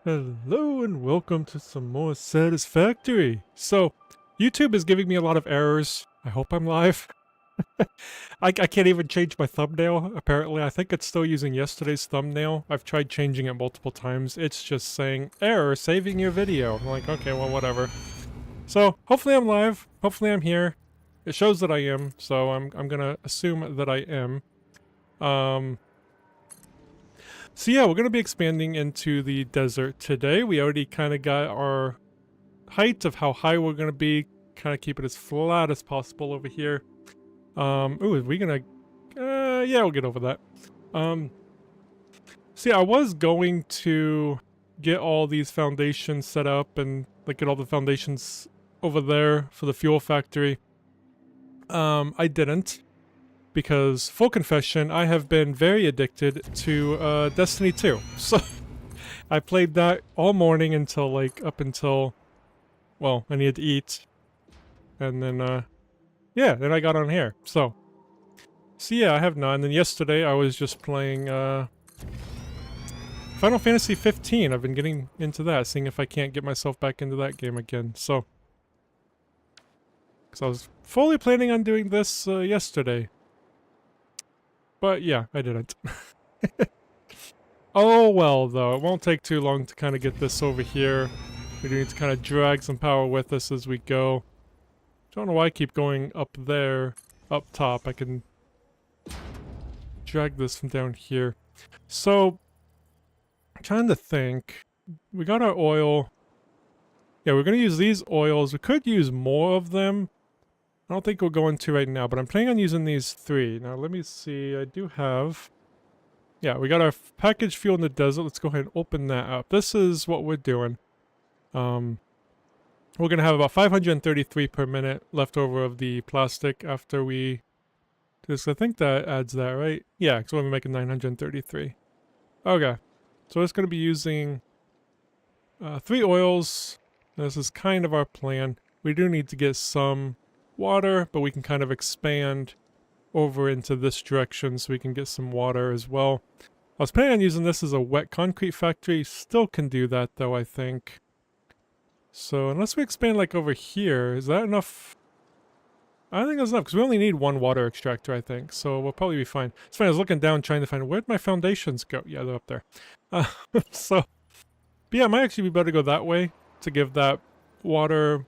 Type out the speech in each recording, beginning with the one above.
Hello and welcome to some more Satisfactory. So, YouTube is giving me a lot of errors. I hope I'm live. I can't even change my thumbnail, apparently. I think it's still using yesterday's thumbnail. I've tried changing it multiple times. It's just saying, error, saving your video. I'm like, okay, well, whatever. So, hopefully I'm live. Hopefully I'm here. It shows that I am, so I'm gonna assume that I am. So yeah, we're going to be expanding into the desert today. We already kind of got our height of how high we're going to be. Kind of keep it as flat as possible over here. Ooh, are we going to... yeah, we'll get over that. So yeah, I was going to get all these foundations set up and like get all the foundations over there for the fuel factory. I didn't. Because, full confession, I have been very addicted to Destiny 2. So, I played that all morning until, like, up until, well, I needed to eat. And then, yeah, then I got on here. So yeah, I have none. And then yesterday I was just playing, Final Fantasy 15. I've been getting into that, seeing if I can't get myself back into that game again. So, because I was fully planning on doing this, yesterday. But yeah, I didn't. Oh well, though. It won't take too long to kind of get this over here. We do need to kind of drag some power with us as we go. Don't know why I keep going up there, up top. I can drag this from down here. So, I'm trying to think. We got our oil. Yeah, we're going to use these oils. We could use more of them. I don't think we're going to right now, but I'm planning on using these 3. Now, let me see. I do have... Yeah, we got our packaged fuel in the desert. Let's go ahead and open that up. This is what we're doing. We're going to have about 533 per minute left over of the plastic after we do this. I think that adds that, right? Yeah, because we're making 933. Okay. So it's going to be using 3 oils. This is kind of our plan. We do need to get some water, but we can kind of expand over into this direction so we can get some water as well. I was planning on using this as a wet concrete factory. Still can do that though, I think. So unless we expand like over here, is that enough? I don't think that's enough because we only need 1 water extractor, I think. So we'll probably be fine. It's funny, I was looking down trying to find where'd my foundations go. Yeah, they're up there. So, but yeah, it might actually be better to go that way to give that water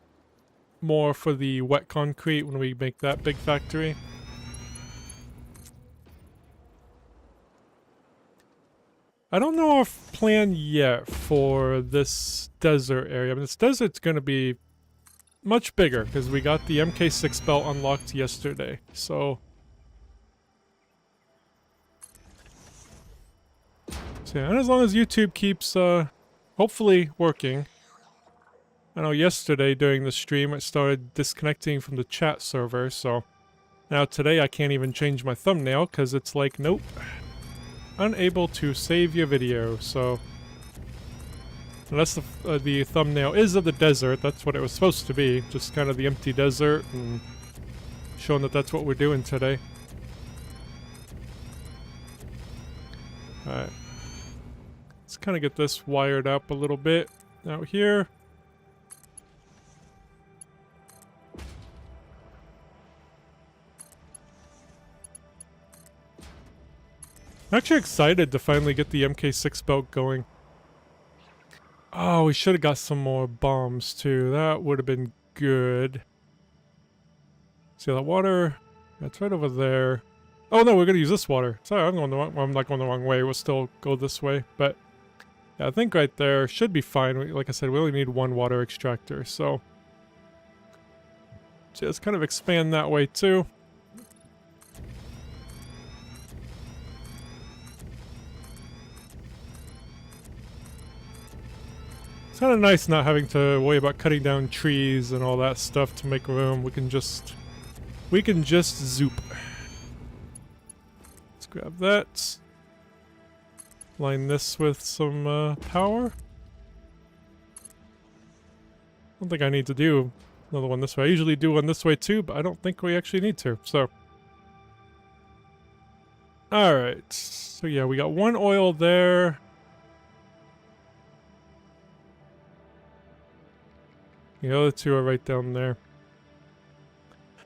more for the wet concrete when we make that big factory. I don't know our plan yet for this desert area. I mean, this desert's going to be much bigger because we got the MK6 belt unlocked yesterday. So yeah, and as long as YouTube keeps hopefully working. I know yesterday during the stream it started disconnecting from the chat server, so now today I can't even change my thumbnail because it's like, nope, unable to save your video. So unless the thumbnail is of the desert, that's what it was supposed to be, just kind of the empty desert and showing that that's what we're doing today. Alright, let's kind of get this wired up a little bit out here. I'm actually excited to finally get the MK6 belt going. Oh, we should have got some more bombs too. That would have been good. See that water? That's right over there. Oh no, we're gonna use this water. Sorry, I'm going the wrong. Well, I'm not going the wrong way. We'll still go this way, but yeah, I think right there should be fine. Like I said, we only need 1 water extractor, so let's kind of expand that way too. It's kind of nice not having to worry about cutting down trees and all that stuff to make room. We can just zoop. Let's grab that. Line this with some power. I don't think I need to do another one this way. I usually do one this way too, but I don't think we actually need to, so. Alright, so yeah, we got 1 oil there. The other two are right down there.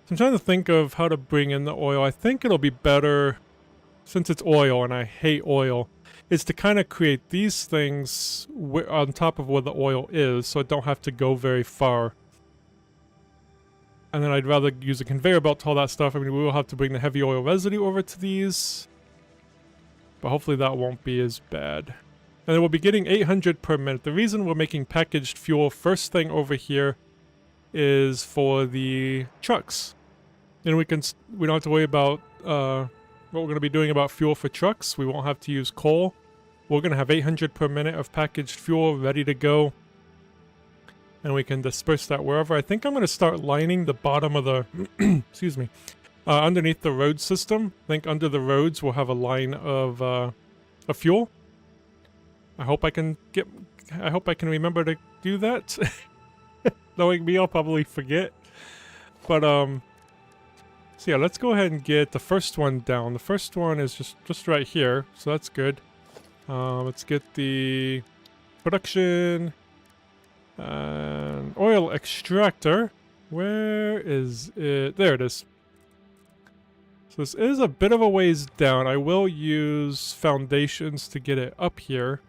So I'm trying to think of how to bring in the oil. I think it'll be better, since it's oil and I hate oil, is to kind of create these things on top of where the oil is, so I don't have to go very far. And then I'd rather use a conveyor belt to all that stuff. I mean, we will have to bring the heavy oil residue over to these, but hopefully that won't be as bad. And then we'll be getting 800 per minute. The reason we're making packaged fuel first thing over here is for the trucks. And we don't have to worry about what we're going to be doing about fuel for trucks. We won't have to use coal. We're going to have 800 per minute of packaged fuel ready to go. And we can disperse that wherever. I think I'm going to start lining the bottom of the... excuse me. Underneath the road system. I think under the roads we'll have a line of fuel. I hope I can remember to do that. Knowing me, I'll probably forget. But, so yeah, let's go ahead and get the first one down. The first one is just right here, so that's good. Let's get the production and oil extractor. Where is it? There it is. So this is a bit of a ways down. I will use foundations to get it up here.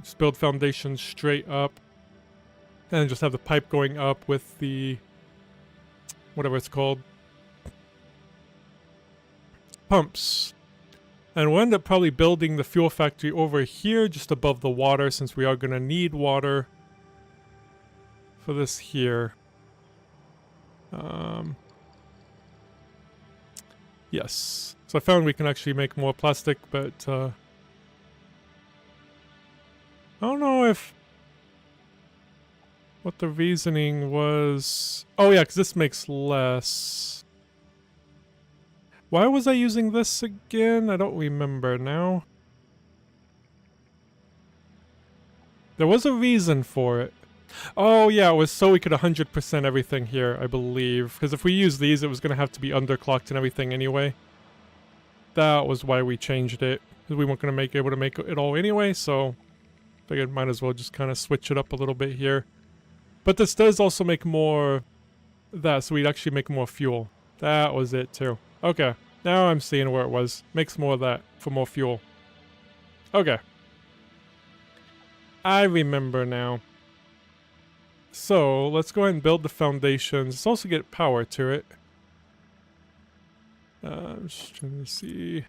Just build foundations straight up. And just have the pipe going up with the... whatever it's called. Pumps. And we'll end up probably building the fuel factory over here, just above the water, since we are going to need water for this here. Yes. So I found we can actually make more plastic, but I don't know if... what the reasoning was... oh yeah, because this makes less. Why was I using this again? I don't remember now. There was a reason for it. Oh yeah, it was so we could 100% everything here, I believe. Because if we use these, it was going to have to be underclocked and everything anyway. That was why we changed it. Because we weren't going to be able to make it all anyway, so... figured might as well just kind of switch it up a little bit here. But this does also make more... that, so we'd actually make more fuel. That was it too. Okay, now I'm seeing where it was. Makes more of that for more fuel. Okay. I remember now. So, let's go ahead and build the foundations. Let's also get power to it. I'm just trying to see...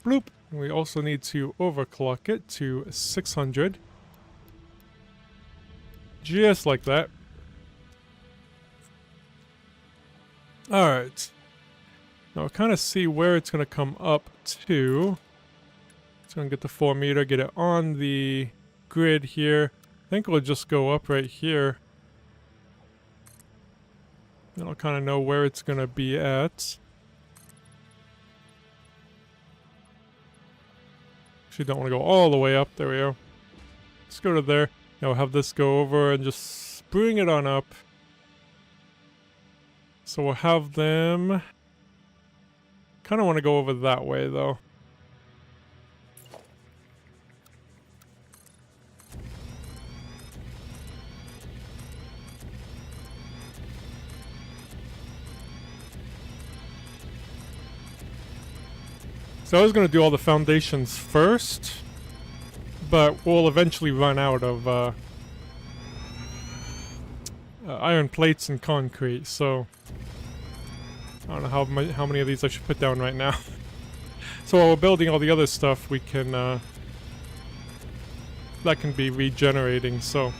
bloop! We also need to overclock it to 600. Just like that. Alright. Now we'll kind of see where it's going to come up to. It's going to get the 4 meter, get it on the grid here. I think we'll just go up right here. Then I'll kind of know where it's going to be at. Actually don't want to go all the way up. There we go. Let's go to there. Now we'll have this go over and just bring it on up. So we'll have them... kind of want to go over that way though. So I was going to do all the foundations first, but we'll eventually run out of iron plates and concrete, so I don't know how many of these I should put down right now. So while we're building all the other stuff, we can that can be regenerating, so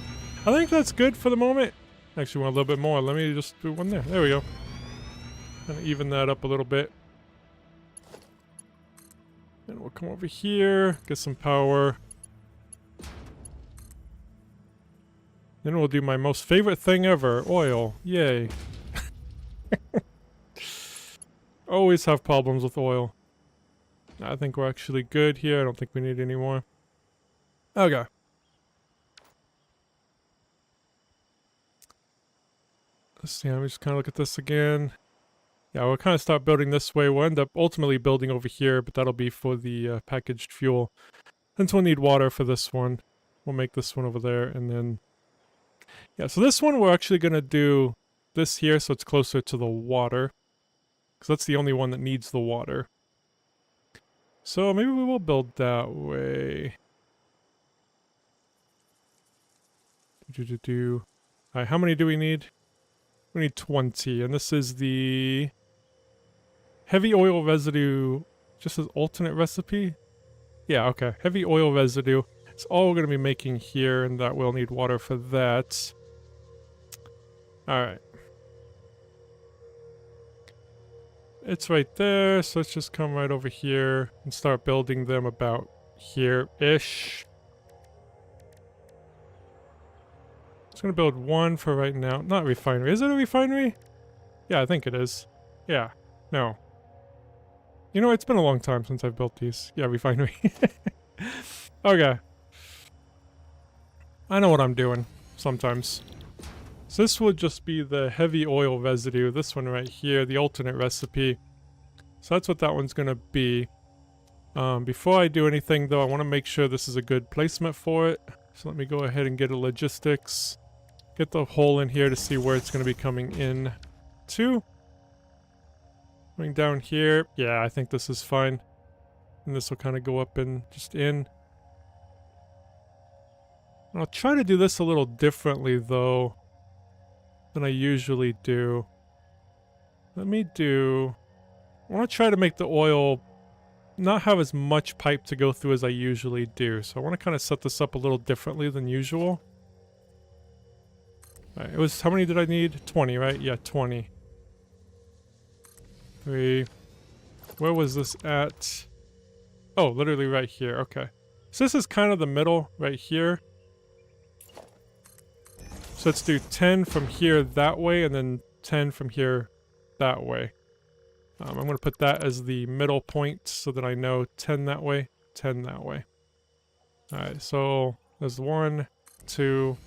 I think that's good for the moment. Actually want a little bit more. Let me just do one there. There we go. Kind of even that up a little bit. And we'll come over here, get some power. Then we'll do my most favorite thing ever, oil. Yay. Always have problems with oil. I think we're actually good here. I don't think we need any more. Okay. Let's see, let me just kind of look at this again. Yeah, we'll kind of start building this way. We'll end up ultimately building over here, but that'll be for the packaged fuel. Since we'll need water for this one, we'll make this one over there, and then Yeah, so this one we're actually going to do this here so it's closer to the water. Because that's the only one that needs the water. So maybe we will build that way. Alright, how many do we need? We need 20, and this is the heavy oil residue, just as alternate recipe? Yeah, okay, heavy oil residue. It's all we're going to be making here, and that we'll need water for that. Alright. It's right there, so let's just come right over here and start building them about here-ish. Just gonna build one for right now. Not refinery. Is it a refinery? Yeah, I think it is. Yeah. No. You know, it's been a long time since I've built these. Yeah, refinery. Okay. I know what I'm doing. Sometimes. So this would just be the heavy oil residue. This one right here, the alternate recipe. So that's what that one's gonna be. Before I do anything though, I want to make sure this is a good placement for it. So let me go ahead and get a logistics. Get the hole in here to see where it's going to be coming in to. Going down here. Yeah, I think this is fine. And this will kind of go up and just in. I'll try to do this a little differently though than I usually do. I want to try to make the oil not have as much pipe to go through as I usually do. So I want to kind of set this up a little differently than usual. Alright, it was, how many did I need? 20, right? Yeah, 20. 3. Where was this at? Oh, literally right here. Okay. So this is kind of the middle right here. So let's do 10 from here that way, and then 10 from here that way. I'm going to put that as the middle point so that I know 10 that way, 10 that way. Alright, so there's 1, 2,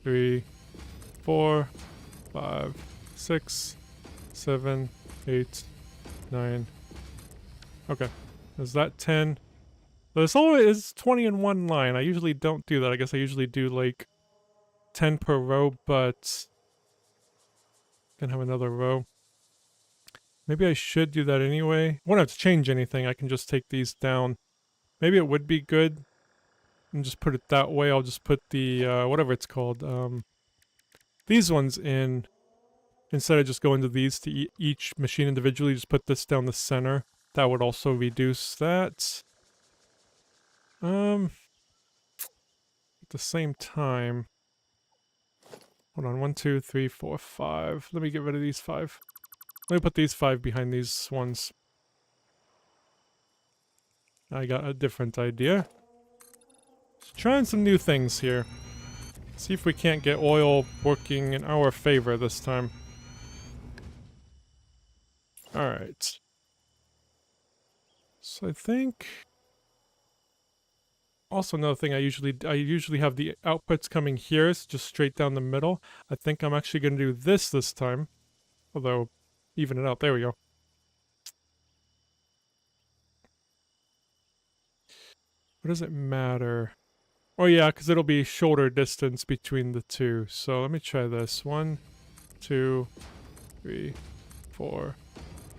3, 4, 5, 6, 7, 8, 9. Okay, is that 10? This always is 20 in one line. I usually don't do that. I guess I usually do like 10 per row, but then have another row. Maybe I should do that anyway. I won't have to change anything. I can just take these down. Maybe it would be good and just put it that way. I'll just put the, whatever it's called, these ones in. Instead of just going to these to each machine individually, just put this down the center. That would also reduce that. At the same time, hold on, 1, 2, 3, 4, 5. Let me get rid of these 5. Let me put these 5 behind these ones. I got a different idea. Just trying some new things here. See if we can't get oil working in our favor this time. Alright. So I think... Also another thing I usually have the outputs coming here, it's just straight down the middle. I think I'm actually going to do this time. Although, even it out. There we go. What does it matter? Oh yeah, because it'll be shorter distance between the two. So let me try this. 1, 2, 3, 4,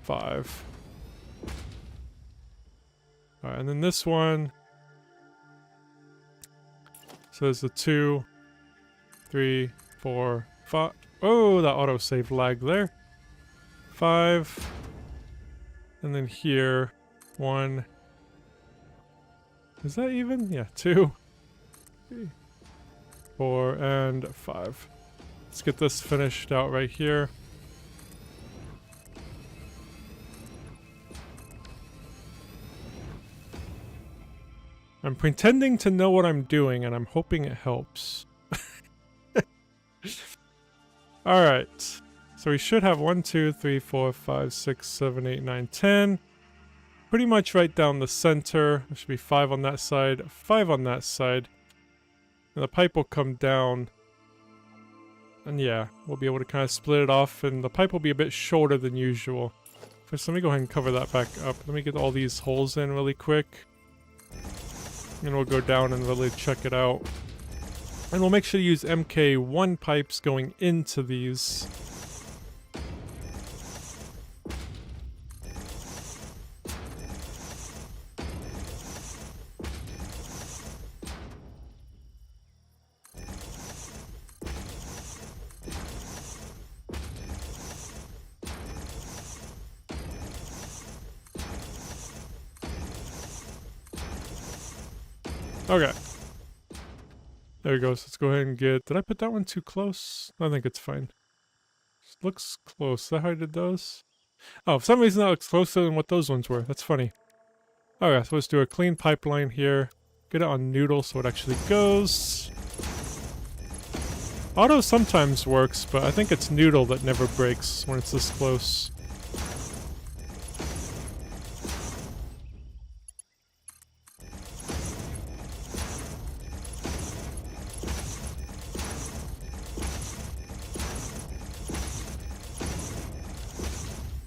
5. Alright, and then this one. So there's the 2, 3, 4, 5. Oh, that autosave lag there. 5. And then here, 1. Is that even? Yeah, 2, 3, 4, and 5. Let's get this finished out right here. I'm pretending to know what I'm doing, and I'm hoping it helps. Alright. So we should have 1, 2, 3, 4, 5, 6, 7, 8, 9, 10. Pretty much right down the center. There should be 5 on that side, 5 on that side. And the pipe will come down. And yeah, we'll be able to kind of split it off, and the pipe will be a bit shorter than usual. First, let me go ahead and cover that back up. Let me get all these holes in really quick. And we'll go down and really check it out. And we'll make sure to use MK1 pipes going into these. Okay. There we go. So let's go ahead and get... Did I put that one too close? I think it's fine. Looks close. Is that how I did those? Oh, for some reason that looks closer than what those ones were. That's funny. Okay, so let's do a clean pipeline here. Get it on noodle so it actually goes. Auto sometimes works, but I think it's noodle that never breaks when it's this close.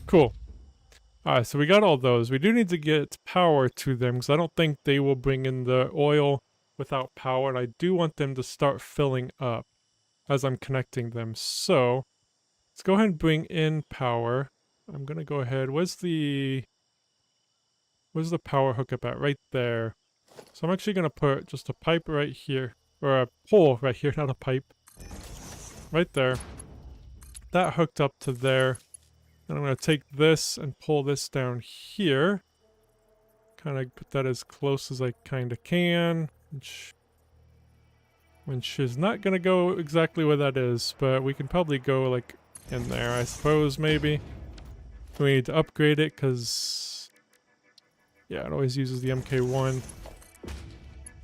Cool. Alright, so we got all those. We do need to get power to them, because I don't think they will bring in the oil without power, and I do want them to start filling up as I'm connecting them. So, let's go ahead and bring in power. I'm gonna go ahead. Where's the power hookup at? Right there. So I'm actually gonna put just a pipe right here, or a pole right here, not a pipe. Right there. That hooked up to there. And I'm going to take this and pull this down here. Kind of put that as close as I kind of can. Which is not going to go exactly where that is, but we can probably go like in there, I suppose, maybe. We need to upgrade it because, yeah, it always uses the MK1.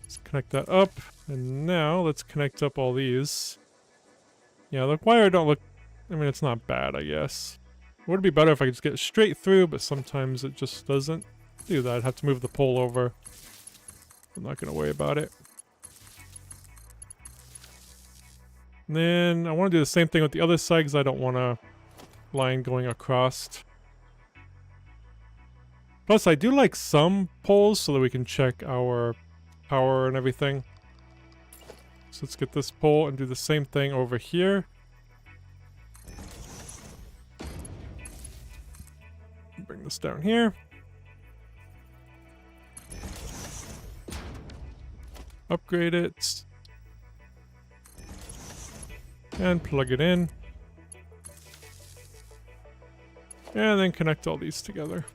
Let's connect that up. And now let's connect up all these. Yeah, the wire don't look, I mean, it's not bad, I guess. It would be better if I could just get it straight through, but sometimes it just doesn't do that. I'd have to move the pole over. I'm not going to worry about it. And then I want to do the same thing with the other side because I don't want a line going across. Plus, I do like some poles so that we can check our power and everything. So let's get this pole and do the same thing over here. Bring this down here. Upgrade it. And plug it in. And then connect all these together.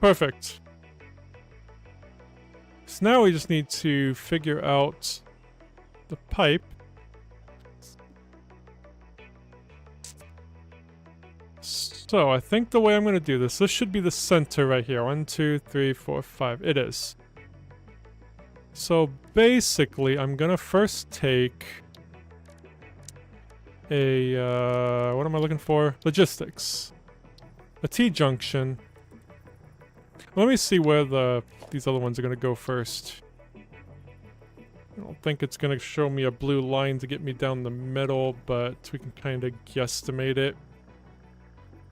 Perfect. So now we just need to figure out the pipe. So I think the way I'm going to do this should be the center right here. 1, 2, 3, 4, 5. It is. So basically, I'm going to first take a, what am I looking for? Logistics. A T-junction. Let me see where these other ones are going to go first. I don't think it's going to show me a blue line to get me down the middle, but we can kind of guesstimate it.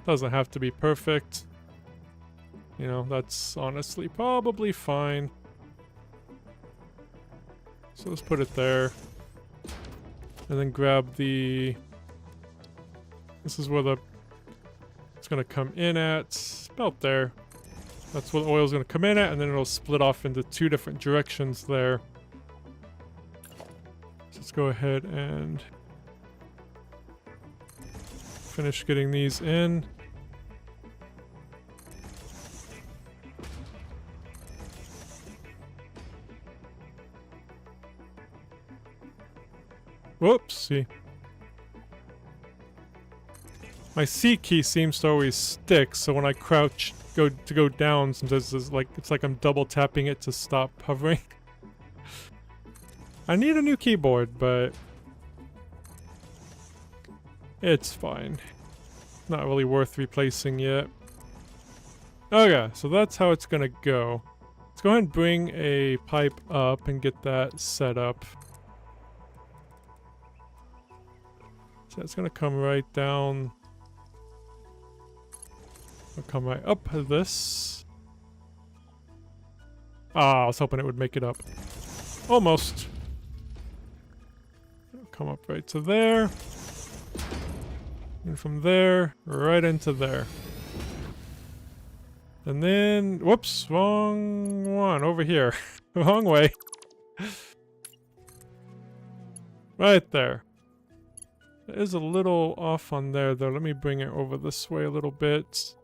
Doesn't have to be perfect. You know, that's honestly probably fine. So let's put it there. And then grab the... This is where it's going to come in at. About there. That's where the oil's going to come in at, and then it'll split off into 2 different directions there. So let's go ahead and finish getting these in. Whoopsie. My C key seems to always stick, so when I crouch to go down, sometimes it's like I'm double tapping it to stop hovering. I need a new keyboard, but it's fine. Not really worth replacing yet. Okay, so that's how it's gonna go. Let's go ahead and bring a pipe up and get that set up. So it's gonna come right down. It'll come right up this. Ah, I was hoping it would make it up. Almost. It'll come up right to there. And from there, right into there. And then, whoops, wrong one, over here. Wrong way. Right there. It is a little off on there though. Let me bring it over this way a little bit.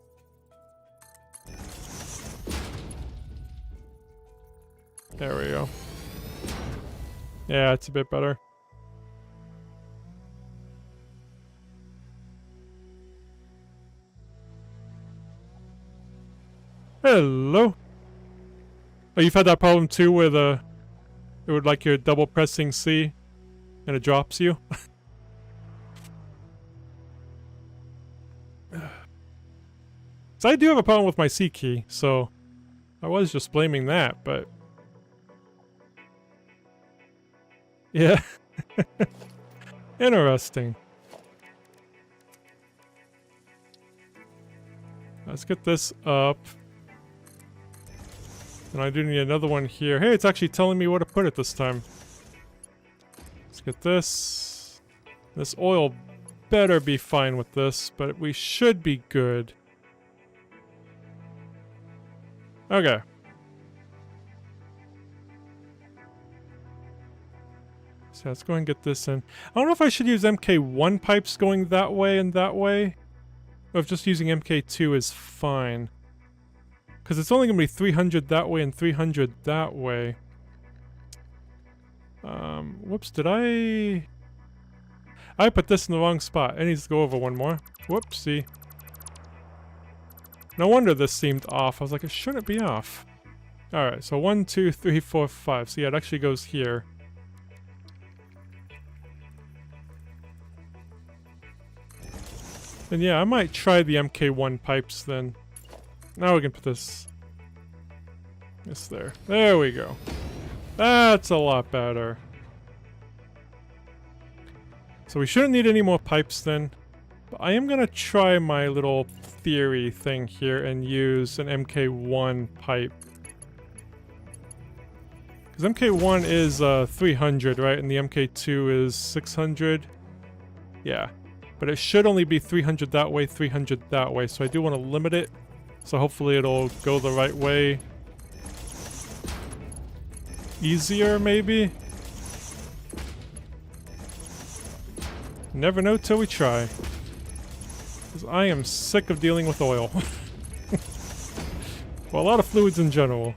There we go. Yeah, it's a bit better. Hello. Oh, you've had that problem too where it would like you're double pressing C and it drops you? So I do have a problem with my C key, so I was just blaming that, but yeah. Interesting. Let's get this up. And I do need another one here. Hey, it's actually telling me where to put it this time. Let's get this. This oil better be fine with this, but we should be good. Okay. So let's go and get this in. I don't know if I should use MK1 pipes going that way and that way, or if just using MK2 is fine. Because it's only going to be 300 that way and 300 that way. Whoops, did I put this in the wrong spot. It needs to go over one more. Whoopsie. No wonder this seemed off. I was like, it shouldn't be off. Alright, so 1, 2, 3, 4, 5. So yeah, it actually goes here. And yeah, I might try the MK1 pipes then. Now we can put this there. There we go. That's a lot better. So we shouldn't need any more pipes then. But I am gonna try my little theory thing here and use an MK1 pipe. Because MK1 is 300, right? And the MK2 is 600. Yeah. But it should only be 300 that way, 300 that way. So I do want to limit it. So hopefully it'll go the right way. Easier, maybe? Never know till we try. Because I am sick of dealing with oil. Well, a lot of fluids in general.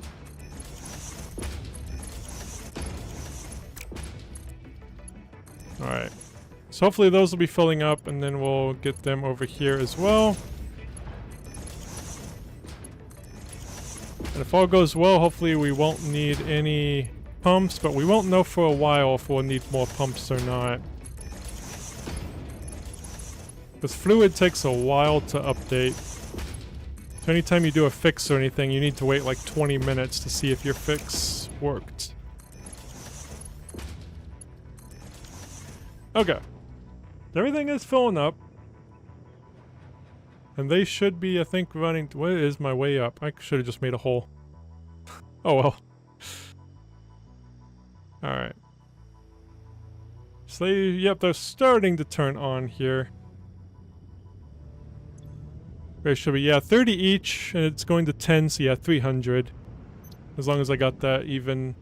Alright. So hopefully those will be filling up, and then we'll get them over here as well. And if all goes well, hopefully we won't need any pumps, but we won't know for a while if we'll need more pumps or not. Because fluid takes a while to update. So anytime you do a fix or anything, you need to wait like 20 minutes to see if your fix worked. Okay. Everything is filling up. And they should be, I think, running... What is my way up? I should have just made a hole. Oh well. Alright. So yep, they're starting to turn on here. There should be, yeah, 30 each, and it's going to 10, so yeah, 300. As long as I got that even.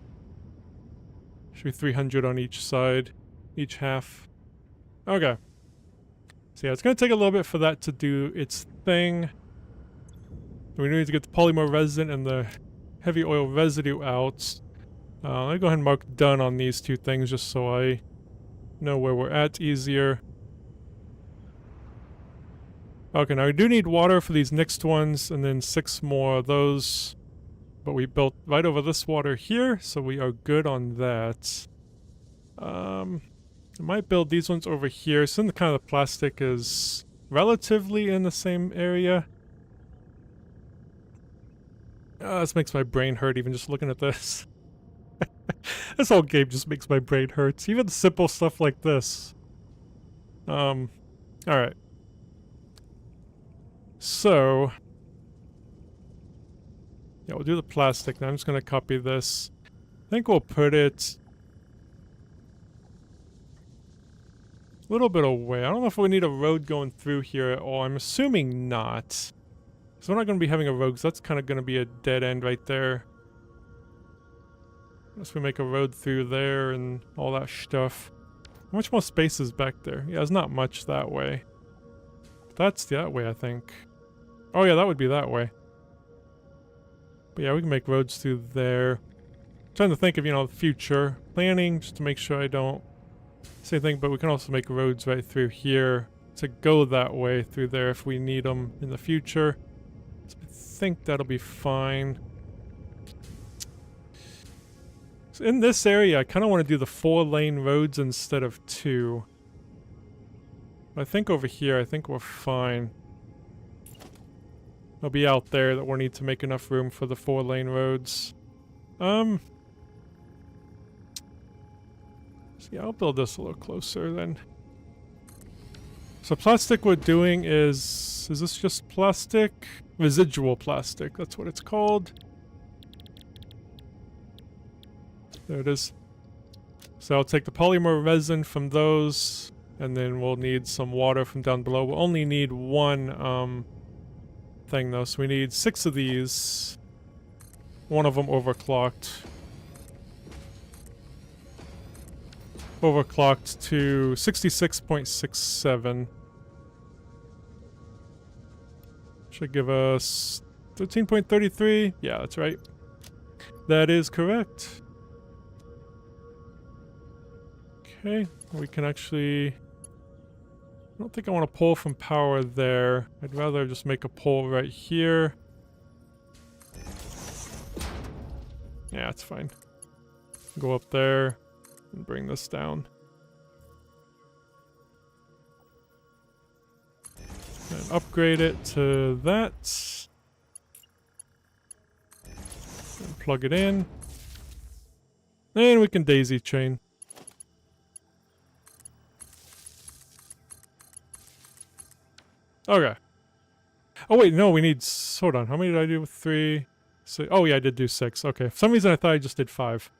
Should be 300 on each side. Each half. Okay. So yeah, it's going to take a little bit for that to do its thing. We need to get the polymer resin and the heavy oil residue out. Let me go ahead and mark done on these two things just so I know where we're at easier. Okay, now we do need water for these next ones, and then 6 more of those. But we built right over this water here, so we are good on that. I might build these ones over here, since the kind of the plastic is relatively in the same area. This makes my brain hurt even just looking at this. This whole game just makes my brain hurt. Even simple stuff like this. Alright. So... Yeah, we'll do the plastic. Now I'm just going to copy this. I think we'll put it a little bit away. I don't know if we need a road going through here at all. I'm assuming not. So we're not going to be having a road, because that's kind of going to be a dead end right there. Unless we make a road through there and all that stuff. How much more space is back there? Yeah, there's not much that way. That's that way, I think. Oh yeah, that would be that way. But yeah, we can make roads through there. I'm trying to think of, you know, future planning, just to make sure I don't say anything, but we can also make roads right through here to go that way through there if we need them in the future. So I think that'll be fine. So in this area, I kind of want to do the 4-lane roads instead of 2. But I think over here, I think we're fine. It'll be out there that we'll need to make enough room for the 4-lane roads. So yeah, I'll build this a little closer then. So plastic we're doing is this just plastic? Residual plastic, that's what it's called. There it is. So I'll take the polymer resin from those, and then we'll need some water from down below. We'll only need one thing though, so we need 6 of these. One of them overclocked. Overclocked to 66.67. Should give us 13.33. Yeah, that's right. That is correct. Okay, we can actually... I don't think I want to pull from power there. I'd rather just make a pull right here. Yeah, it's fine. Go up there and bring this down. And upgrade it to that. And plug it in. And we can daisy chain. Okay. Oh wait, no, we need... Hold on, how many did I do with 3? So, oh yeah, I did do 6. Okay, for some reason I thought I just did 5.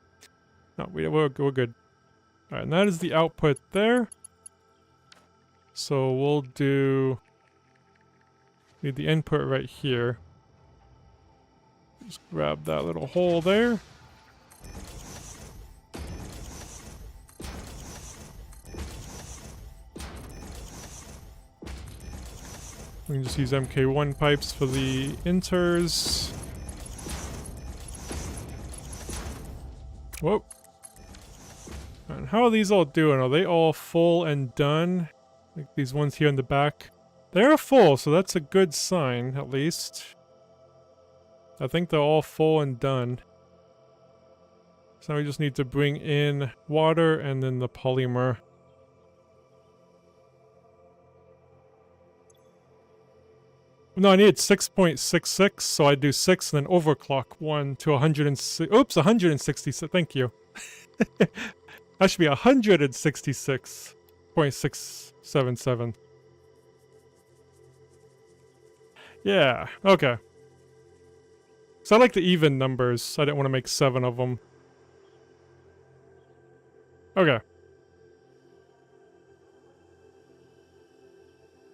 No, we're good. Alright, and that is the output there. So we'll do... Need the input right here. Just grab that little hole there. We can just use MK1 pipes for the inters. Whoa. And how are these all doing? Are they all full and done? Like these ones here in the back? They're full, so that's a good sign, at least. I think they're all full and done. So now we just need to bring in water and then the polymer. No, I needed 6.66, so I do 6 and then overclock 1 to 106. Oops, 166. Thank you. That should be 166.677. Yeah, okay. So I like the even numbers. I didn't want to make 7 of them. Okay.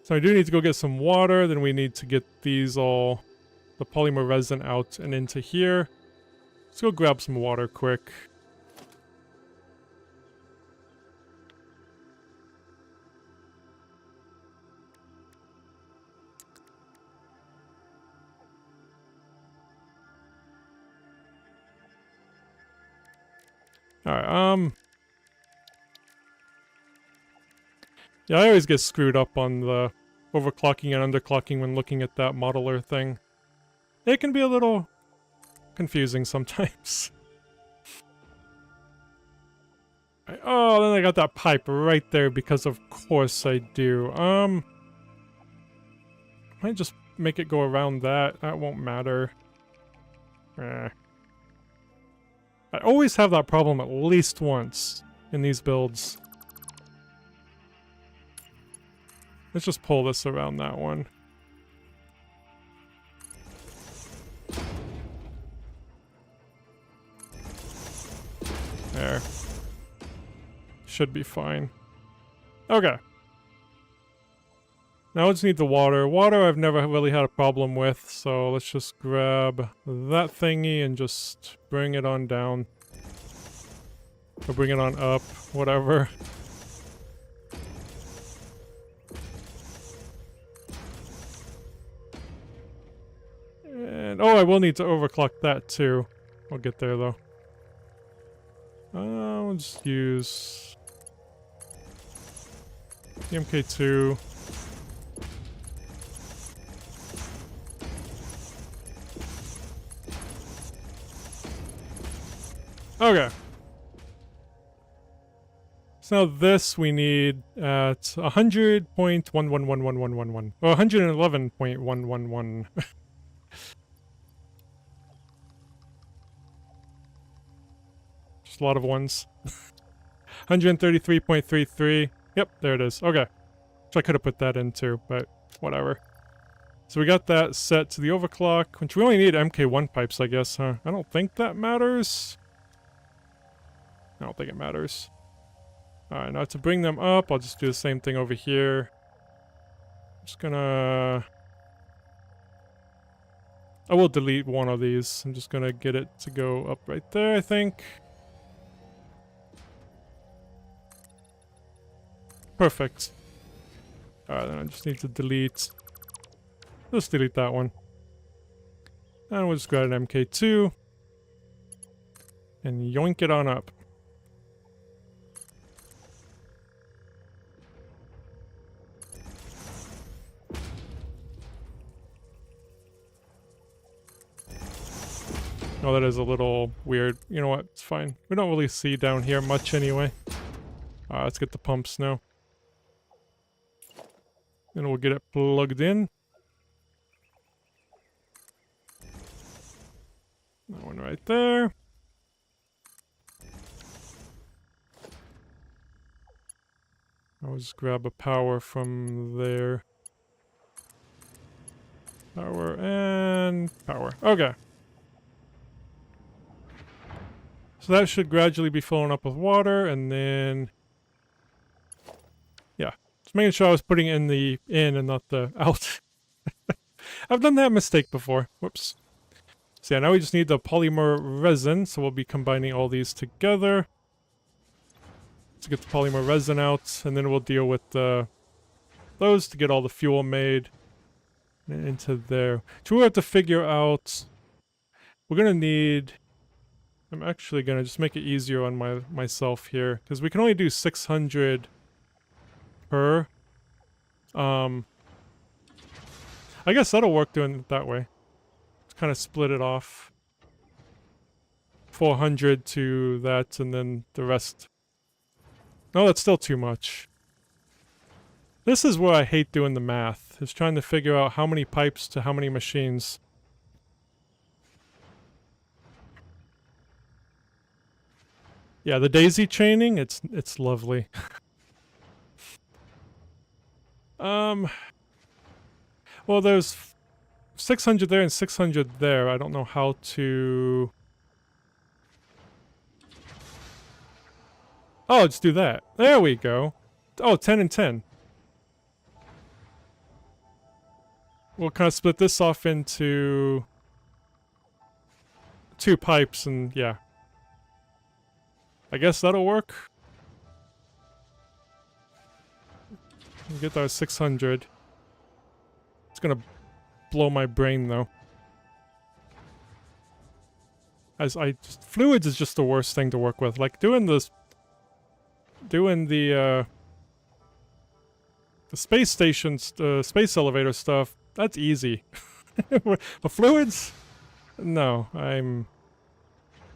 So I do need to go get some water, then we need to get these all, the polymer resin out and into here. Let's go grab some water quick. Alright, yeah, I always get screwed up on the overclocking and underclocking when looking at that modeler thing. It can be a little confusing sometimes. Oh, then I got that pipe right there because of course I do. Might just make it go around that. That won't matter. I always have that problem at least once in these builds. Let's just pull this around that one. There. Should be fine. Okay. Now I just need the water. Water I've never really had a problem with, so let's just grab that thingy and just bring it on down. Or bring it on up, whatever. And, oh, I will need to overclock that too. We'll get there though. We'll just use the MK2. Okay. So now this we need at 100.111111. Or 111.111. Just a lot of ones. 133.33. Yep, there it is. Okay. So I could have put that in too, but whatever. So we got that set to the overclock, which we only need MK1 pipes, I guess, huh? I don't think that matters. I don't think it matters. Alright, now to bring them up, I'll just do the same thing over here. Just gonna... I will delete one of these. I'm just gonna get it to go up right there, I think. Perfect. Alright, then I just need to delete... Let's delete that one. And we'll just grab an MK2. And yoink it on up. Oh, that is a little weird. You know what? It's fine. We don't really see down here much anyway. Let's get the pumps now. And we'll get it plugged in. That one right there. I'll just grab a power from there. Power and power. Okay. So that should gradually be filling up with water, and then... Yeah. Just making sure I was putting in the in and not the out. I've done that mistake before. Whoops. So yeah, now we just need the polymer resin, so we'll be combining all these together. To get the polymer resin out, and then we'll deal with those to get all the fuel made into there. So we'll have to figure out... We're gonna need... I'm actually gonna just make it easier on myself here, because we can only do 600 per. I guess that'll work doing it that way. Just kind of split it off. 400 to that, and then the rest. No, that's still too much. This is where I hate doing the math, is trying to figure out how many pipes to how many machines. Yeah, the daisy chaining, it's lovely. Well, there's 600 there and 600 there. I don't know how to... Oh, just do that. There we go. Oh, 10 and 10. We'll kind of split this off into 2 pipes and yeah. I guess that'll work. Get our 600. It's gonna blow my brain though. Fluids is just the worst thing to work with. Like doing the space stations, space elevator stuff, that's easy. But fluids? No,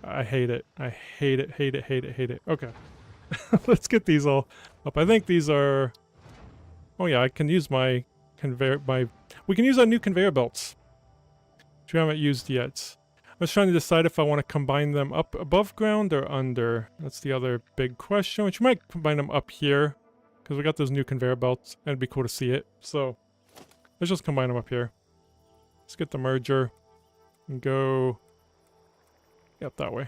I hate it. I hate it, hate it, hate it, hate it. Okay. Let's get these all up. I think these are... Oh yeah, I can use my conveyor... We can use our new conveyor belts, which we haven't used yet. I was trying to decide if I want to combine them up above ground or under. That's the other big question, which we might combine them up here, because we got those new conveyor belts, and it'd be cool to see it. So, let's just combine them up here. Let's get the merger and go... Yep, that way.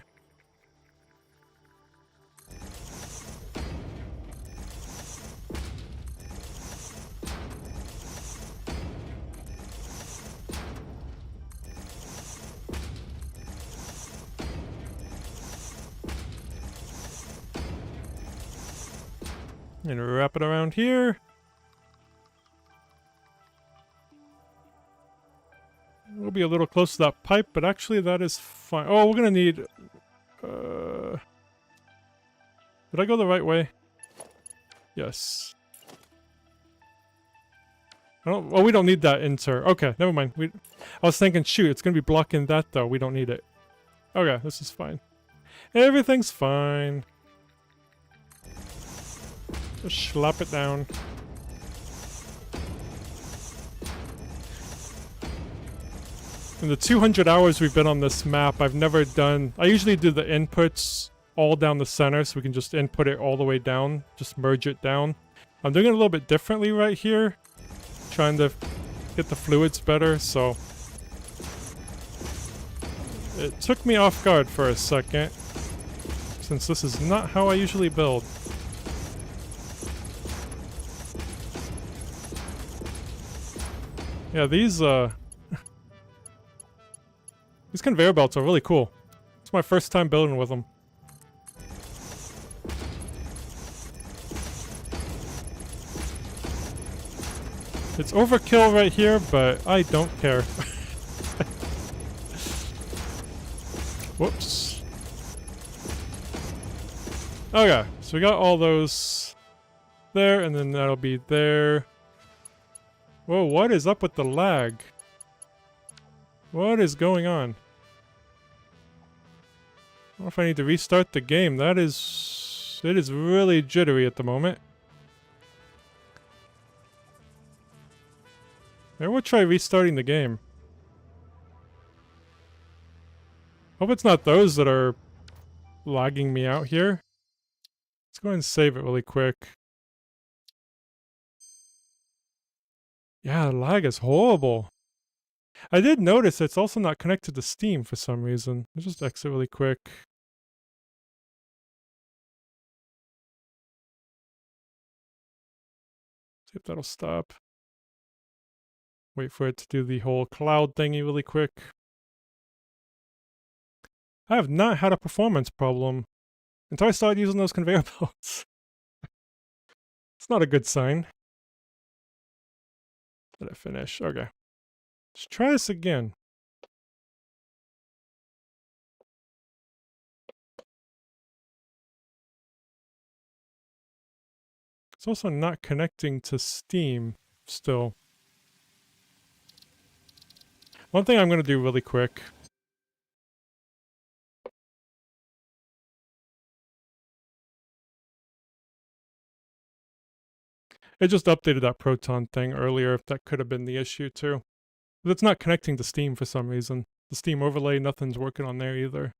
And wrap it around here. We'll be a little close to that pipe, but actually that is fine. Oh, we're gonna need... did I go the right way? Yes. Oh, we don't need that insert. Okay, never mind. I was thinking, shoot, it's gonna be blocking that though. We don't need it. Okay, this is fine. Everything's fine. Just slap it down. In the 200 hours we've been on this map, I've never done... I usually do the inputs all down the center so we can just input it all the way down. Just merge it down. I'm doing it a little bit differently right here. Trying to get the fluids better, so... It took me off guard for a second. Since this is not how I usually build. Yeah, these conveyor belts are really cool. It's my first time building with them. It's overkill right here, but I don't care. Whoops. Okay, so we got all those there, and then that'll be there. Whoa, what is up with the lag? What is going on? I don't know if I need to restart the game. It is really jittery at the moment. Maybe we'll try restarting the game. Hope it's not those that are lagging me out here. Let's go ahead and save it really quick. Yeah, the lag is horrible. I did notice it's also not connected to Steam for some reason. Let's just exit really quick. See if that'll stop. Wait for it to do the whole cloud thingy really quick. I have not had a performance problem until I started using those conveyor belts. It's not a good sign. Did I finish? Okay. Let's try this again. It's also not connecting to Steam still. One thing I'm going to do really quick. It just updated that Proton thing earlier. That could have been the issue too. But it's not connecting to Steam for some reason. The Steam overlay, nothing's working on there either.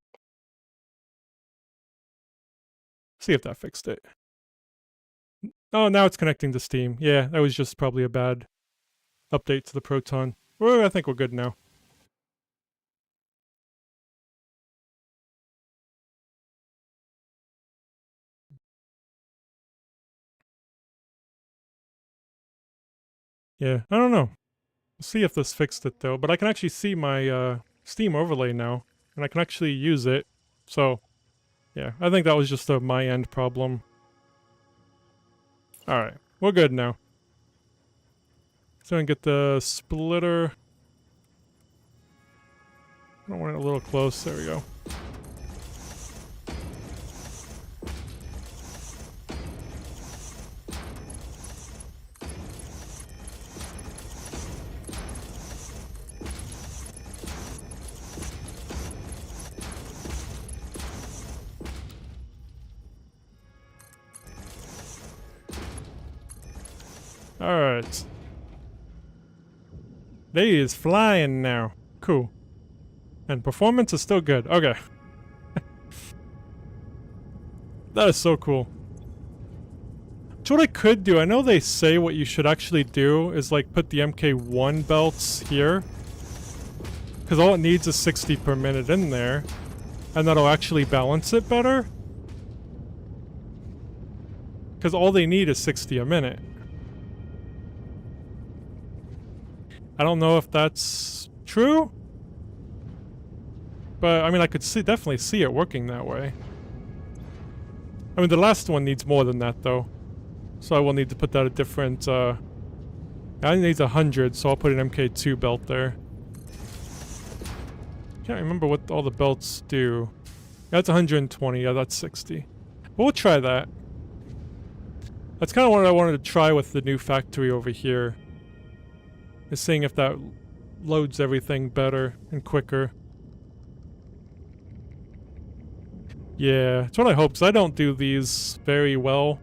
See if that fixed it. Oh, now it's connecting to Steam. Yeah, that was just probably a bad update to the Proton. Well, I think we're good now. Yeah, I don't know. We'll see if this fixed it though, but I can actually see my Steam overlay now, and I can actually use it. So, yeah, I think that was just a my end problem. Alright, we're good now. So I can get the splitter. I want it a little close, there we go. Alright. They is flying now. Cool. And performance is still good. Okay. That is so cool. So what I could do, I know they say what you should actually do is like put the MK1 belts here. Because all it needs is 60 per minute in there. And that'll actually balance it better. Because all they need is 60 a minute. I don't know if that's true. But, I mean, I could definitely see it working that way. I mean, the last one needs more than that, though. So I will need to put that a different, I need 100, so I'll put an MK2 belt there. Can't remember what all the belts do. That's 120, yeah, that's 60. But we'll try that. That's kind of what I wanted to try with the new factory over here. Is seeing if that loads everything better and quicker. Yeah, that's what I hope, because I don't do these very well.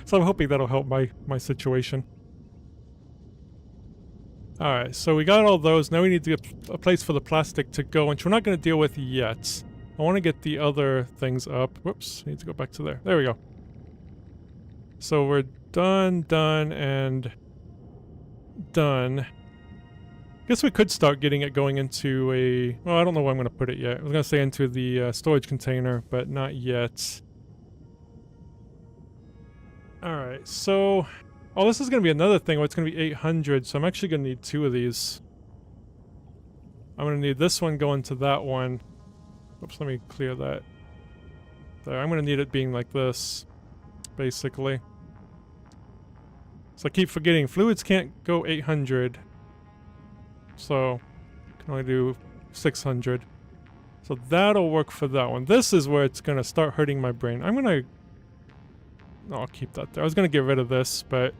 So I'm hoping that'll help my situation. Alright, so we got all those. Now we need to get a place for the plastic to go, which we're not going to deal with yet. I want to get the other things up. Whoops, I need to go back to there. There we go. So we're done, and done. Guess we could start getting it going into a... Well, I don't know where I'm going to put it yet. I was going to say into the storage container, but not yet. Alright, so... Oh, this is going to be another thing where it's going to be 800, so I'm actually going to need 2 of these. I'm going to need this one going to that one. Oops, let me clear that. There, I'm going to need it being like this, basically. So I keep forgetting, fluids can't go 800. So, can only do 600. So that'll work for that one. This is where it's going to start hurting my brain. I'm going to... No, I'll keep that there. I was going to get rid of this, but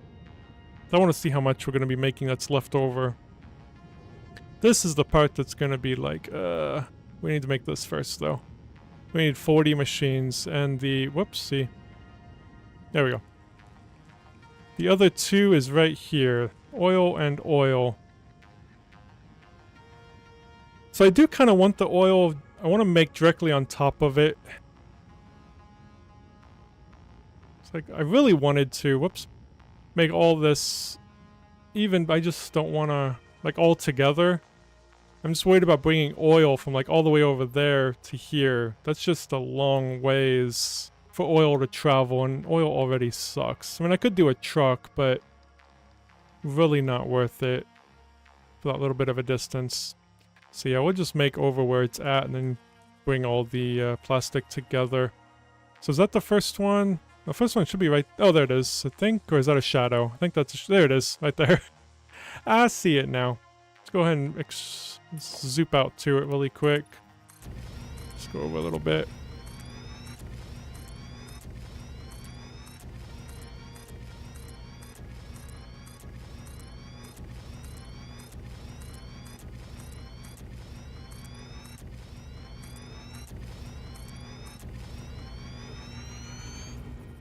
I want to see how much we're going to be making that's left over. This is the part that's going to be like, we need to make this first, though. We need 40 machines, and the... Whoopsie. There we go. The other 2 is right here. Oil and oil. So I do kind of want the oil... I want to make directly on top of it. Like, I really wanted to, whoops, make all this even, but I just don't want to, like, all together. I'm just worried about bringing oil from, like, all the way over there to here. That's just a long ways for oil to travel, and oil already sucks. I mean, I could do a truck, but really not worth it for that little bit of a distance. So yeah, we'll just make over where it's at and then bring all the plastic together. So is that the first one? The first one should be right... Oh, there it is, I think. Or is that a shadow? I think that's... There it is, right there. I see it now. Let's go ahead and let's zoop out to it really quick. Let's go over a little bit.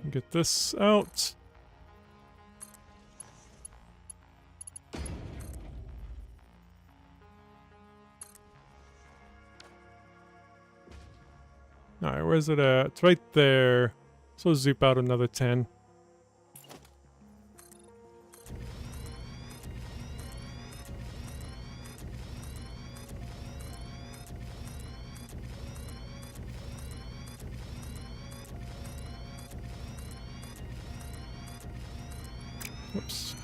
Get this out. Alright, where's it at? It's right there. So zoop out another 10. Whoops.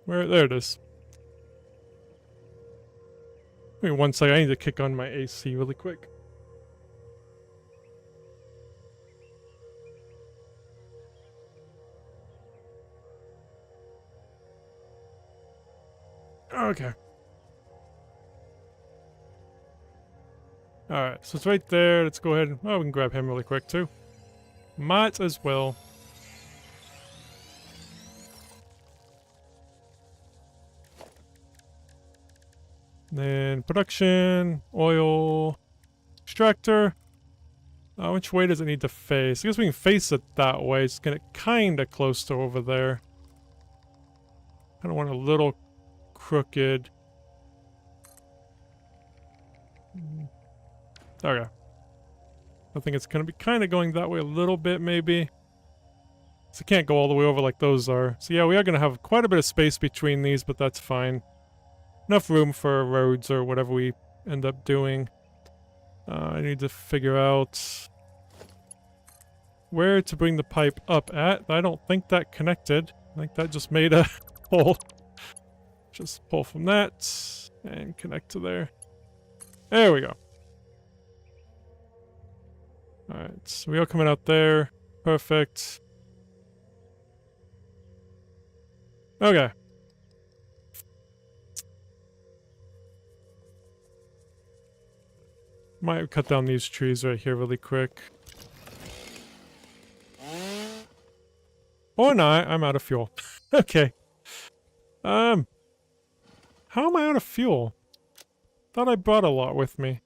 Where? There it is. Wait one second, I need to kick on my AC really quick. Okay. Alright, so it's right there. Let's go ahead and... Oh, we can grab him really quick too. Might as well. Then production, oil, extractor. Which way does it need to face? I guess we can face it that way. It's gonna kinda close to over there. Kinda want a little crooked. Okay. I think it's gonna be kinda going that way a little bit, maybe. So it can't go all the way over like those are. So yeah, we are gonna have quite a bit of space between these, but that's fine. Enough room for roads or whatever we end up doing. I need to figure out... where to bring the pipe up at. I don't think that connected. I think that just made a hole. Just pull from that and connect to there. There we go. Alright, so we are coming out there. Perfect. Okay. Might cut down these trees right here really quick. Or not, I'm out of fuel. Okay. How am I out of fuel? Thought I brought a lot with me.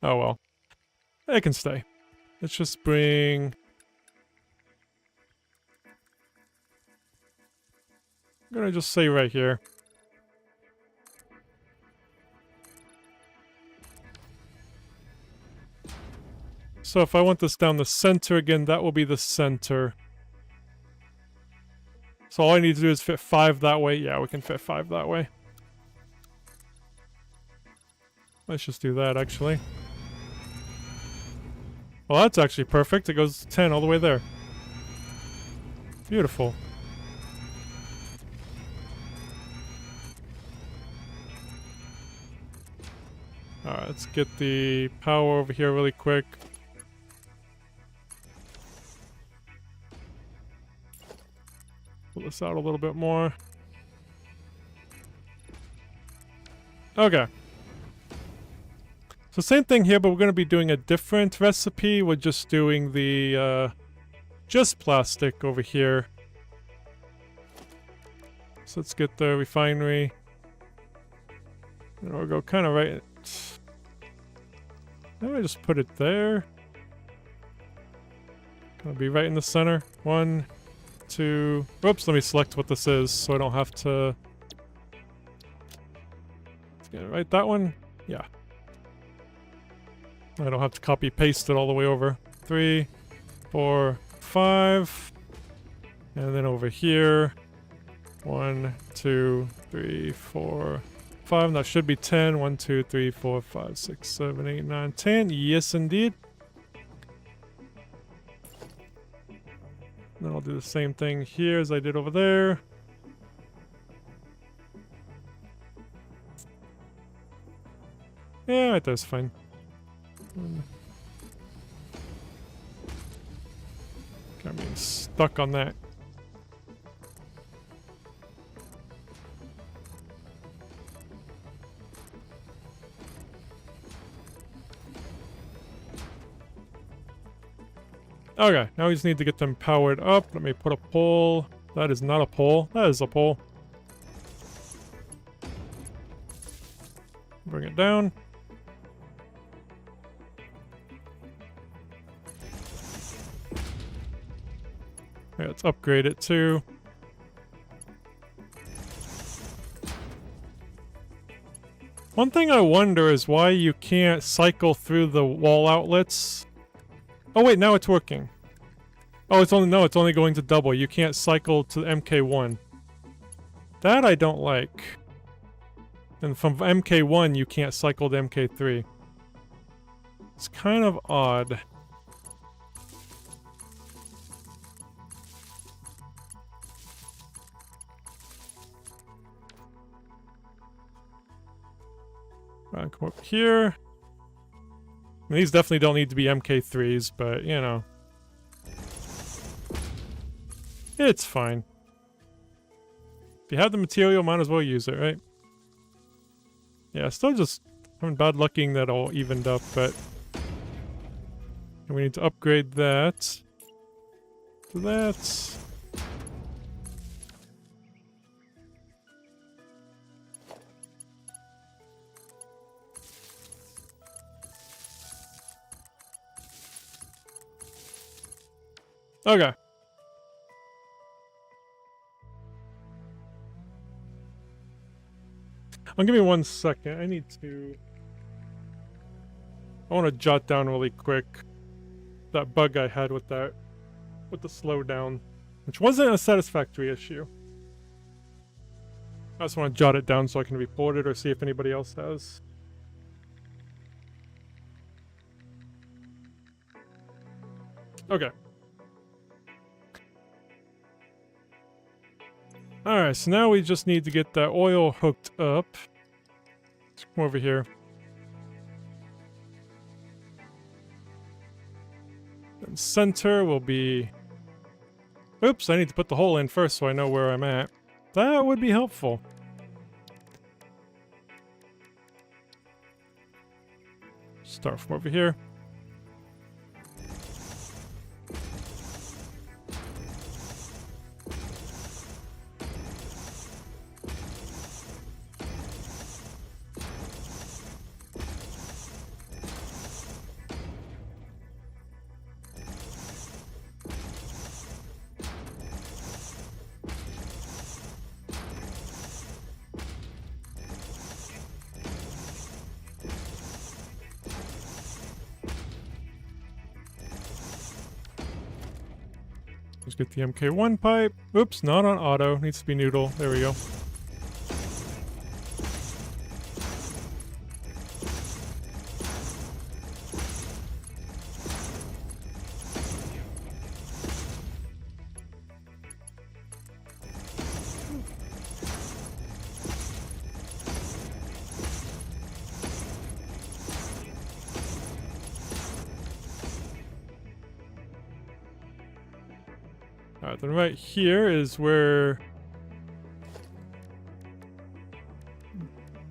Oh well. It can stay. Let's just bring... I'm gonna just say right here. So if I want this down the center again, that will be the center. So all I need to do is fit 5 that way. Yeah, we can fit 5 that way. Let's just do that, actually. Well, that's actually perfect. It goes 10 all the way there. Beautiful. Alright, let's get the power over here really quick. Pull this out a little bit more. Okay. So same thing here, but we're going to be doing a different recipe. We're just doing the, just plastic over here. So let's get the refinery. And we'll go kind of right... Maybe I just put it there. Gonna be right in the center. 1, 2... Oops, let me select what this is so I don't have to... Let's get it right, that one? Yeah. I don't have to copy paste it all the way over. 3, 4, 5. And then over here. 1, 2, 3, 4, 5. That should be 10. 1, 2, 3, 4, 5, 6, 7, 8, 9, 10. Yes, indeed. Then I'll do the same thing here as I did over there. Yeah, right there's fine. Got me stuck on that. Okay, now we just need to get them powered up. Let me put a pole. That is not a pole. That is a pole. Bring it down. Okay, let's upgrade it too. One thing I wonder is why you can't cycle through the wall outlets. Oh wait, now it's working. Oh, it's only going to double. You can't cycle to MK1. That I don't like. And from MK1 you can't cycle to MK3. It's kind of odd. Come up here. I mean, these definitely don't need to be MK3s, but, you know. It's fine. If you have the material, might as well use it, right? Yeah, still just having bad lucking that all evened up, but... And we need to upgrade that. To that. Okay. Give me 1 second. I need to... I want to jot down really quick that bug I had with that, with the slowdown, which wasn't a satisfactory issue. I just want to jot it down so I can report it or see if anybody else has. Okay. Alright, so now we just need to get that oil hooked up. Let's come over here. And center will be... Oops, I need to put the hole in first so I know where I'm at. That would be helpful. Start from over here. Let's get the MK1 pipe. Oops, not on auto. Needs to be noodle. There we go. Alright, then right here is where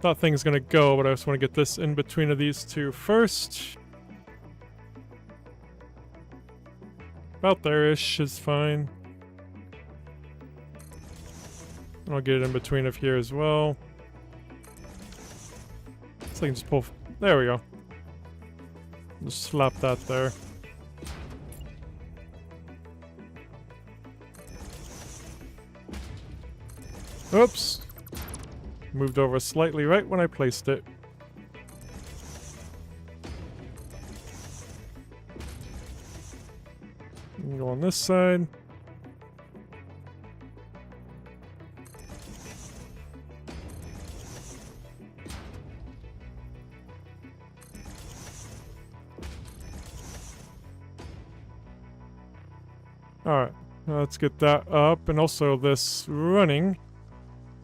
that thing's gonna go, but I just want to get this in between of these two first. About there-ish is fine. And I'll get it in between of here as well. So I can just pull... There we go. Just slap that there. Oops. Moved over slightly right when I placed it. Go on this side. Alright, let's get that up, and also this running.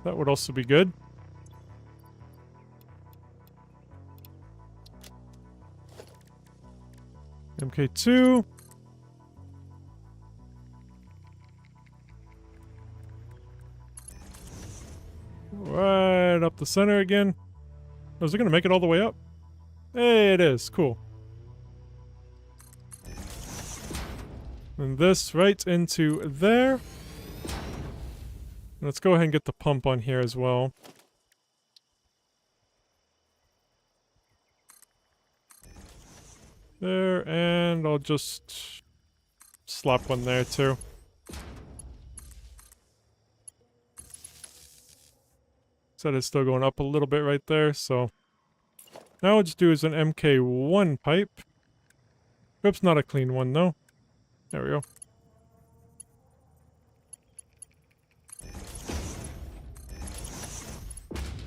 That would also be good. MK2. Right up the center again. Oh, is it gonna make it all the way up? Hey, it is. Cool. And this right into there. Let's go ahead and get the pump on here as well. There, and I'll just slap one there too. Said it's still going up a little bit right there, so now what I'll just do is an MK1 pipe. Oops, not a clean one though. There we go.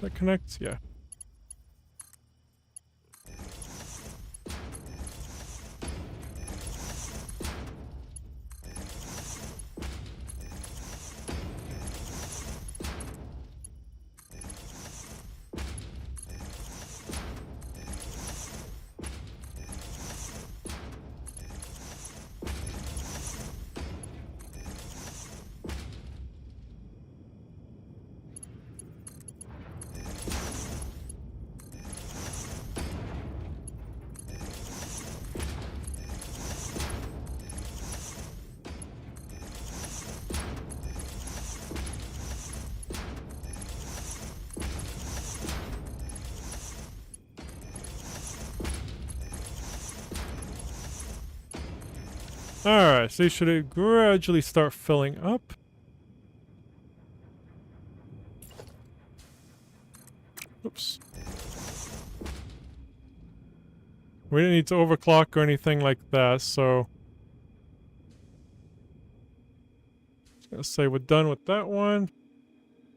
That connects? Yeah. Alright, so you should gradually start filling up. Oops. We didn't need to overclock or anything like that, so... Let's say we're done with that one.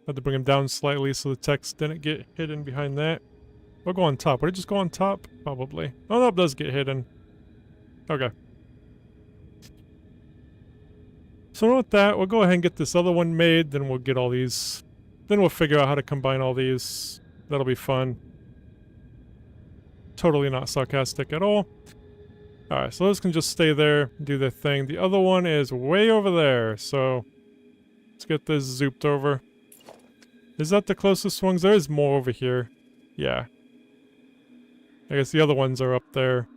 Had to bring him down slightly so the text didn't get hidden behind that. We'll go on top. Would it just go on top? Probably. Oh, no, it does get hidden. Okay. So with that, we'll go ahead and get this other one made, then we'll get all these. Then we'll figure out how to combine all these. That'll be fun. Totally not sarcastic at all. Alright, so those can just stay there, do their thing. The other one is way over there, so let's get this zooped over. Is that the closest ones? There is more over here. Yeah. I guess the other ones are up there.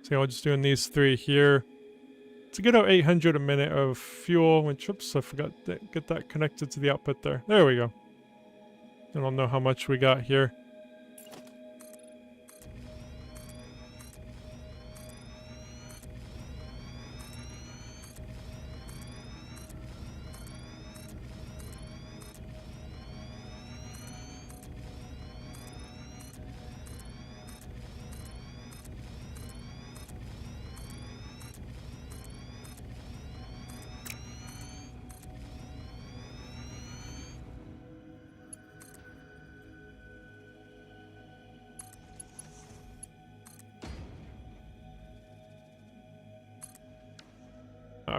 So I'm just doing these 3 here. To get out 800 a minute of fuel, which, oops, I forgot to get that connected to the output there. There we go. And I'll know how much we got here.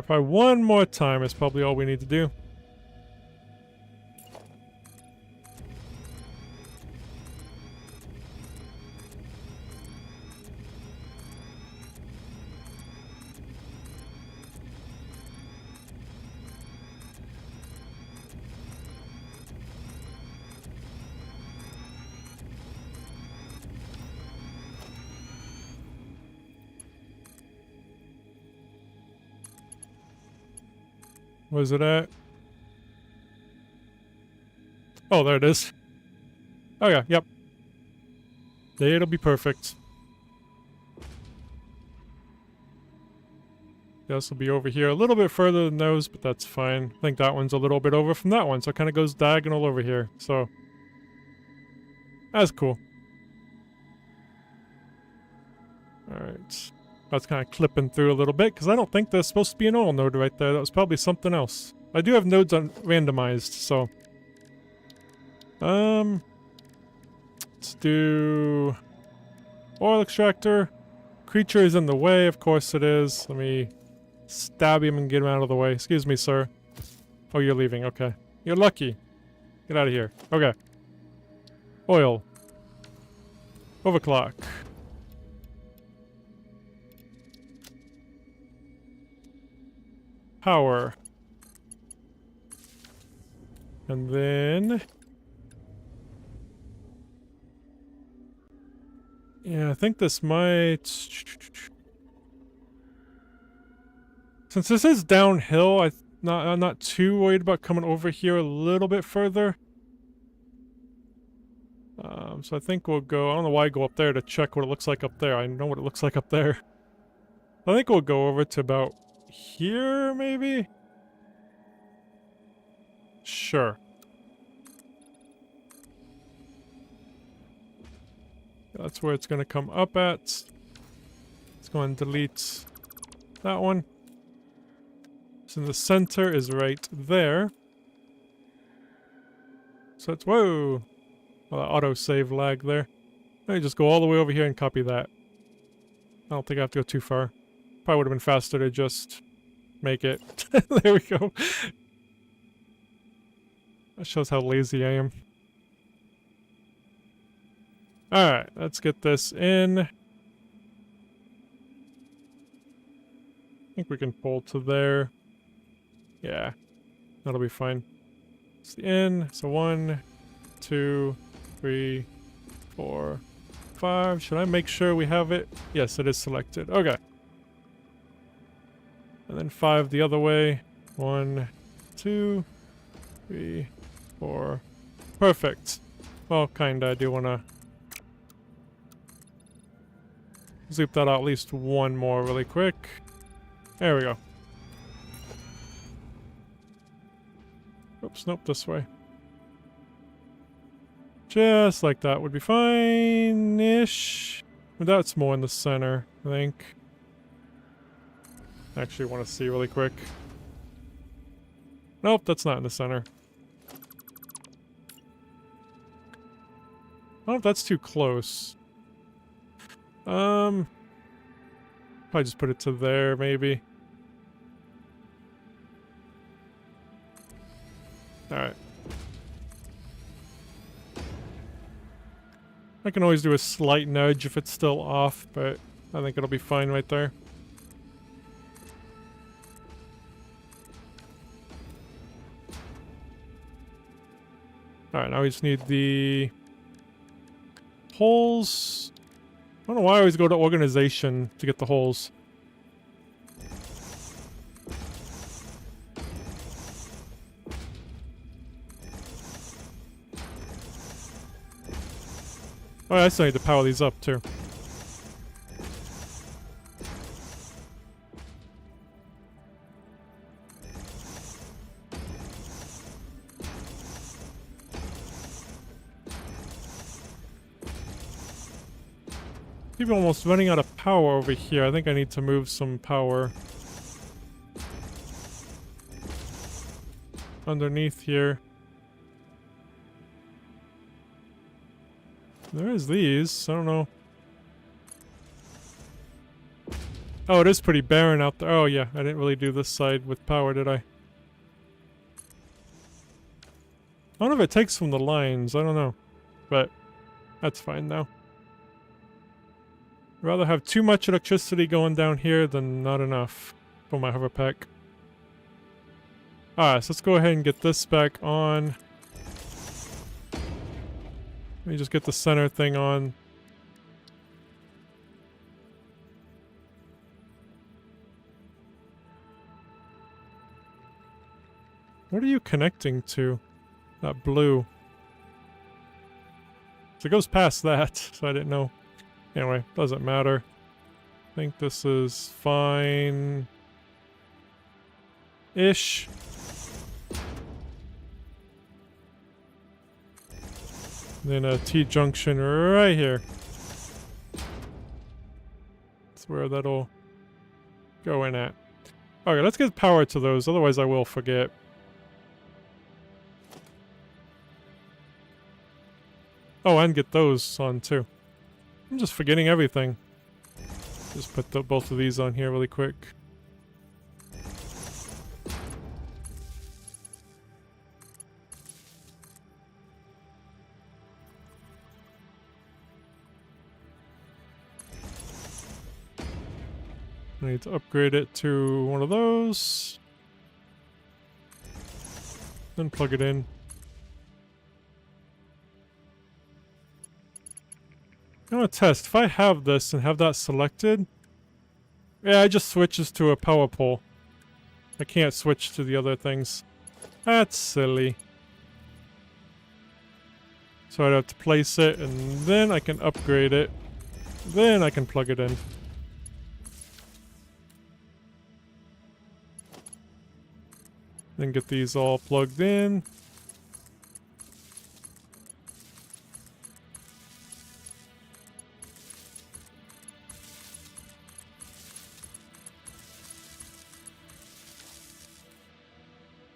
Probably one more time is probably all we need to do. Where's it at? Oh, there it is. Oh yeah, yep. It'll be perfect. This will be over here a little bit further than those, but that's fine. I think that one's a little bit over from that one, so it kind of goes diagonal over here. So that's cool. Alright. That's kind of clipping through a little bit, because I don't think there's supposed to be an oil node right there. That was probably something else. I do have nodes on randomized, so... Let's do... Oil extractor. Creature is in the way, of course it is. Let me stab him and get him out of the way. Excuse me, sir. Oh, you're leaving, okay. You're lucky. Get out of here. Okay. Oil. Overclock. Power. And then... Yeah, I think this might... Since this is downhill, I'm not too worried about coming over here a little bit further. So I think we'll go... I don't know why I go up there to check what it looks like up there. I know what it looks like up there. I think we'll go over to about... here, maybe? Sure. That's where it's going to come up at. Let's go and delete that one. So the center is right there. So it's... whoa! Oh, that autosave lag there. Let me just go all the way over here and copy that. I don't think I have to go too far. Probably would have been faster to just make it. There we go. That shows how lazy I am. Alright, let's get this in. I think we can pull to there. Yeah, that'll be fine. It's the in. So 1, 2, 3, 4, 5. Should I make sure we have it? Yes, it is selected. Okay. And then 5 the other way. 1, 2, 3, 4. Perfect. Well, kinda. I do wanna zoop that out at least one more really quick. There we go. Oops, nope, this way. Just like that would be fine-ish. But that's more in the center, I think. Actually want to see really quick. Nope, that's not in the center. I don't know if that's too close. Probably just put it to there, maybe. I can always do a slight nudge if it's still off, but I think it'll be fine right there. Alright, now we just need the holes. I don't know why I always go to organization to get the holes. Oh, I still need to power these up too. People almost running out of power over here. I think I need to move some power underneath here. There is these. I don't know. Oh, it is pretty barren out there. Oh yeah, I didn't really do this side with power, did I? I don't know if it takes from the lines. I don't know. But that's fine now. I'd rather have too much electricity going down here than not enough for my hover pack. Alright, so let's go ahead and get this back on. Let me just get the center thing on. What are you connecting to? That blue. So it goes past that, so I didn't know. Anyway, doesn't matter. I think this is fine-ish. Then a T-junction right here. That's where that'll go in at. Okay, let's get power to those, otherwise I will forget. Oh, and get those on too. I'm just forgetting everything. Just put both of these on here really quick. I need to upgrade it to one of those. Then plug it in. I'm gonna test. If I have this and have that selected, yeah, it just switches to a power pole. I can't switch to the other things. That's silly. So I'd have to place it, and then I can upgrade it. Then I can plug it in. Then get these all plugged in.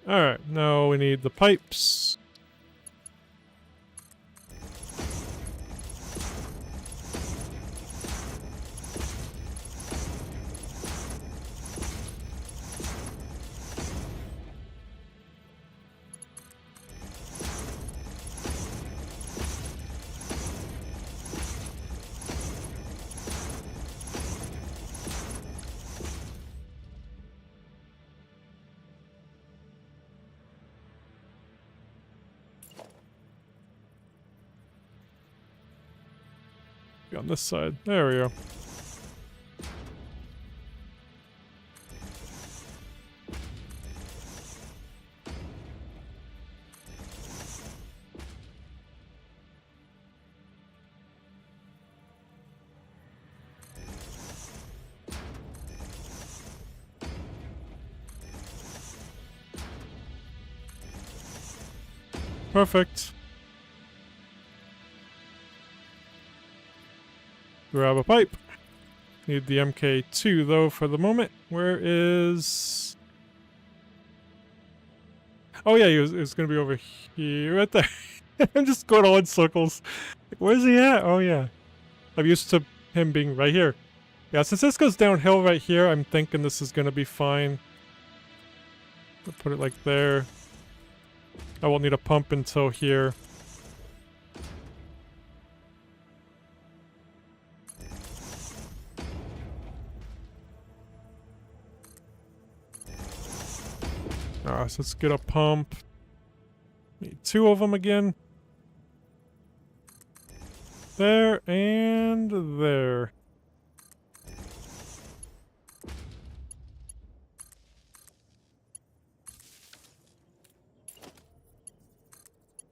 Alright, now we need the pipes. On this side. There we go. Perfect. Grab a pipe. Need the MK2 though for the moment. Where is... Oh yeah, he was gonna be over here, right there. I'm just going all in circles. Where's he at? Oh yeah. I'm used to him being right here. Yeah, since this goes downhill right here, I'm thinking this is gonna be fine. I'll put it like there. I won't need a pump until here. Alright, so let's get a pump. Need 2 of them again. There and there.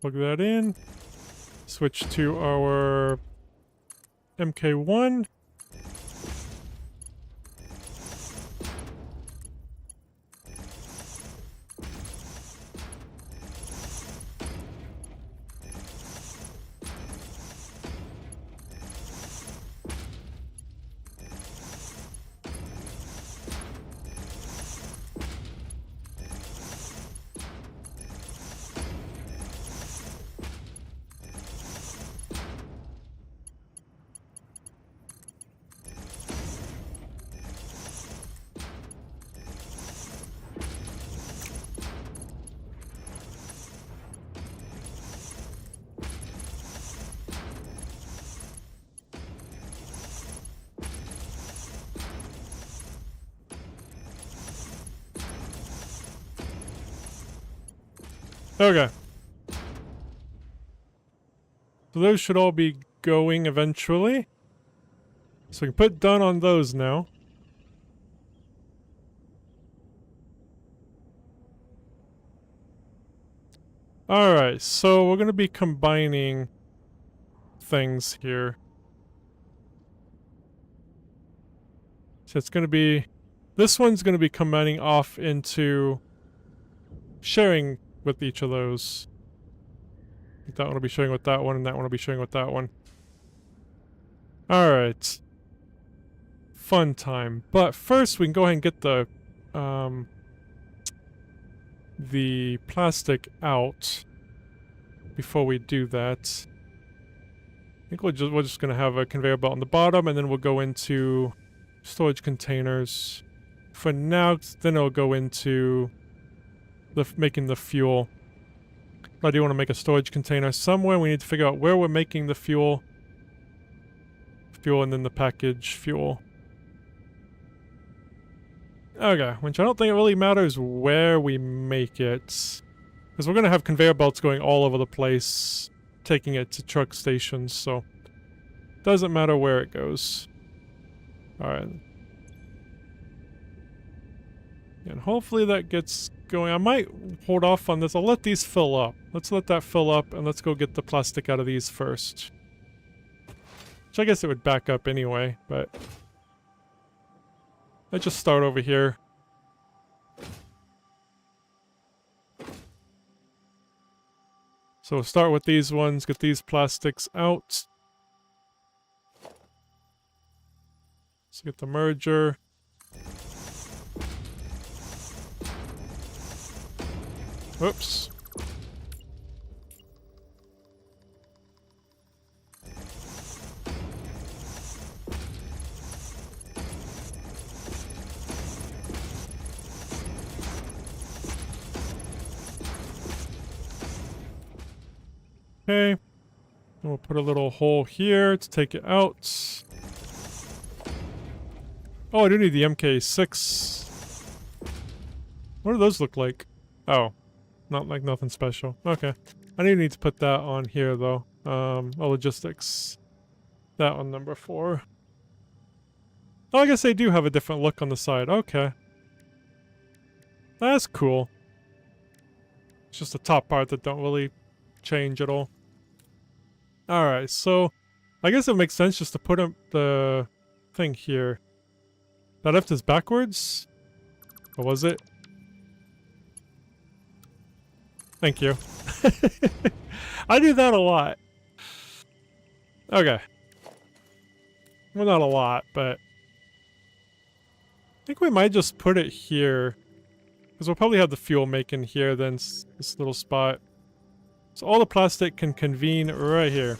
Plug that in. Switch to our MK1. Okay. So those should all be going eventually. So we can put done on those now. Alright, so we're going to be combining things here. So it's going to be... This one's going to be combining off into sharing with each of those. That one will be sharing with that one, and that one will be sharing with that one. Alright. Fun time. But first we can go ahead and get the plastic out before we do that. I think we're just gonna have a conveyor belt on the bottom, and then we'll go into storage containers. For now, then it'll go into making the fuel. I do want to make a storage container somewhere. We need to figure out where we're making the fuel. Fuel and then the package fuel. Okay, which I don't think it really matters where we make it. Because we're going to have conveyor belts going all over the place, taking it to truck stations, so doesn't matter where it goes. Alright. And hopefully that gets going. I might hold off on this. I'll let these fill up. Let's let that fill up, and let's go get the plastic out of these first. Which I guess it would back up anyway, but... Let's just start over here. So we'll start with these ones, get these plastics out. Let's get the merger. Whoops. Okay. And we'll put a little hole here to take it out. Oh, I do need the MK6. What do those look like? Oh. Not like nothing special. Okay. I do need to put that on here, though. Logistics. That one, number 4. Oh, I guess they do have a different look on the side. Okay. That's cool. It's just the top part that don't really change at all. Alright, so... I guess it makes sense just to put the thing here. That left is backwards? Or was it? Thank you. I do that a lot. Okay. Well, not a lot, but... I think we might just put it here. Because we'll probably have the fuel making here, then this little spot. So all the plastic can convene right here.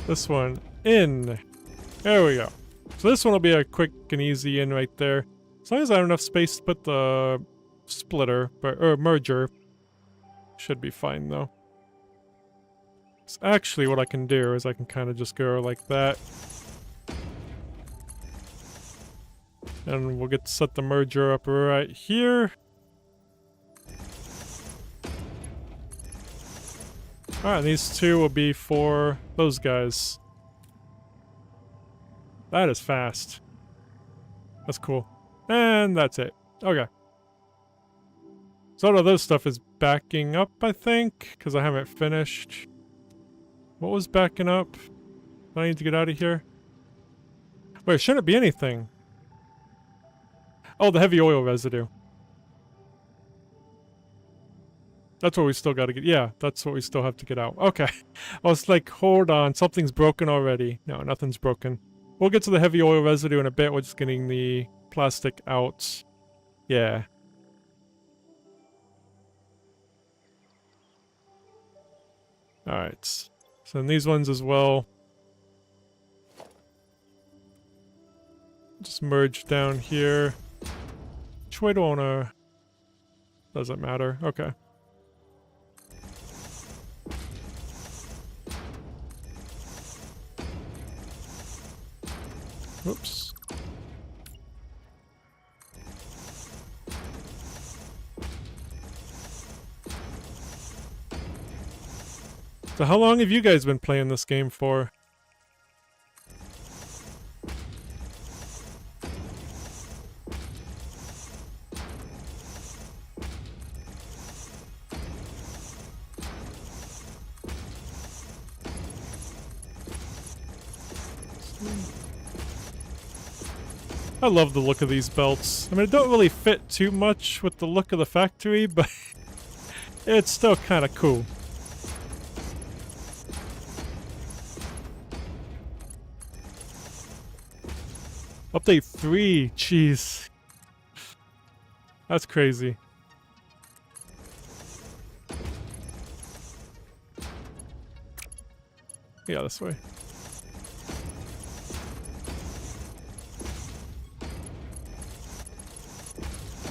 This one in. There we go. So this one will be a quick and easy in right there. As long as I have enough space to put the splitter, or merger, should be fine though. So actually what I can do is I can kind of just go like that. And we'll get to set the merger up right here. Alright, these two will be for those guys. That is fast. That's cool. And that's it. Okay. So all of those stuff is backing up, I think, because I haven't finished. What was backing up? Do I need to get out of here? Wait, shouldn't be anything. Oh, the heavy oil residue. That's what we still gotta get. Yeah, that's what we still have to get out. Okay. I was like, hold on, something's broken already. No, nothing's broken. We'll get to the heavy oil residue in a bit. We're just getting the plastic out. Yeah. Alright. So then these ones as well. Just merge down here. Which way do I wanna... Doesn't matter. Okay. Whoops. So how long have you guys been playing this game for? I love the look of these belts. I mean, it don't really fit too much with the look of the factory, but it's still kind of cool. Update 3, jeez. That's crazy. Yeah, this way.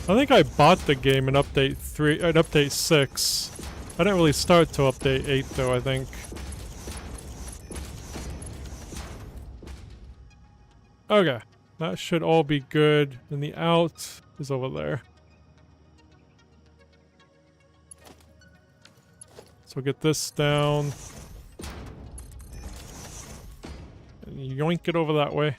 I think I bought the game in update 3, update 6. I didn't really start till update 8 though, I think. Okay. That should all be good. And the out is over there. So we'll get this down. And yoink it over that way.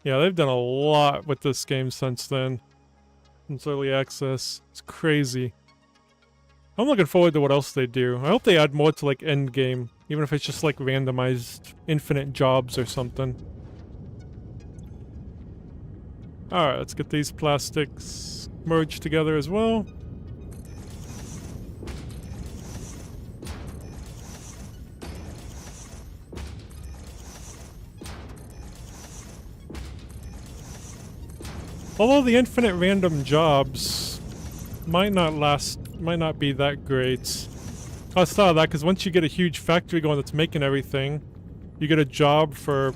Yeah, they've done a lot with this game since then. Since early access. It's crazy. I'm looking forward to what else they do. I hope they add more to like endgame. Even if it's just like randomized infinite jobs or something. Alright, let's get these plastics merged together as well. Although the infinite random jobs might not be that great. I thought of that because once you get a huge factory going that's making everything, you get a job for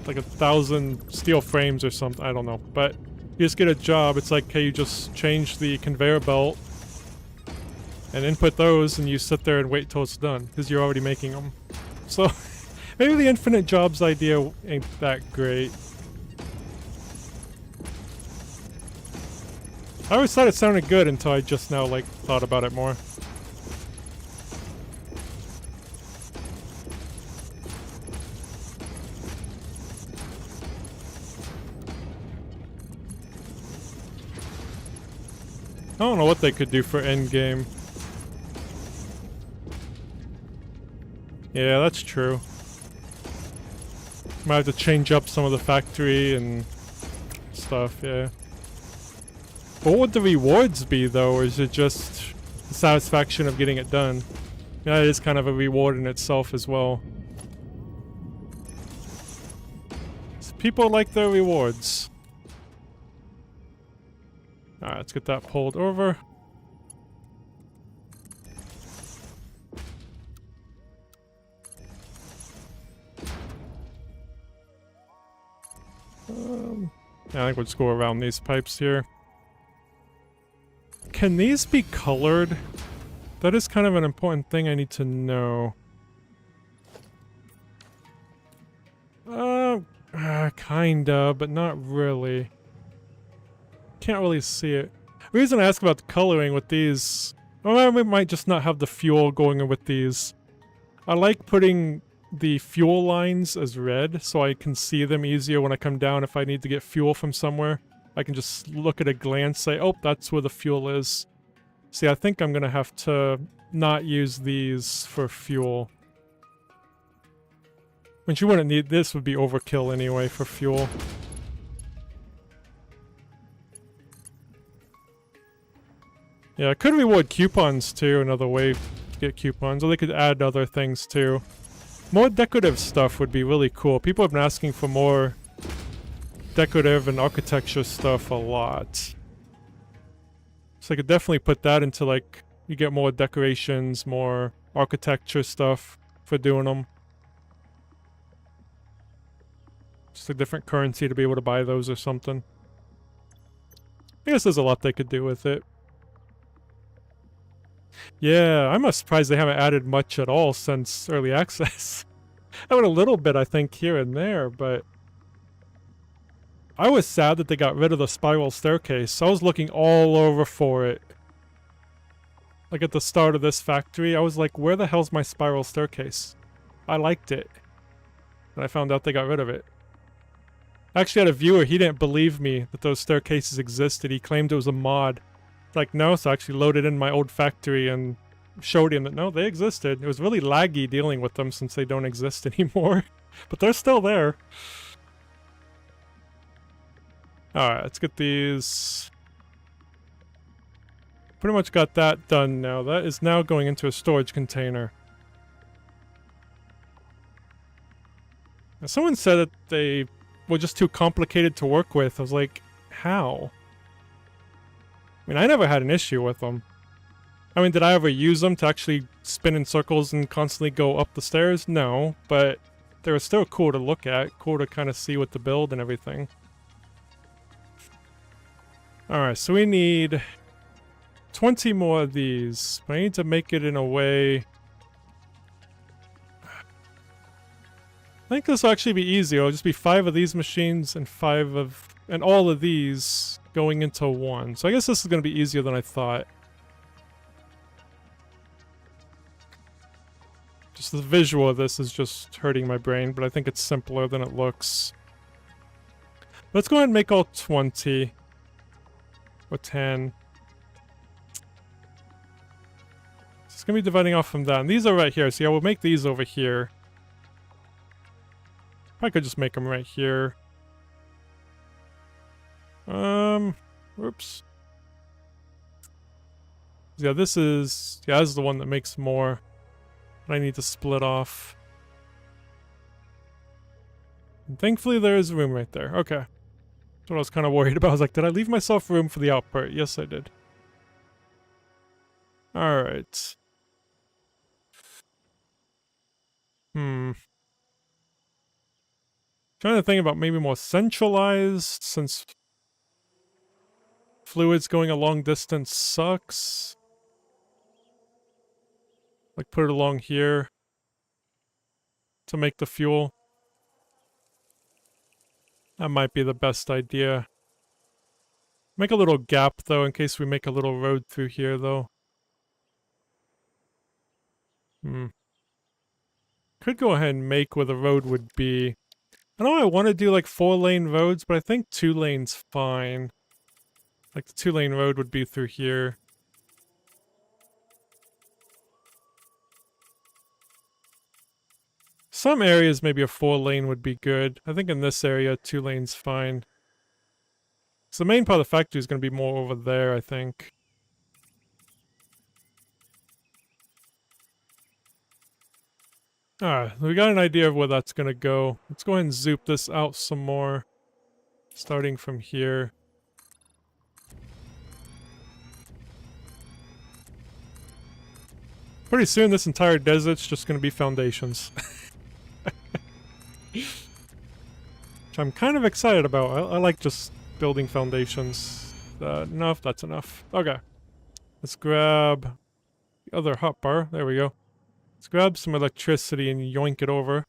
like 1,000 steel frames or something. I don't know, but you just get a job. It's like, hey, you just change the conveyor belt and input those, and you sit there and wait till it's done because you're already making them. So maybe the infinite jobs idea ain't that great. I always thought it sounded good until I just now, like, thought about it more. I don't know what they could do for endgame. Yeah, that's true. Might have to change up some of the factory and stuff, yeah. What would the rewards be, though, or is it just the satisfaction of getting it done? Yeah, it is kind of a reward in itself as well. So people like their rewards. Alright, let's get that pulled over. Yeah, I think we'll just go around these pipes here. Can these be colored? That is kind of an important thing I need to know. Kinda, but not really. Can't really see it. The reason I ask about the coloring with these... Well, we might just not have the fuel going in with these. I like putting the fuel lines as red so I can see them easier when I come down if I need to get fuel from somewhere. I can just look at a glance, say, oh, that's where the fuel is. See, I think I'm gonna have to not use these for fuel. Which you wouldn't need, this would be overkill anyway for fuel. Yeah, I could reward coupons too, another way to get coupons, or they could add other things too. More decorative stuff would be really cool. People have been asking for more decorative and architecture stuff a lot. So I could definitely put that into, like, you get more decorations, more architecture stuff for doing them. Just a different currency to be able to buy those or something. I guess there's a lot they could do with it. Yeah, I'm surprised they haven't added much at all since early access. I went a little bit, I think, here and there, but... I was sad that they got rid of the spiral staircase. I was looking all over for it. Like at the start of this factory, I was like, where the hell's my spiral staircase? I liked it. And I found out they got rid of it. I actually had a viewer, he didn't believe me that those staircases existed. He claimed it was a mod. Like, no, so I actually loaded in my old factory and showed him that, no, they existed. It was really laggy dealing with them since they don't exist anymore. But they're still there. Alright, let's get these. Pretty much got that done now. That is now going into a storage container. Now, someone said that they were just too complicated to work with. I was like, how? I mean, I never had an issue with them. I mean, did I ever use them to actually spin in circles and constantly go up the stairs? No, but they were still cool to look at, cool to kind of see what to build and everything. Alright, so we need 20 more of these. I need to make it in a way... I think this will actually be easy. It'll just be 5 of these machines and 5 of... and all of these going into one. So I guess this is going to be easier than I thought. Just the visual of this is just hurting my brain, but I think it's simpler than it looks. Let's go ahead and make all 20. Or 10. It's going to be dividing off from that. And these are right here. See, I will make these over here. I could just make them right here. Oops. Yeah, this is the one that makes more. I need to split off. And thankfully there is room right there. Okay. That's what I was kind of worried about. I was like, did I leave myself room for the output? Yes, I did. Alright. Trying to think about maybe more centralized, since fluids going a long distance sucks. Like, put it along here to make the fuel. That might be the best idea. Make a little gap, though, in case we make a little road through here, though. Could go ahead and make where the road would be. I know I want to do, like, 4-lane roads, but I think 2 lanes fine. Like, the 2-lane road would be through here. Some areas, maybe a 4-lane would be good. I think in this area, 2 lanes fine. So the main part of the factory is going to be more over there, I think. Alright, we got an idea of where that's going to go. Let's go ahead and zoop this out some more. Starting from here. Pretty soon this entire desert's just going to be foundations. Which I'm kind of excited about. I like just building foundations. Enough? That's enough. Okay. Let's grab the other hotbar. There we go. Let's grab some electricity and yoink it over.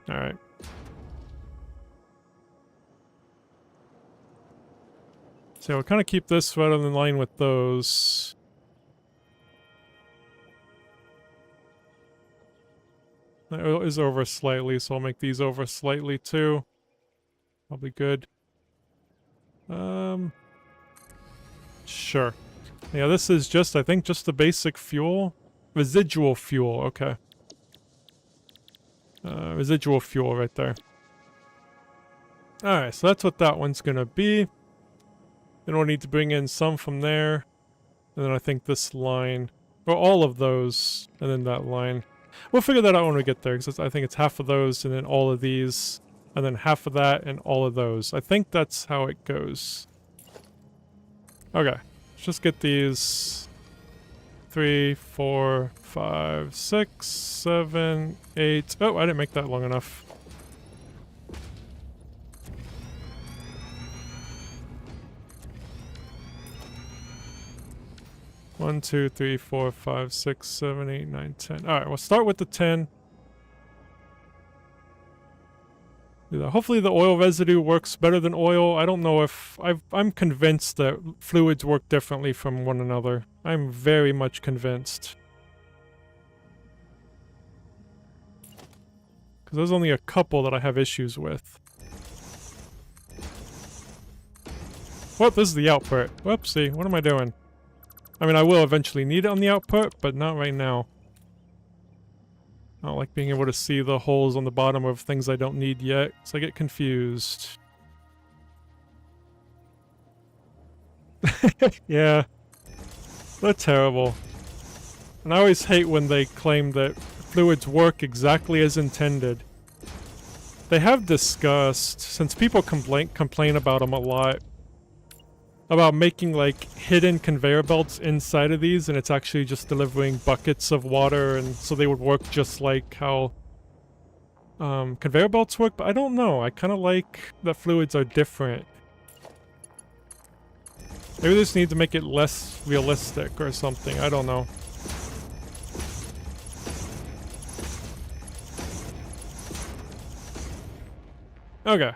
Alright. So we'll kind of keep this right in line with those. That is over slightly, so I'll make these over slightly too. Probably good. Sure. Yeah, this is just, I think, just the basic fuel. Residual fuel, okay. Residual fuel right there. Alright, so that's what that one's gonna be. Then we'll need to bring in some from there. And then I think this line. Or all of those. And then that line. We'll figure that out when we get there, because I think it's half of those and then all of these. And then half of that and all of those. I think that's how it goes. Okay. Let's just get these 3, 4, 5, 6, 7, 8. Oh, I didn't make that long enough. One, 2, 3, 4, 5, 6, 7, 8, 9, 10. Alright, we'll start with the 10. Hopefully the oil residue works better than oil. I don't know if... I'm convinced that fluids work differently from one another. I'm very much convinced. Because there's only a couple that I have issues with. Whoop, this is the output. Whoopsie, what am I doing? I mean, I will eventually need it on the output, but not right now. I don't like being able to see the holes on the bottom of things I don't need yet, so I get confused. Yeah. They're terrible. And I always hate when they claim that fluids work exactly as intended. They have discussed, since people complain about them a lot, about making like hidden conveyor belts inside of these, and it's actually just delivering buckets of water, and so they would work just like how conveyor belts work, but I don't know. I kind of like that fluids are different. Maybe they just need to make it less realistic or something. I don't know. Okay.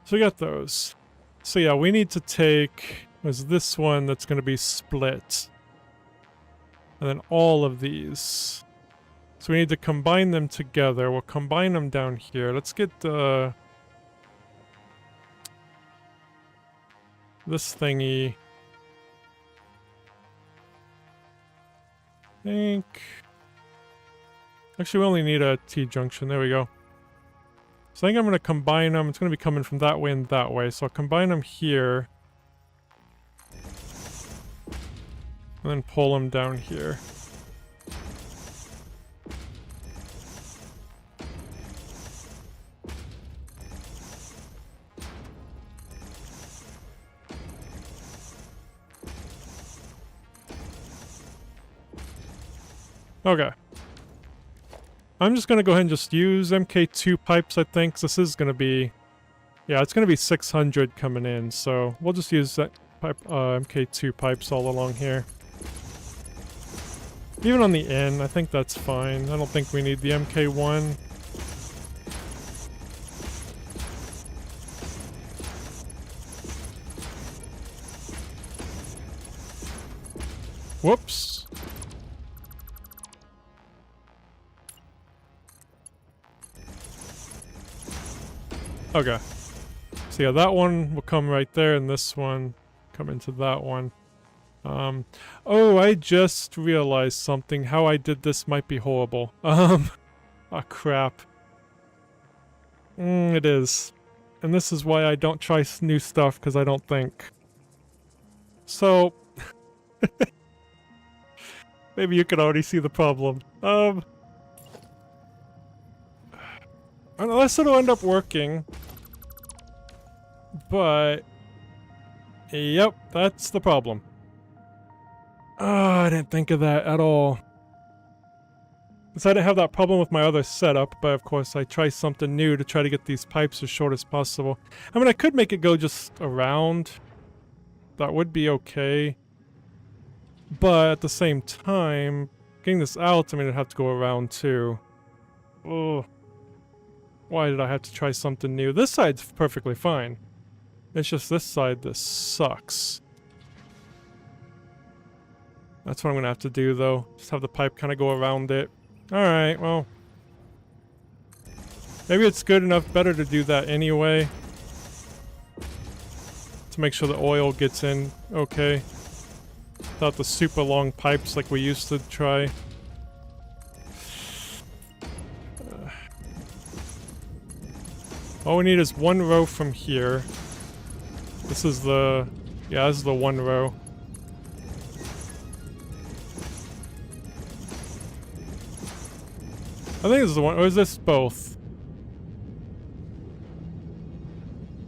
So we got those. So yeah, we need to take... There's this one that's going to be split. And then all of these. So we need to combine them together. We'll combine them down here. Let's get this thingy. I think... Actually, we only need a T-junction. There we go. So I think I'm going to combine them. It's going to be coming from that way and that way. So I'll combine them here. And then pull them down here. Okay. I'm just gonna go ahead and just use MK2 pipes, I think, 'cause this is gonna be... Yeah, it's gonna be 600 coming in, so we'll just use that pipe, MK2 pipes all along here. Even on the end, I think that's fine. I don't think we need the MK1. Whoops. Okay. So yeah, that one will come right there, and this one come into that one. Oh, I just realized something. How I did this might be horrible. Oh crap. It is. And this is why I don't try new stuff, because I don't think. So... Maybe you can already see the problem. Unless it'll end up working. But Yep, that's the problem. Oh, I didn't think of that at all. Because I didn't have that problem with my other setup, but of course I try something new to try to get these pipes as short as possible. I mean, I could make it go just around. That would be okay. But at the same time, getting this out, I mean, it'd have to go around too. Ugh. Why did I have to try something new? This side's perfectly fine. It's just this side that sucks. That's what I'm gonna have to do though. Just have the pipe kind of go around it. Alright, well. Maybe it's good enough, better to do that anyway. To make sure the oil gets in okay. Without the super long pipes like we used to try. All we need is one row from here. This is the... yeah, this is the one row. I think this is the one, or is this both?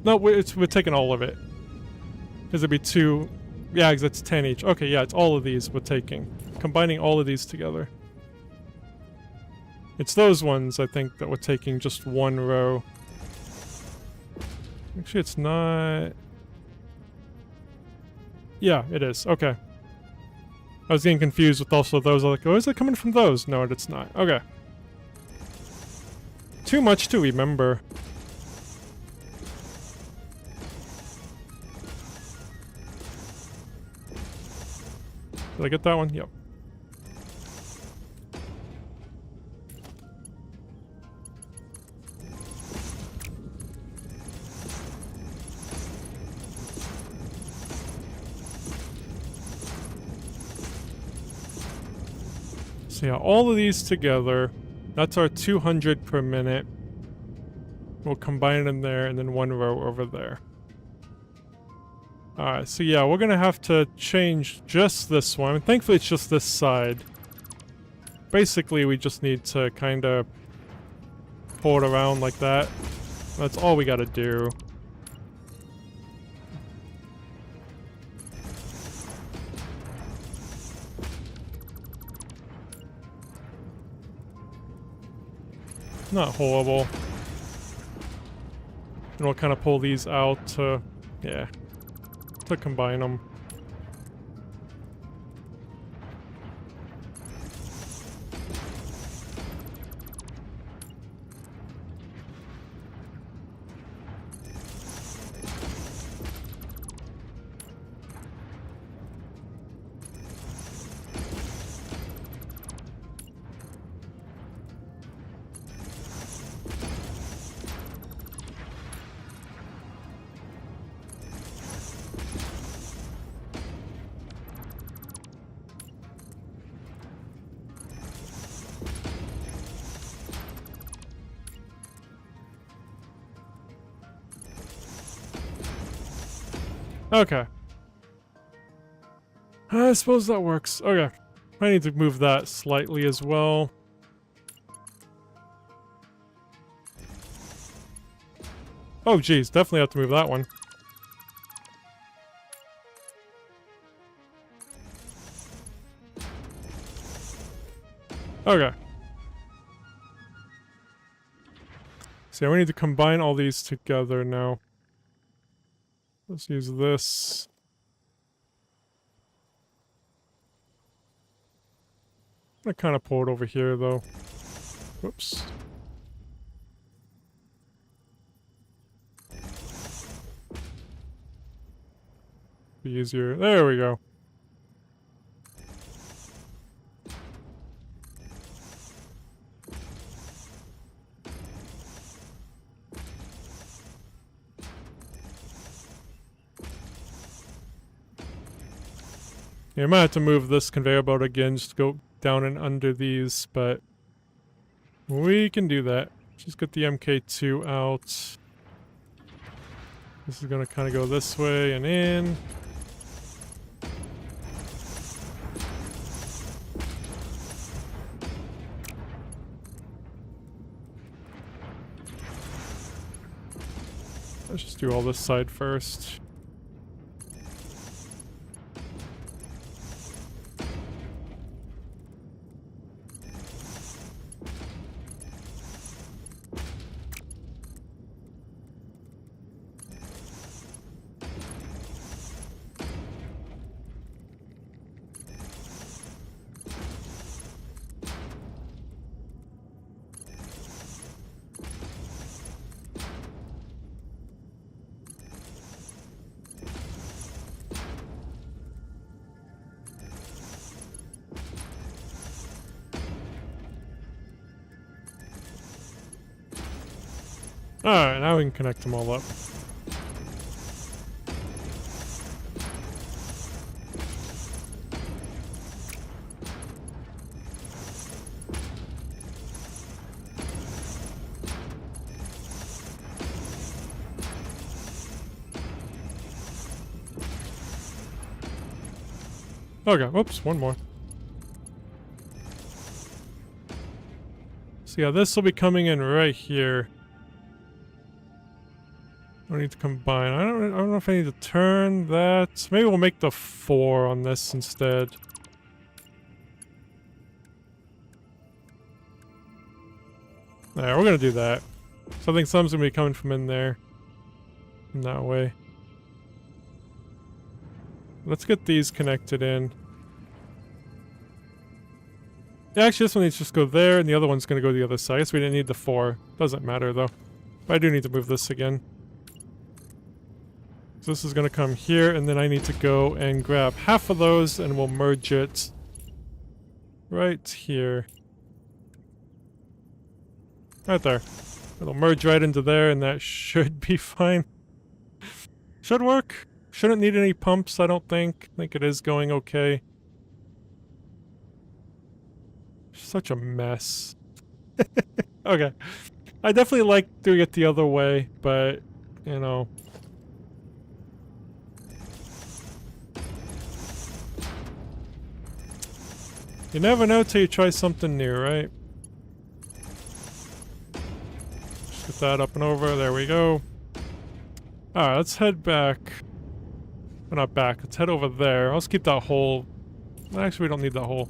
No, we're taking all of it. Because it'd be two... yeah, because it's 10 each. Okay, yeah, it's all of these we're taking. Combining all of these together. It's those ones, I think, that we're taking just one row. Actually, it's not... yeah, it is. Okay. I was getting confused with also those. I was like, oh, is it coming from those? No, it's not. Okay. Too much to remember. Did I get that one? Yep. So yeah, all of these together, that's our 200 per minute. We'll combine it in there and then one row over there. Alright, so yeah, we're gonna have to change just this one. I mean, thankfully it's just this side. Basically, we just need to kind of pull it around like that. That's all we gotta do. Not horrible. And we'll kind of pull these out to, yeah, to combine them. Okay. I suppose that works. Okay. I need to move that slightly as well. Oh geez, definitely have to move that one. Okay. So yeah, we need to combine all these together now. Let's use this. I kind of pull it over here though. Whoops. Be easier. There we go. Yeah, I might have to move this conveyor belt again just to go down and under these, but we can do that. Just get the MK2 out. This is gonna kind of go this way and in. Let's just do all this side first. Alright, now we can connect them all up. Okay, whoops, one more. So yeah, this will be coming in right here. I need to combine. I don't know if I need to turn that. Maybe we'll make the 4 on this instead. Alright, we're gonna do that. So I think some's gonna be coming from in there. In that way. Let's get these connected in. Yeah, actually this one needs to just go there, and the other one's gonna go to the other side. I guess we didn't need the 4. Doesn't matter though. But I do need to move this again. So this is gonna come here, and then I need to go and grab half of those, and we'll merge it right here. Right there. It'll merge right into there, and that should be fine. Should work. Shouldn't need any pumps, I don't think. I think it is going okay. Such a mess. Okay. I definitely like doing it the other way, but, you know. You never know till you try something new, right? Just get that up and over. There we go. Alright, let's head back. Well, not back. Let's head over there. Let's keep that hole. Actually, we don't need that hole.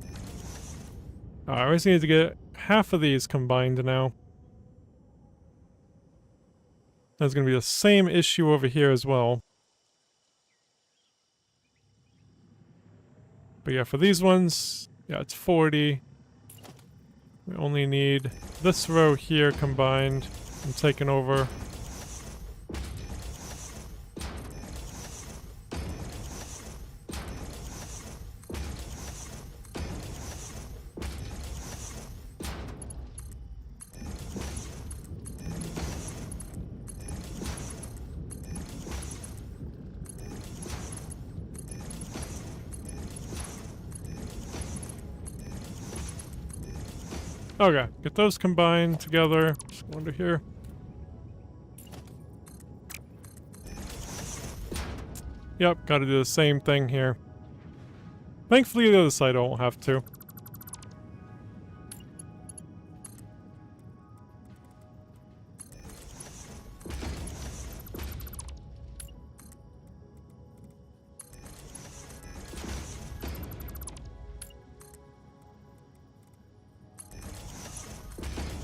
Alright, we just need to get half of these combined now. That's going to be the same issue over here as well. But yeah, for these ones, yeah, it's 40. We only need this row here combined and taken over. Okay, get those combined together. Just go under here. Yep, gotta do the same thing here. Thankfully the other side I won't have to.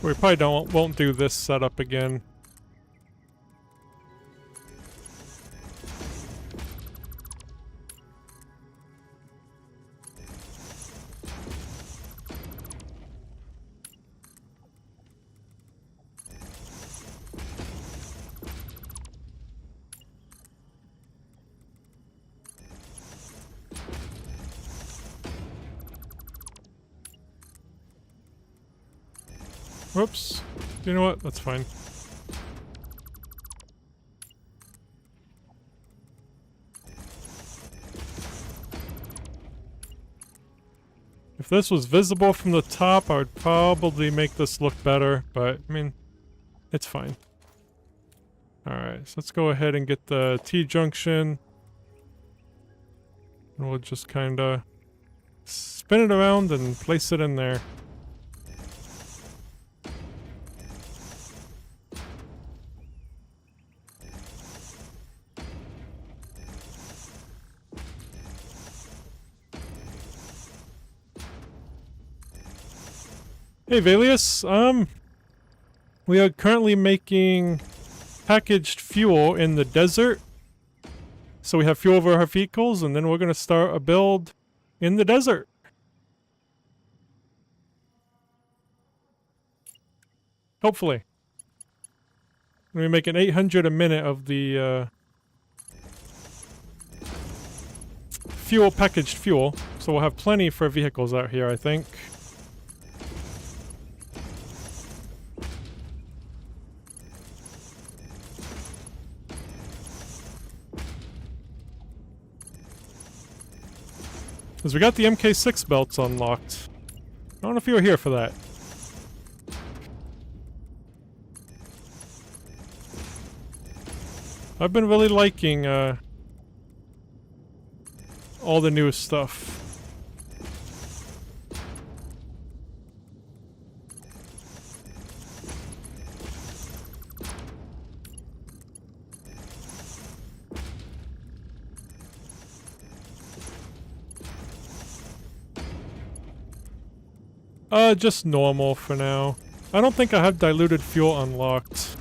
We probably won't do this setup again. Whoops. You know what? That's fine. If this was visible from the top, I would probably make this look better, but, I mean, it's fine. Alright, so let's go ahead and get the T-junction. And we'll just kinda spin it around and place it in there. Hey Valius, we are currently making packaged fuel in the desert. So we have fuel for our vehicles, and then we're gonna start a build in the desert. Hopefully. We're making 800 a minute of the packaged fuel. So we'll have plenty for vehicles out here, I think. Because we got the MK6 belts unlocked. I don't know if you were here for that. I've been really liking all the new stuff. Just normal for now. I don't think I have diluted fuel unlocked.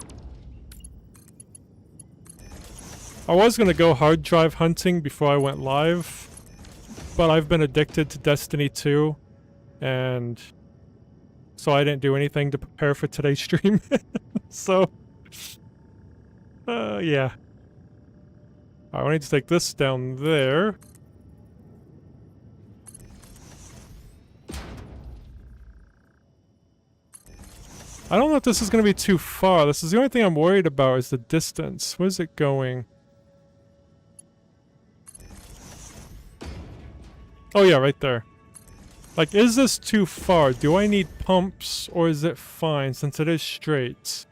I was gonna go hard drive hunting before I went live, but I've been addicted to Destiny 2, and so I didn't do anything to prepare for today's stream. So, yeah. Alright, I need to take this down there. I don't know if this is going to be too far. This is the only thing I'm worried about is the distance. Where's it going? Oh yeah, right there. Like, is this too far? Do I need pumps or is it fine since it is straight?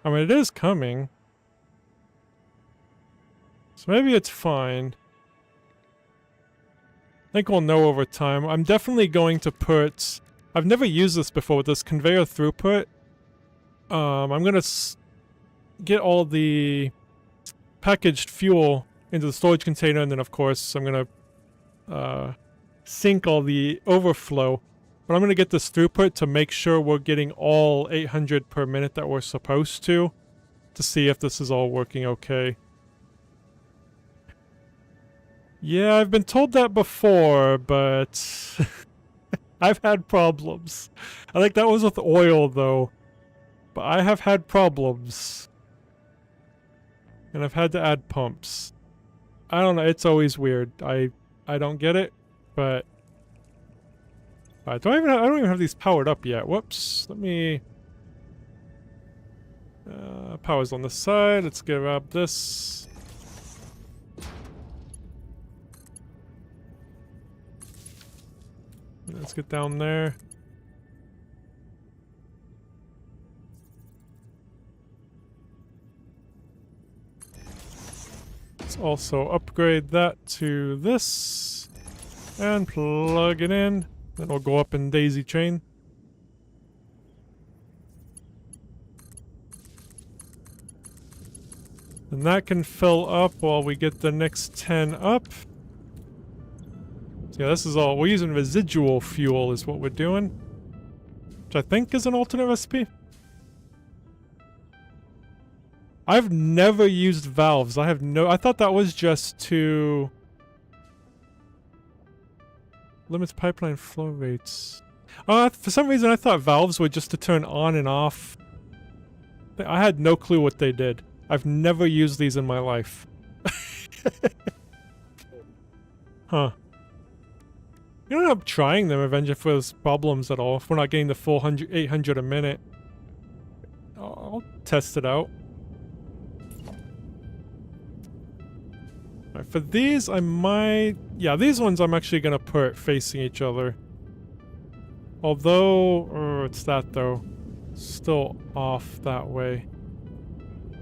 I mean, it is coming. So maybe it's fine. I think we'll know over time. I'm definitely going to put... I've never used this before with this conveyor throughput. I'm gonna get all the packaged fuel into the storage container, and then of course I'm gonna sink all the overflow. But I'm gonna get this throughput to make sure we're getting all 800 per minute that we're supposed to see if this is all working okay. Yeah, I've been told that before, but I've had problems. I think that was with oil though. But I have had problems. And I've had to add pumps. I don't know, it's always weird. I don't get it, but... I don't even have these powered up yet. Whoops. Let me... power's on the side. Let's grab this. Let's get down there. Let's also upgrade that to this and plug it in. Then we'll go up in daisy chain. And that can fill up while we get the next 10 up. So yeah, this is all, we're using residual fuel is what we're doing. Which I think is an alternate recipe. I've never used valves. I thought that was just to... limits pipeline flow rates. For some reason I thought valves were just to turn on and off. I had no clue what they did. I've never used these in my life. Huh. You don't end up trying them eventually if there's problems at all. If we're not getting the full 800 a minute. I'll test it out. Alright, for these I might... yeah, these ones I'm actually gonna put facing each other. Although... it's that though. Still off that way.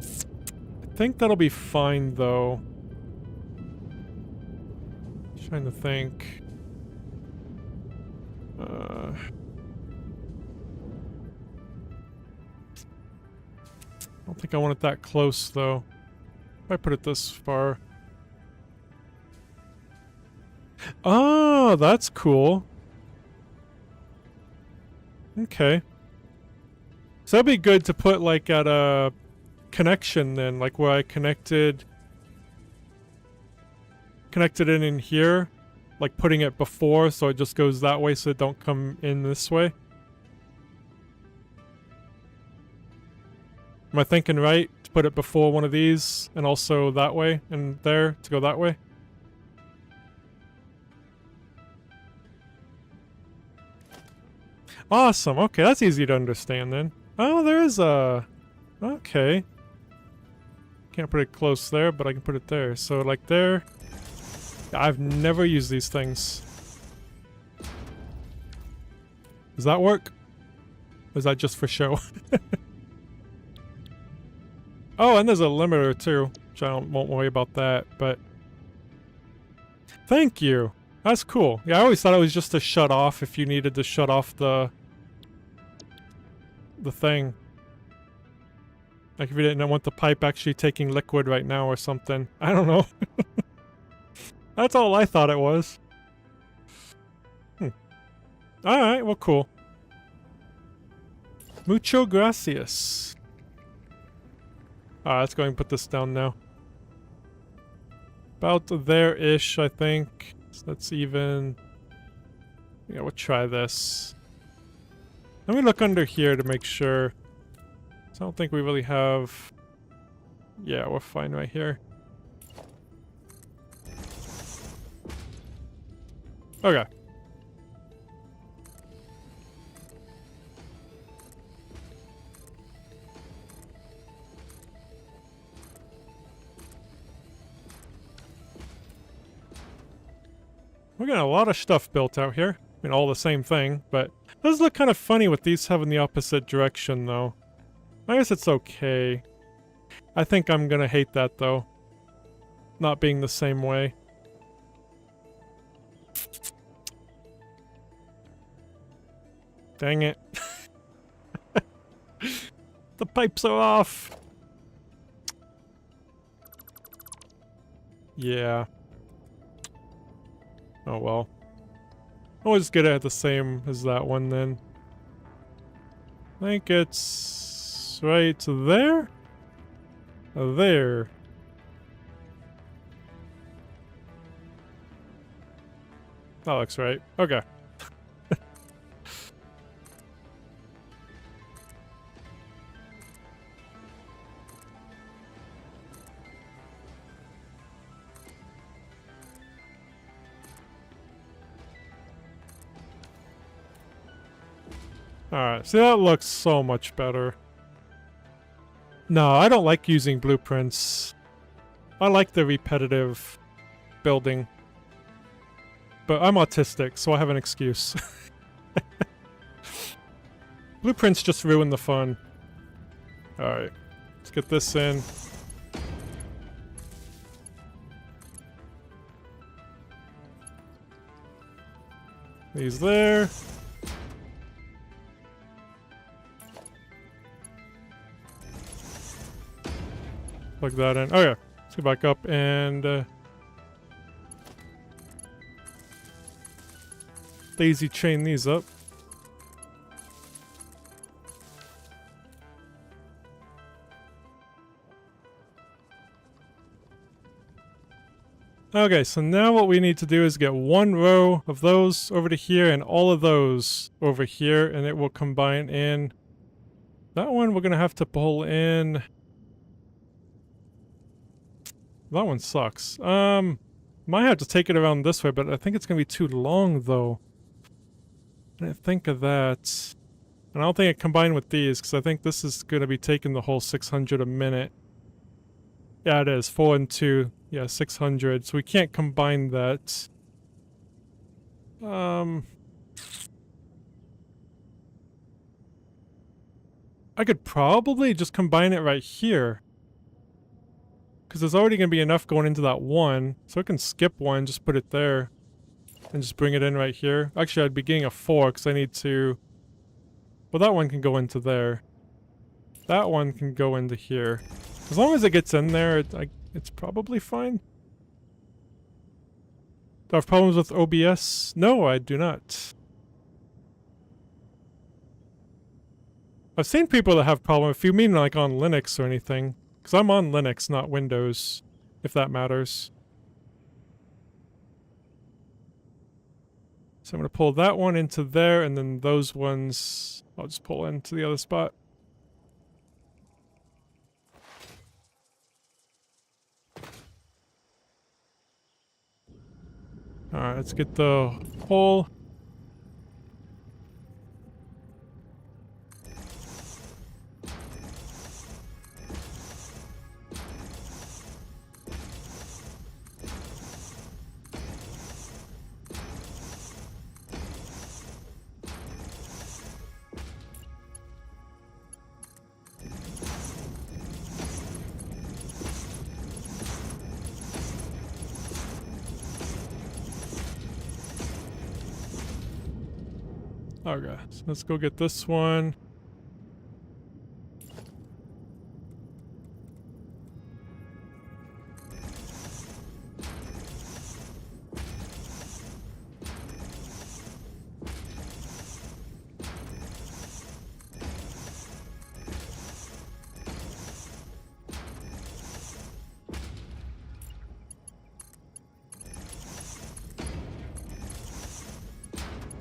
I think that'll be fine though. Trying to think. I don't think I want it that close though. If I put it this far. Oh, that's cool. Okay. So that'd be good to put like at a connection then, like where I connected in here, like putting it before so it just goes that way so it don't come in this way. Am I thinking right? To put it before one of these and also that way and there to go that way? Awesome. Okay, that's easy to understand then. Oh, there is a... okay. Can't put it close there, but I can put it there. So, like there... I've never used these things. Does that work? Or is that just for show? Oh, and there's a limiter too, which won't worry about that, but... Thank you! That's cool. Yeah, I always thought it was just to shut off if you needed to shut off the thing. Like if you didn't want the pipe actually taking liquid right now or something. I don't know. That's all I thought it was. Alright, well cool. Mucho gracias. Alright, let's go and put this down now. About there-ish, I think. So that's even... Yeah, we'll try this. Let me look under here to make sure. So I don't think we really have... Yeah, we're fine right here. Okay. We're getting a lot of stuff built out here. I mean, all the same thing, but it does look kind of funny with these having the opposite direction, though. I guess it's okay. I think I'm gonna hate that, though. Not being the same way. Dang it. The pipes are off! Yeah. Oh well. I'll just get it the same as that one then. I think it's right there? There. That looks right. Okay. Alright, see that looks so much better. No, I don't like using blueprints. I like the repetitive building. But I'm autistic, so I have an excuse. Blueprints just ruin the fun. Alright, let's get this in. These there. Plug that in. Oh yeah, let's go back up and daisy chain these up. Okay, so now what we need to do is get one row of those over to here and all of those over here, and it will combine in. That one we're gonna have to pull in. That one sucks. Might have to take it around this way, but I think it's gonna be too long though. I didn't think of that. And I don't think it combined with these, because I think this is gonna be taking the whole 600 a minute. Yeah, it is. 4 and 2. Yeah, 600. So we can't combine that. I could probably just combine it right here. Because there's already going to be enough going into that one. So I can skip one, just put it there. And just bring it in right here. Actually, I'd be getting a 4 because I need to... Well, that one can go into there. That one can go into here. As long as it gets in there, it's probably fine. Do I have problems with OBS? No, I do not. I've seen people that have problems, if you mean like on Linux or anything. Because I'm on Linux, not Windows, if that matters. So I'm going to pull that one into there, and then those ones I'll just pull into the other spot. Alright, let's get the hole. Okay, so let's go get this one.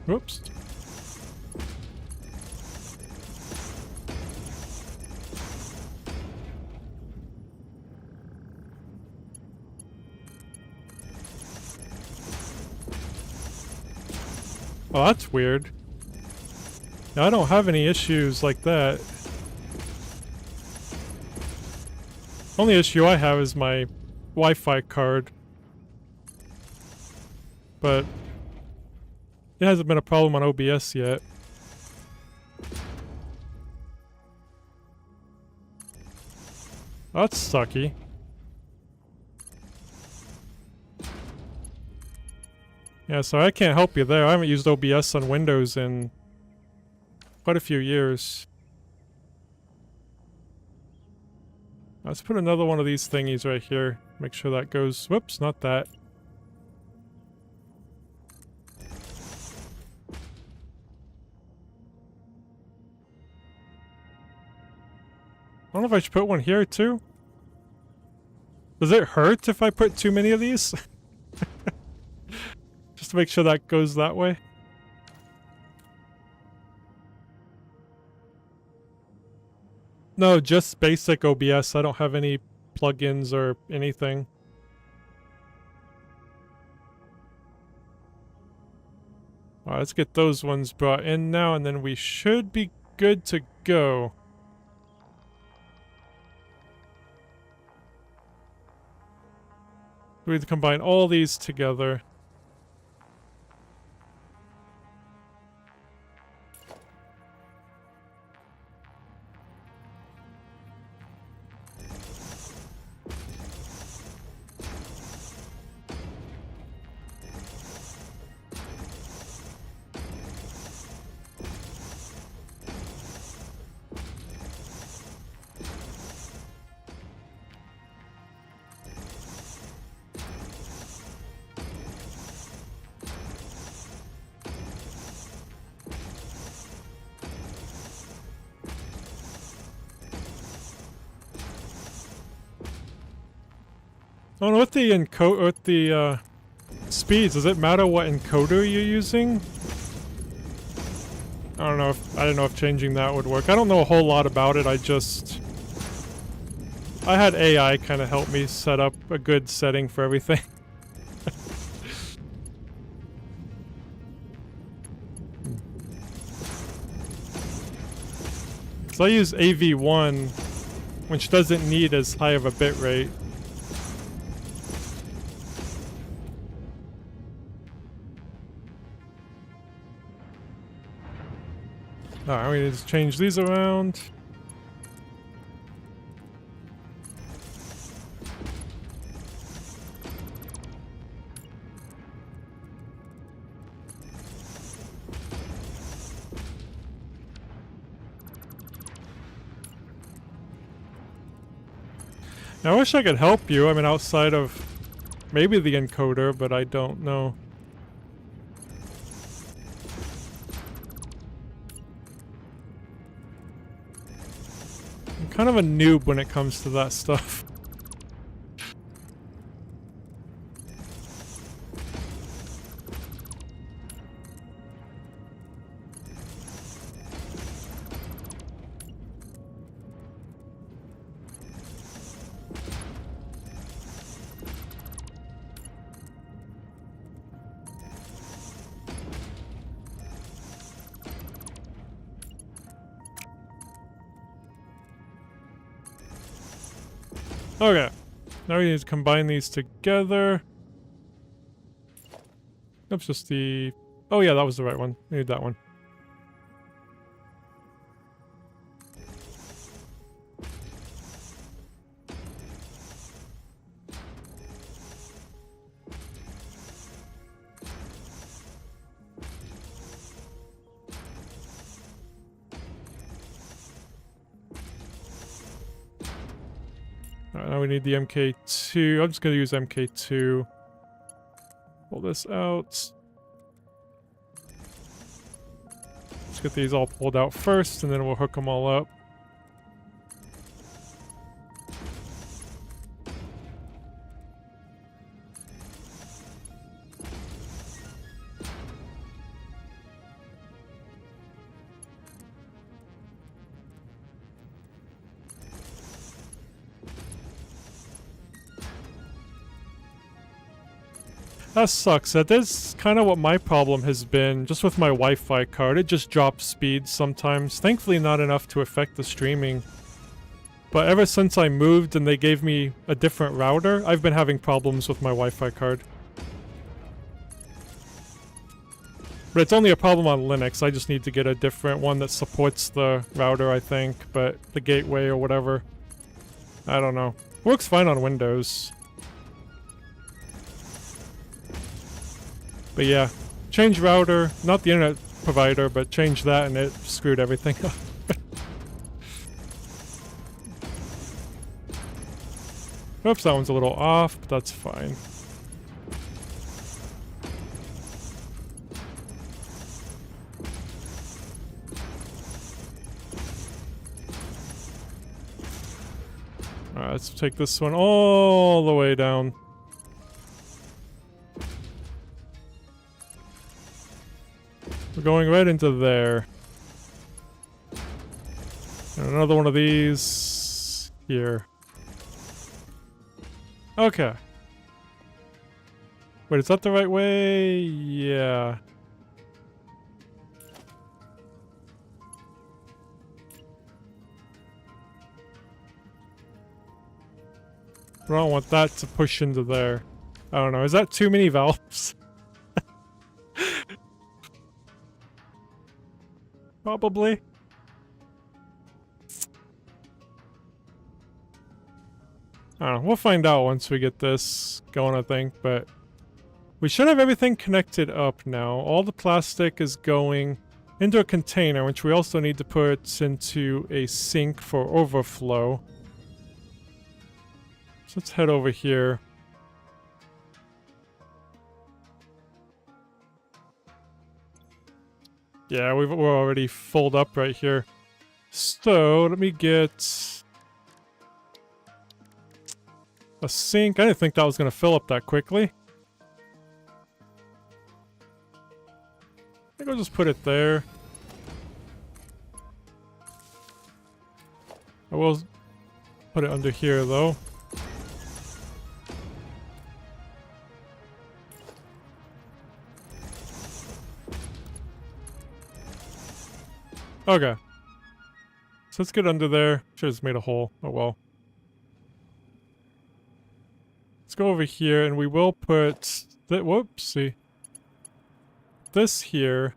Whoops. Oh, that's weird. Now, I don't have any issues like that. Only issue I have is my Wi-Fi card. But it hasn't been a problem on OBS yet. Oh, that's sucky. Yeah, so I can't help you there. I haven't used OBS on Windows in quite a few years. Let's put another one of these thingies right here. Make sure that goes... Whoops, not that. I don't know if I should put one here too. Does it hurt if I put too many of these? Just to make sure that goes that way. No, just basic OBS. I don't have any plugins or anything. Alright, let's get those ones brought in now, and then we should be good to go. We have to combine all these together. I don't know what the speeds. Does it matter what encoder you're using? I don't know if changing that would work. I don't know a whole lot about it. I had AI kind of help me set up a good setting for everything. So I use AV1, which doesn't need as high of a bit rate. Alright, we need to change these around. Now, I wish I could help you, I mean, outside of maybe the encoder, but I don't know. I'm kind of a noob when it comes to that stuff. Okay, now we need to combine these together. That's just the... Oh yeah, that was the right one. We need that one. Alright, now we need the MK2. I'm just gonna use MK2. Pull this out. Let's get these all pulled out first, and then we'll hook them all up. That sucks. That is kind of what my problem has been, just with my Wi-Fi card. It just drops speeds sometimes. Thankfully not enough to affect the streaming. But ever since I moved and they gave me a different router, I've been having problems with my Wi-Fi card. But it's only a problem on Linux. I just need to get a different one that supports the router, I think. But the gateway or whatever. I don't know. Works fine on Windows. But yeah, change router, not the internet provider, but change that and it screwed everything up. Oops, that one's a little off, but that's fine. Alright, let's take this one all the way down. We're going right into there. And another one of these here. Okay. Wait, is that the right way? Yeah. I don't want that to push into there. I don't know. Is that too many valves? Probably. I don't know. We'll find out once we get this going, I think, but we should have everything connected up now. All the plastic is going into a container, which we also need to put into a sink for overflow. So let's head over here. Yeah, we're already filled up right here. So, let me get a sink. I didn't think that was going to fill up that quickly. I think I'll just put it there. I will put it under here, though. Okay. So let's get under there. Should've just made a hole. Oh well. Let's go over here and we will put... whoopsie. This here.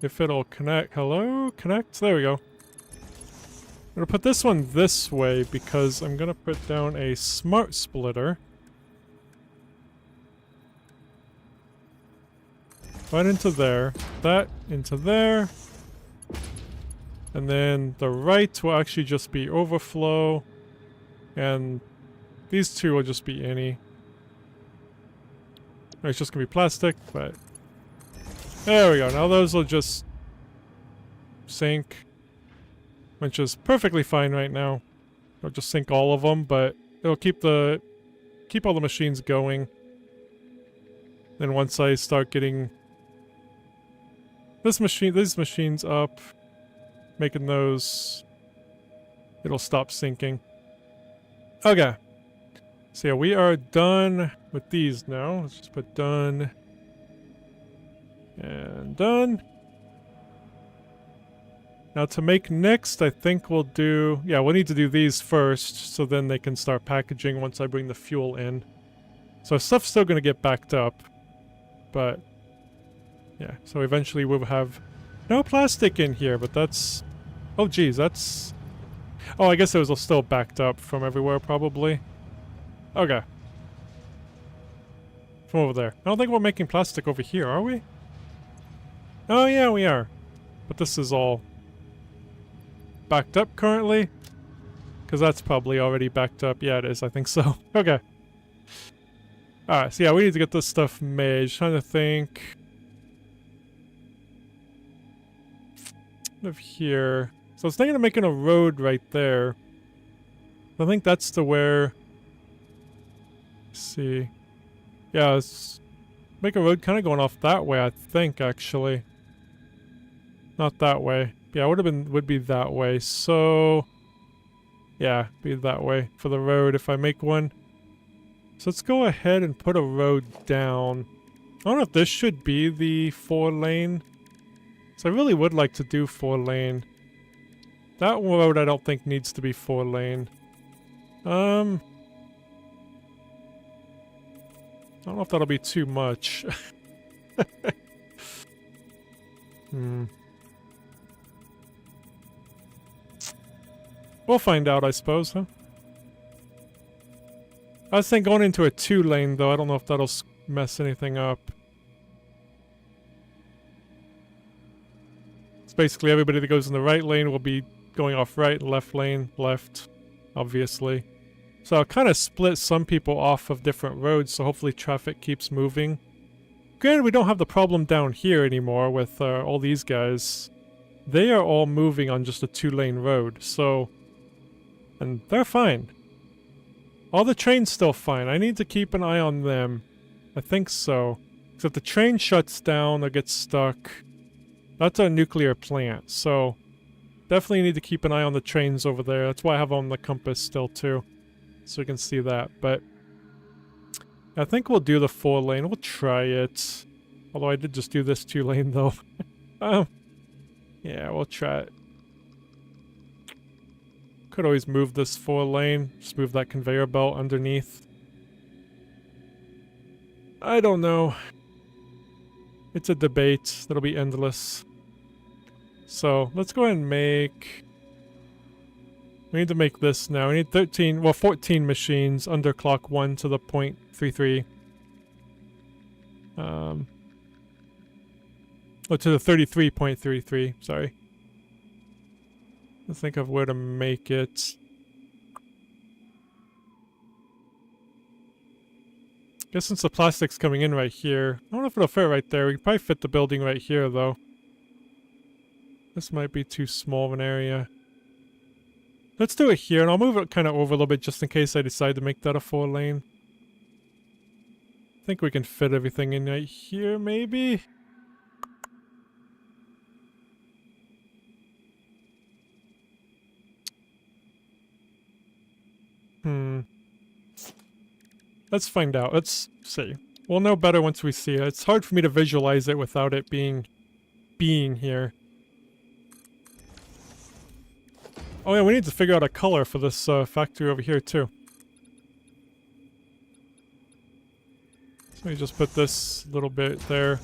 If it'll connect. Hello? Connect? There we go. I'm gonna put this one this way because I'm gonna put down a smart splitter. Right into there. That into there. And then the right will actually just be overflow. And these two will just be any. It's just gonna be plastic, but... There we go. Now those will just sink. Which is perfectly fine right now. It'll just sink all of them, but it'll keep all the machines going. Then once I start getting these machines up, making those, it'll stop sinking. Okay. So yeah, we are done with these now. Let's just put done. And done. Now to make next, I think we'll do... Yeah, we'll need to do these first, so then they can start packaging once I bring the fuel in. So stuff's still going to get backed up. But... yeah, so eventually we'll have no plastic in here, but that's... Oh geez, that's... Oh, I guess it was still backed up from everywhere, probably. Okay. From over there. I don't think we're making plastic over here, are we? Oh yeah, we are. But this is all backed up currently. Because that's probably already backed up. Yeah, it is. I think so. Okay. Alright, so yeah, we need to get this stuff made. Just trying to think of here. So I was thinking of making a road right there. I think that's to where... Let's see. Yeah, let's make a road kind of going off that way, I think, actually. Not that way. Yeah, would be that way. So... Yeah, be that way for the road if I make one. So let's go ahead and put a road down. I don't know if this should be the 4-lane. So I really would like to do 4-lane. That road I don't think needs to be 4-lane. I don't know if that'll be too much. We'll find out, I suppose, huh? I was thinking going into a 2-lane, though. I don't know if that'll mess anything up. It's basically everybody that goes in the right lane will be going off right, left lane, left, obviously. So I'll kind of split some people off of different roads, so hopefully traffic keeps moving. Granted, we don't have the problem down here anymore with all these guys. They are all moving on just a 2-lane road, so... And they're fine. All the trains still fine. I need to keep an eye on them. I think so. Because if the train shuts down or gets stuck, that's our nuclear plant. So definitely need to keep an eye on the trains over there. That's why I have on the compass still too. So we can see that. But I think we'll do the 4-lane. We'll try it. Although I did just do this 2-lane though. Yeah, we'll try it. Could always move this 4-lane. Just move that conveyor belt underneath. I don't know. It's a debate that'll be endless. So, let's go ahead and make... We need to make this now. We need 14 machines under clock 1 to the 0.33. Oh, to the 33.33, sorry. Let's think of where to make it. Guess since the plastic's coming in right here, I don't know if it'll fit right there. We can probably fit the building right here, though. This might be too small of an area. Let's do it here, and I'll move it kind of over a little bit just in case I decide to make that a 4-lane. I think we can fit everything in right here, maybe? Let's find out. Let's see. We'll know better once we see it. It's hard for me to visualize it without it being here. Oh yeah, we need to figure out a color for this factory over here too. So let me just put this little bit there.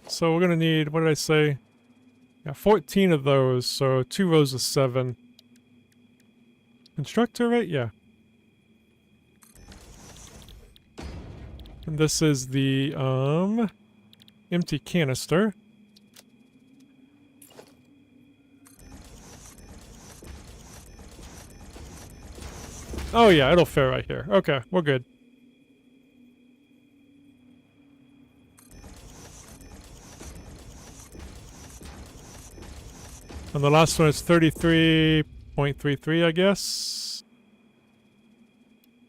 So we're gonna need, what did I say? Yeah, 14 of those, so 2 rows of 7. Constructor rate? Yeah. And this is the, empty canister. Oh yeah, it'll fit right here. Okay, we're good. And the last one is 33.33, I guess.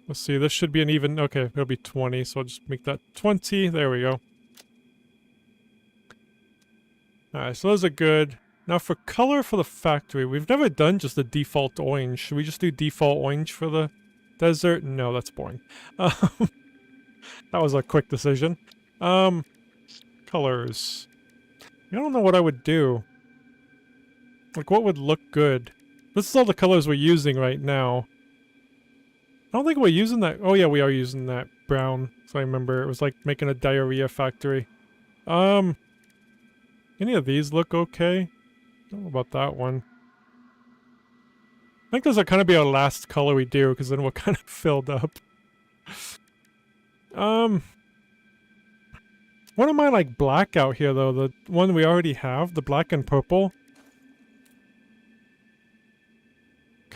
Let's see, this should be an even... Okay, it'll be 20, so I'll just make that 20. There we go. Alright, so those are good. Now for color for the factory, we've never done just the default orange. Should we just do default orange for the desert? No, that's boring. That was a quick decision. Colors. I don't know what I would do. Like, what would look good? This is all the colors we're using right now. I don't think we're using that. Oh yeah, we are using that brown. So I remember it was like making a diarrhea factory. Any of these look okay? I don't know about that one. I think this will kind of be our last color we do, because then we're kind of filled up. What am I like black out here though? The one we already have? The black and purple?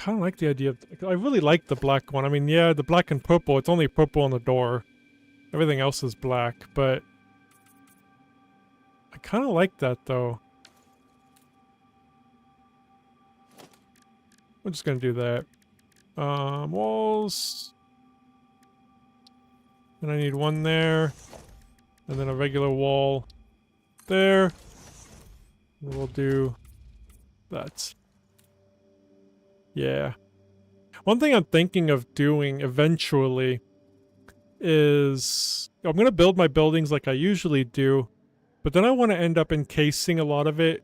kind of like the idea of... I really like the black one. I mean, yeah, the black and purple. It's only purple on the door. Everything else is black, but... I kind of like that, though. We're just gonna do that. Walls... And I need one there. And then a regular wall there. And we'll do that. Yeah. One thing I'm thinking of doing eventually is... I'm going to build my buildings like I usually do, but then I want to end up encasing a lot of it,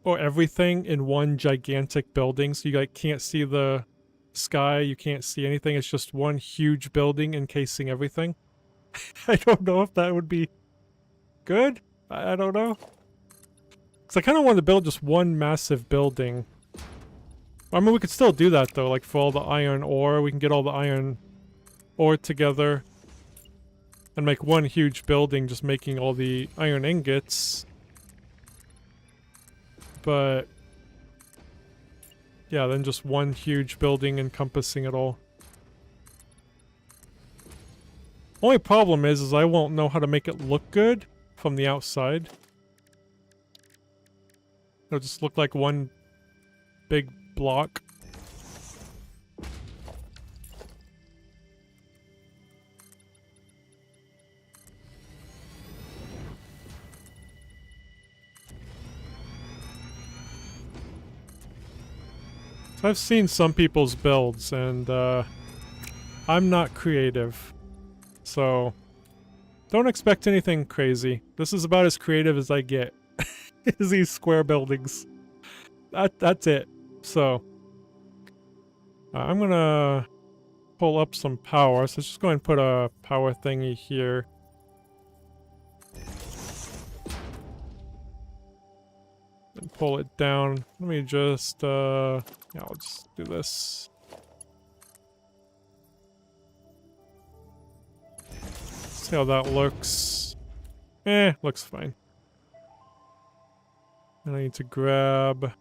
or everything, in one gigantic building, so you like can't see the sky, you can't see anything, it's just one huge building encasing everything. I don't know if that would be good. I don't know. Because I kind of want to build just one massive building. I mean, we could still do that, though. Like, for all the iron ore, we can get all the iron ore together. And make one huge building, just making all the iron ingots. But... yeah, then just one huge building encompassing it all. Only problem is I won't know how to make it look good from the outside. It'll just look like one big block. So I've seen some people's builds, and I'm not creative. So, don't expect anything crazy. This is about as creative as I get. Is these square buildings. That's it. So, I'm gonna pull up some power. So let's just go ahead and put a power thingy here. And pull it down. Let me just, yeah, I'll just do this. See how that looks. Looks fine. And I need to grab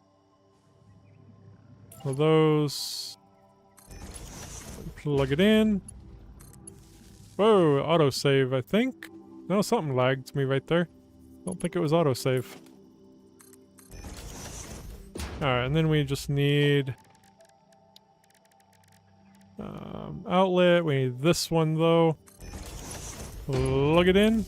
one of those. And plug it in. Whoa, autosave, I think. No, something lagged me right there. Don't think it was autosave. Alright, and then we just need outlet. We need this one though. Plug it in.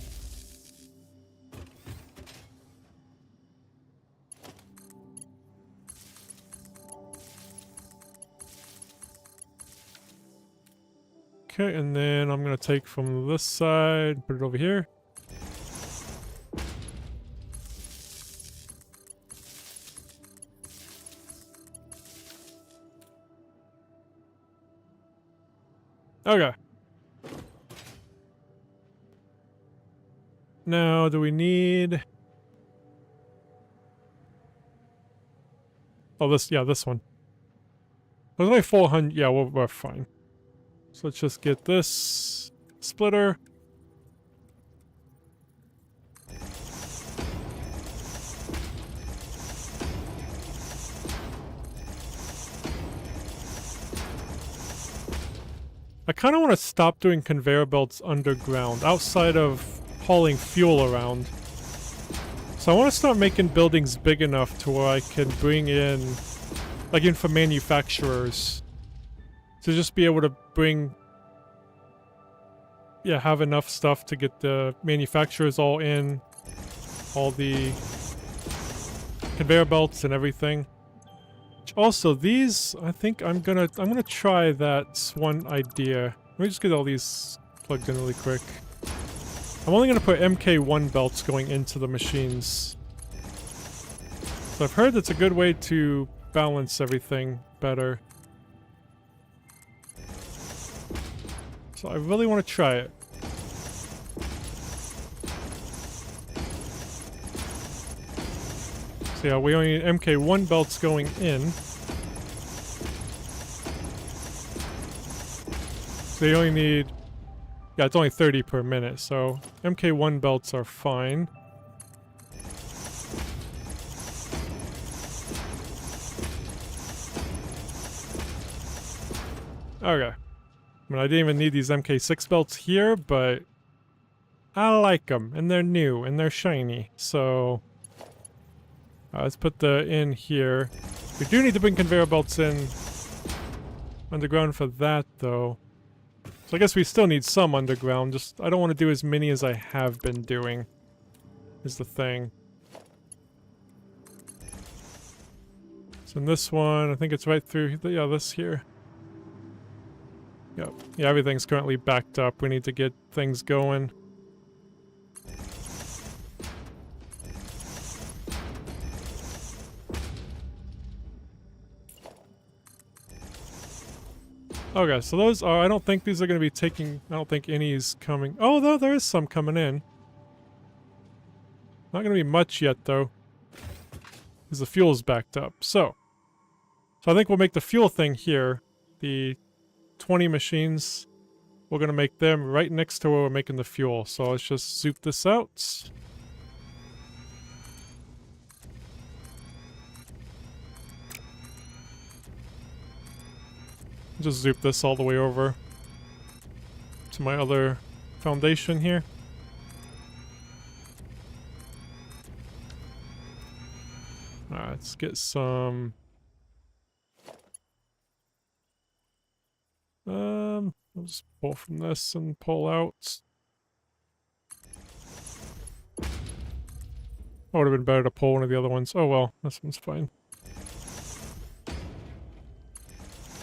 Okay, and then I'm gonna take from this side, put it over here. Okay. Now, do we need... oh, this, yeah, this one. There's only 400, yeah, we're fine. So let's just get this splitter. I kind of want to stop doing conveyor belts underground, outside of hauling fuel around. So I want to start making buildings big enough to where I can bring in, like, in for manufacturers. To just be able to bring, yeah, have enough stuff to get the manufacturers all in, all the conveyor belts and everything. Also, these, I think I'm gonna try that one idea. Let me just get all these plugged in really quick. I'm only gonna put MK1 belts going into the machines. So I've heard that's a good way to balance everything better. So I really want to try it. So yeah, we only need MK1 belts going in. So you only need... yeah, it's only 30 per minute, so MK1 belts are fine. Okay. I mean, I didn't even need these MK6 belts here, but I like them, and they're new, and they're shiny, so... let's put the in here. We do need to bring conveyor belts in underground for that, though. So I guess we still need some underground, just I don't want to do as many as I have been doing, is the thing. So in this one, I think it's right through, yeah, this here. Yep. Yeah, everything's currently backed up. We need to get things going. Okay, so those are, I don't think these are going to be taking, I don't think any is coming. Oh, though, there is some coming in. Not going to be much yet, though. Because the fuel's backed up. So I think we'll make the fuel thing here. The 20 machines, we're going to make them right next to where we're making the fuel. So let's just zoop this out. Just zoop this all the way over to my other foundation here. Alright, let's get some... I'll just pull from this and pull out. Would have been better to pull one of the other ones. Oh well, this one's fine.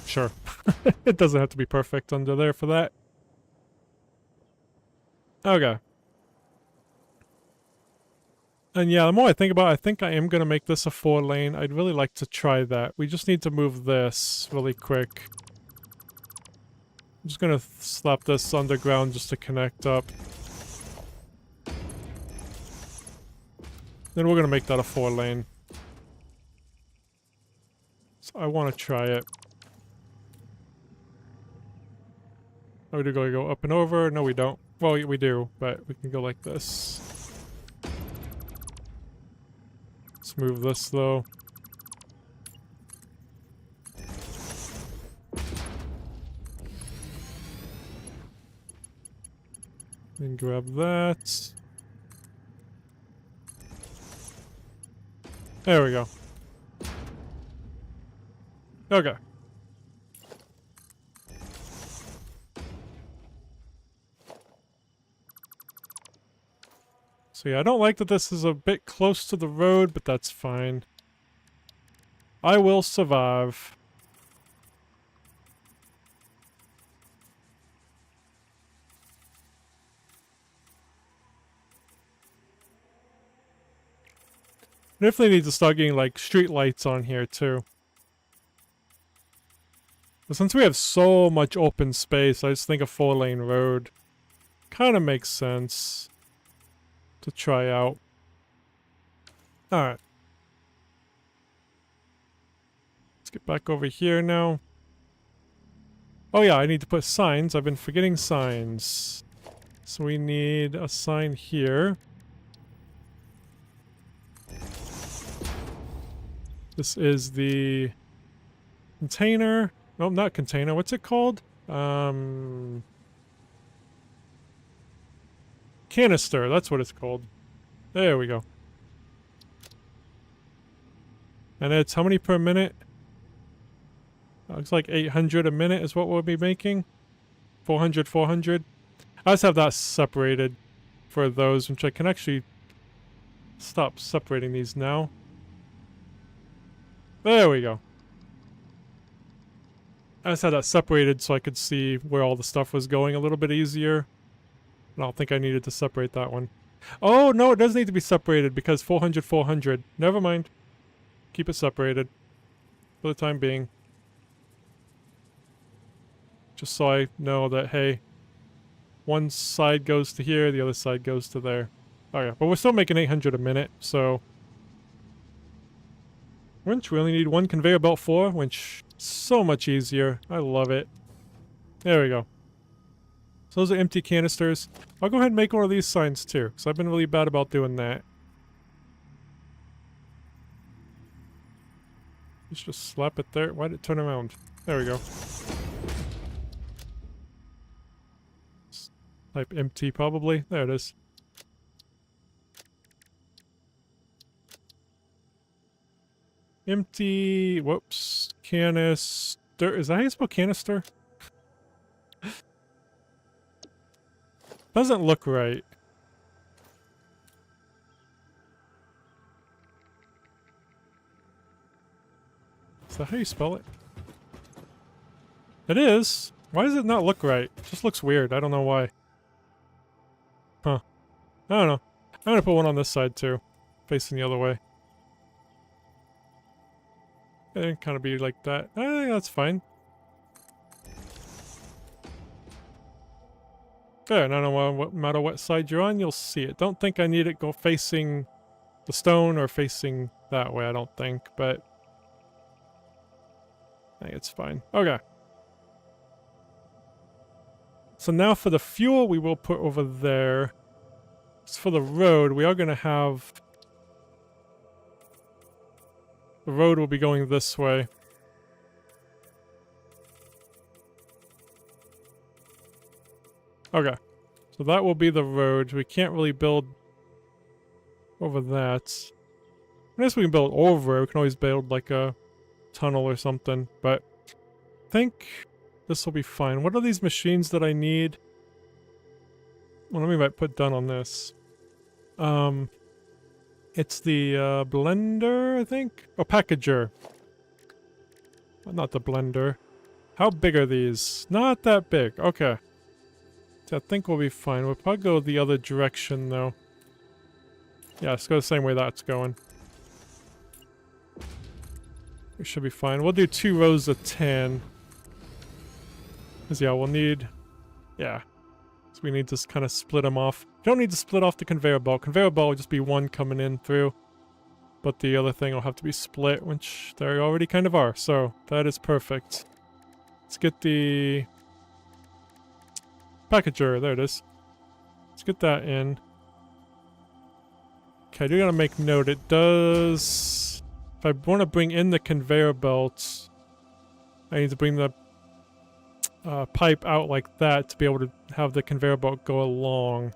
Sure. It doesn't have to be perfect under there for that. Okay. And yeah, the more I think about it, I think I am going to make this a 4-lane. I'd really like to try that. We just need to move this really quick. I'm just going to slap this underground just to connect up. Then we're going to make that a 4-lane. So I want to try it. Oh, we do go up and over? No, we don't. Well, we do, but we can go like this. Let's move this, though. Then grab that. There we go. Okay. So yeah, I don't like that this is a bit close to the road, but that's fine. I will survive. Definitely need to start getting like street lights on here too. But since we have so much open space, I just think a 4-lane road kind of makes sense to try out. Alright. Let's get back over here now. Oh yeah, I need to put signs. I've been forgetting signs. So we need a sign here. This is the container. No, not container. What's it called? Canister. That's what it's called. There we go. And it's how many per minute? Looks like 800 a minute is what we'll be making. 400, 400. I just have that separated for those, which I can actually stop separating these now. There we go. I just had that separated so I could see where all the stuff was going a little bit easier. I don't think I needed to separate that one. Oh, no, it does need to be separated because 400, 400. Never mind. Keep it separated for the time being. Just so I know that, hey, one side goes to here, the other side goes to there. Oh yeah, but we're still making 800 a minute, so... Winch, we only need one conveyor belt for. Winch, so much easier. I love it. There we go. So those are empty canisters. I'll go ahead and make one of these signs too, because I've been really bad about doing that. Let's just slap it there. Why'd it turn around? There we go. Type empty, probably. There it is. Empty. Whoops. Canister. Is that how you spell canister? Doesn't look right. Is that how you spell it? It is. Why does it not look right? It just looks weird. I don't know why. Huh. I don't know. I'm gonna put one on this side too. Facing the other way. It kind of be like that. I think that's fine. There, no matter what side you're on, you'll see it. Don't think I need it go facing the stone or facing that way, I don't think, but I think it's fine. Okay. So now for the fuel, we will put over there. As for the road, we are going to have... The road will be going this way. Okay. So that will be the road. We can't really build over that. I guess we can build over it. We can always build like a tunnel or something, but I think this will be fine. What are these machines that I need? Well, let me might put done on this. It's the blender, I think? Oh, packager. Well, not the blender. How big are these? Not that big. Okay. So I think we'll be fine. We'll probably go the other direction, though. Yeah, let's go the same way that's going. We should be fine. We'll do 2 rows of 10. Because, yeah, we'll need... Yeah. So we need to kind of split them off. Don't need to split off the conveyor belt. Conveyor belt will just be one coming in through. But the other thing will have to be split, which they already kind of are. So, that is perfect. Let's get the... Packager. There it is. Let's get that in. Okay, I do gotta make note. It does... If I want to bring in the conveyor belts, I need to bring the pipe out like that to be able to have the conveyor belt go along.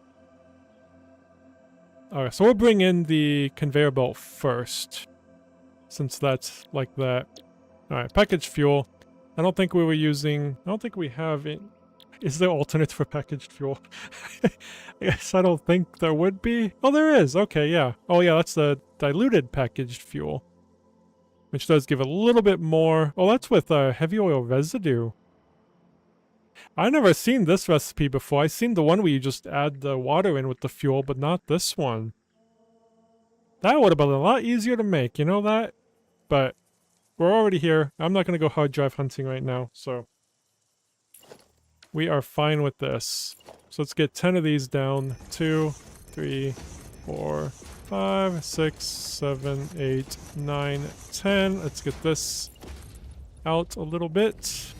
Alright, so we'll bring in the conveyor belt first, since that's like that. Alright, packaged fuel. I don't think we were using... I don't think we have it. Is there alternate for packaged fuel? I guess I don't think there would be. Oh, there is. Okay, yeah. Oh, yeah, that's the diluted packaged fuel. Which does give a little bit more... Oh, that's with heavy oil residue. I've never seen this recipe before. I've seen the one where you just add the water in with the fuel, but not this one. That would have been a lot easier to make, you know that? But we're already here. I'm not going to go hard drive hunting right now, so... We are fine with this. So let's get 10 of these down. 2, 3, 4, 5, 6, 7, 8, 9, 10. Let's get this out a little bit.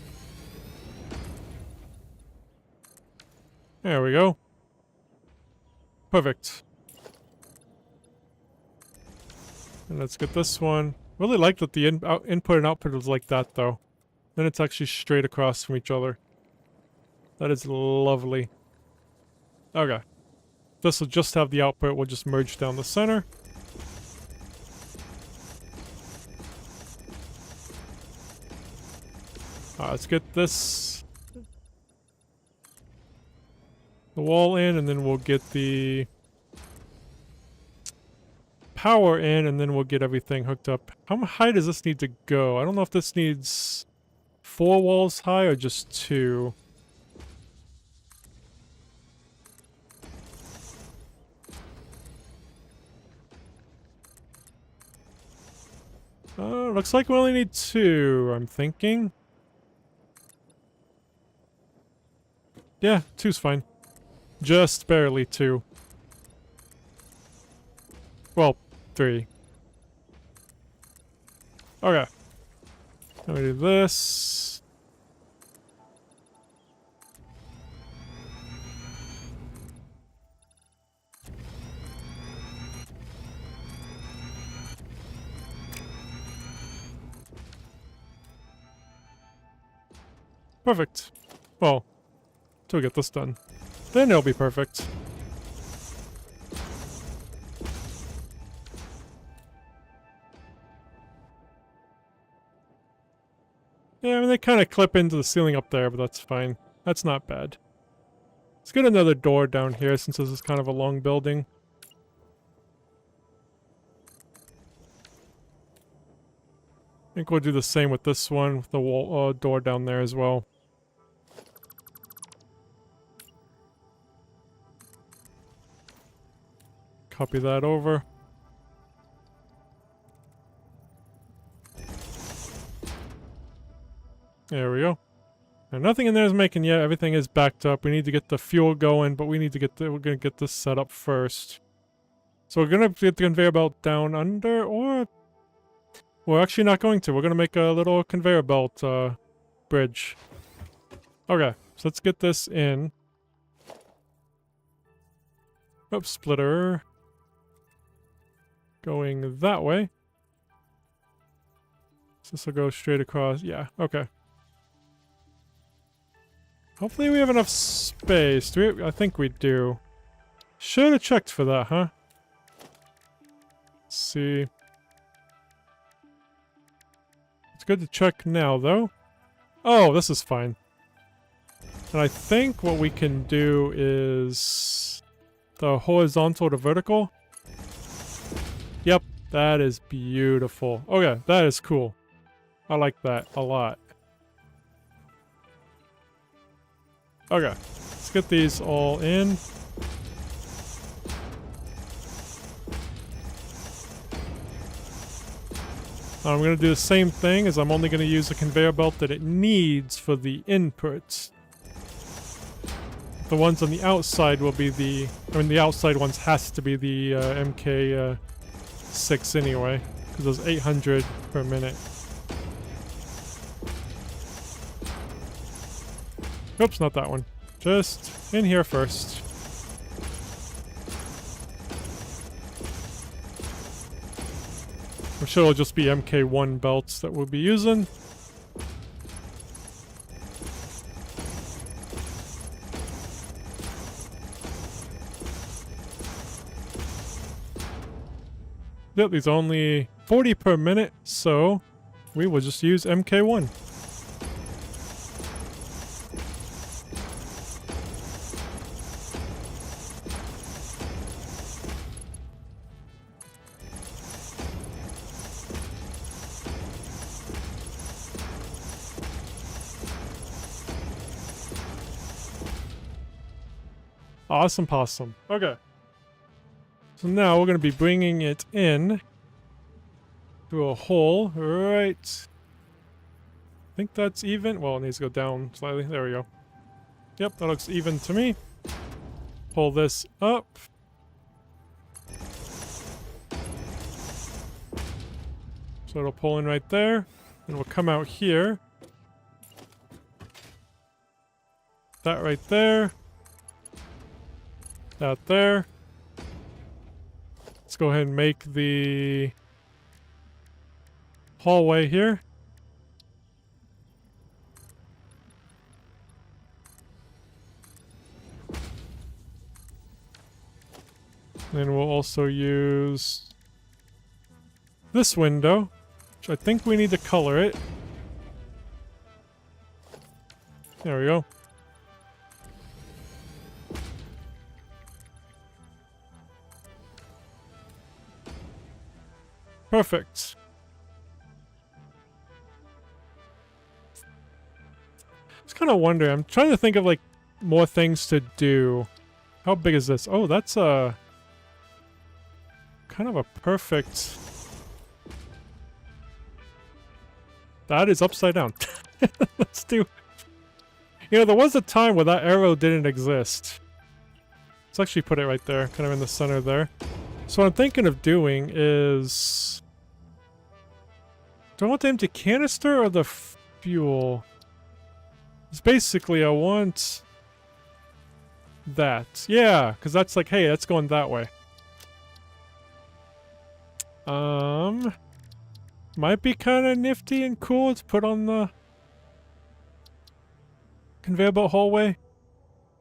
There we go. Perfect. And let's get this one. Really like that the input and output was like that, though. Then it's actually straight across from each other. That is lovely. Okay. This will just have the output. We'll just merge down the center. Let's get this... the wall in, and then we'll get the... power in, and then we'll get everything hooked up. How high does this need to go? I don't know if this needs 4 walls high or just 2. Looks like we only need 2, I'm thinking. Yeah, 2's fine. Just barely 2. Well, 3. Okay. Let me do this. Perfect. Well, till we get this done. Then it'll be perfect. Yeah, I mean, they kind of clip into the ceiling up there, but that's fine. That's not bad. Let's get another door down here since this is kind of a long building. I think we'll do the same with this one, with the wall, door down there as well. Copy that over. There we go. And nothing in there is making yet. Everything is backed up. We need to get the fuel going, but we need to get we're gonna get this set up first. So we're gonna get the conveyor belt down under, or we're actually not going to. We're gonna make a little conveyor belt bridge. Okay, so let's get this in. Oops, splitter. Going that way. So this will go straight across. Yeah, okay. Hopefully we have enough space. Do we? I think we do. Should have checked for that, huh? Let's see. It's good to check now, though. Oh, this is fine. And I think what we can do is the horizontal to vertical. Yep, that is beautiful. Okay, that is cool. I like that a lot. Okay, let's get these all in. I'm going to do the same thing, as I'm only going to use the conveyor belt that it needs for the inputs. The ones on the outside will be the... I mean, the outside ones has to be the MK6 anyway, because there's 800 per minute. Oops, not that one. Just in here first. I'm sure it'll just be MK1 belts that we'll be using. Yep, these are only 40 per minute, so we will just use MK1. Awesome possum. Okay. So now we're going to be bringing it in through a hole right... I think that's even. Well, it needs to go down slightly. There we go. Yep, that looks even to me. Pull this up. So it'll pull in right there. And we'll come out here. That right there. That there. Let's go ahead and make the hallway here. Then we'll also use this window, which I think we need to color it. There we go. Perfect. I was kind of wondering, I'm trying to think of like more things to do. How big is this? Oh, that's a kind of a perfect... That is upside down. Let's do... You know, there was a time where that arrow didn't exist. Let's actually put it right there, kind of in the center there. So what I'm thinking of doing is... Do I want the empty canister or the fuel? It's basically, I want... that. Yeah, because that's like, hey, that's going that way. Might be kind of nifty and cool to put on the conveyor belt hallway.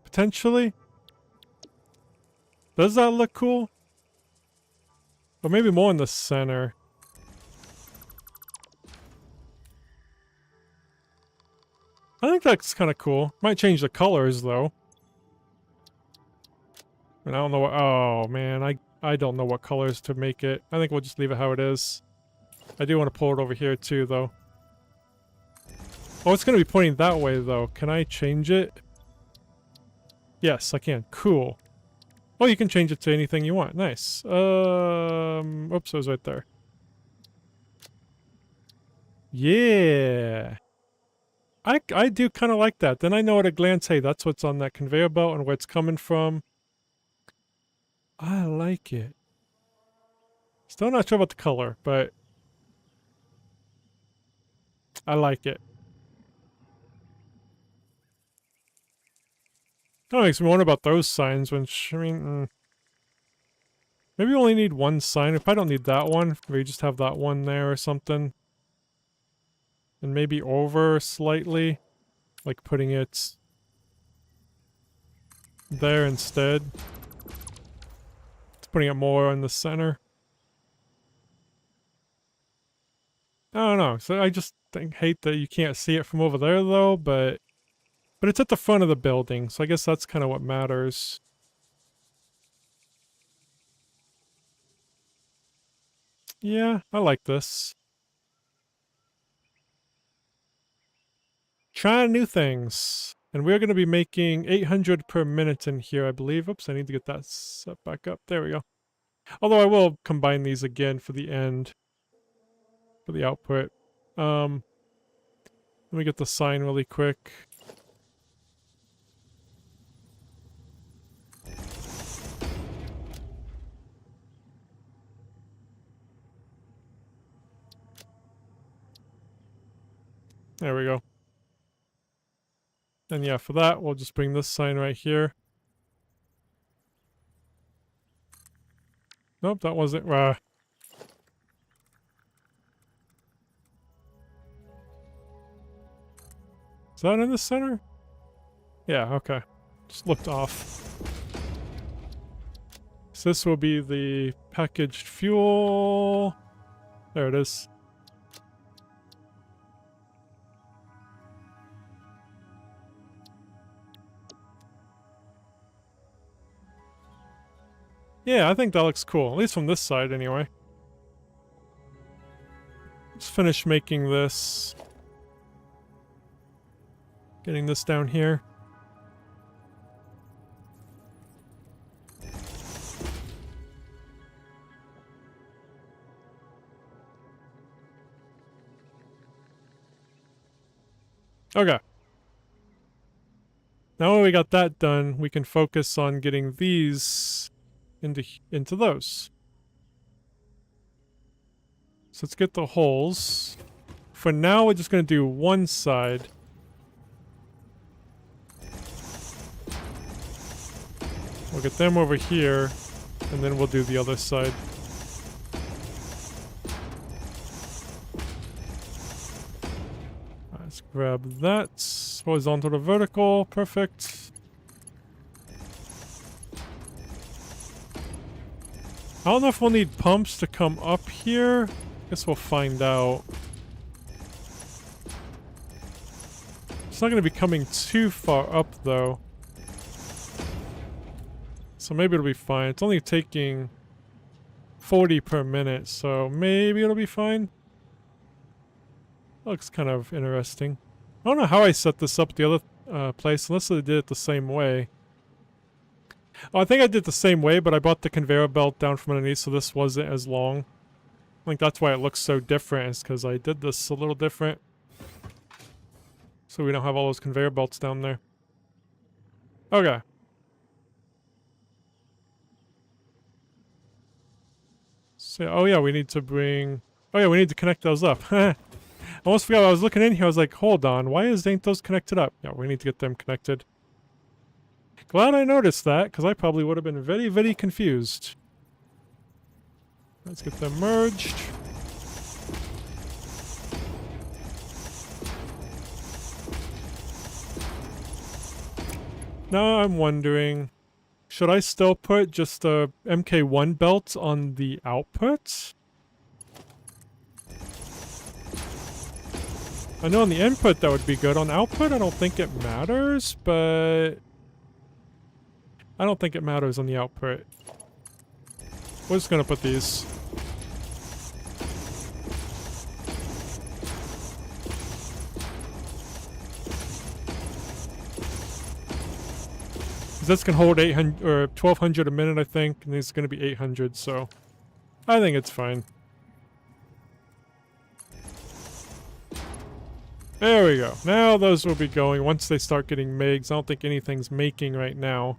Potentially. Does that look cool? Or maybe more in the center. I think that's kind of cool. Might change the colors though. And I don't know what, oh man, I don't know what colors to make it. I think we'll just leave it how it is. I do want to pull it over here too though. Oh, it's going to be pointing that way though. Can I change it? Yes, I can. Cool. Oh, you can change it to anything you want. Nice. Oops, it was right there. Yeah. I do kind of like that. Then I know at a glance, hey, that's what's on that conveyor belt and where it's coming from. I like it. Still not sure about the color, but I like it. That makes me wonder about those signs, which, I mean, maybe we only need one sign. If I don't need that one, we just have that one there or something. And maybe over slightly, like putting it there instead. It's putting it more in the center. I don't know. So I just hate that you can't see it from over there though, but it's at the front of the building, so I guess that's kind of what matters. Yeah, I like this. Trying new things. And we're going to be making 800 per minute in here, I believe. Oops, I need to get that set back up. There we go. Although I will combine these again for the end. For the output. Let me get the sign really quick. There we go. And yeah, for that, we'll just bring this sign right here. Nope, that wasn't... Is that in the center? Yeah, okay. Just looked off. So this will be the packaged fuel. There it is. Yeah, I think that looks cool. At least from this side, anyway. Let's finish making this. Getting this down here. Okay. Now that we got that done, we can focus on getting these into those. So let's get the holes. For now, we're just going to do one side. We'll get them over here, and then we'll do the other side. Let's grab that. Horizontal to vertical. Perfect. I don't know if we'll need pumps to come up here. Guess we'll find out. It's not going to be coming too far up, though. So maybe it'll be fine. It's only taking 40 per minute, so maybe it'll be fine. Looks kind of interesting. I don't know how I set this up at the other place, unless I did it the same way. Oh, I think I did it the same way, but I brought the conveyor belt down from underneath, so this wasn't as long. I think that's why it looks so different, is because I did this a little different. So we don't have all those conveyor belts down there. Okay. So, oh yeah, we need to bring... Oh yeah, we need to connect those up. I almost forgot. I was looking in here. I was like, hold on. Why ain't those connected up? Yeah, we need to get them connected. Glad I noticed that, because I probably would have been very, very confused. Let's get them merged. Now I'm wondering, should I still put just a MK1 belt on the output? I know on the input that would be good. On output, I don't think it matters, but I don't think it matters on the output. We're just gonna put these. This can hold 800 or 1200 a minute, I think, and it's gonna be 800, so I think it's fine. There we go. Now those will be going once they start getting MIGs. I don't think anything's making right now.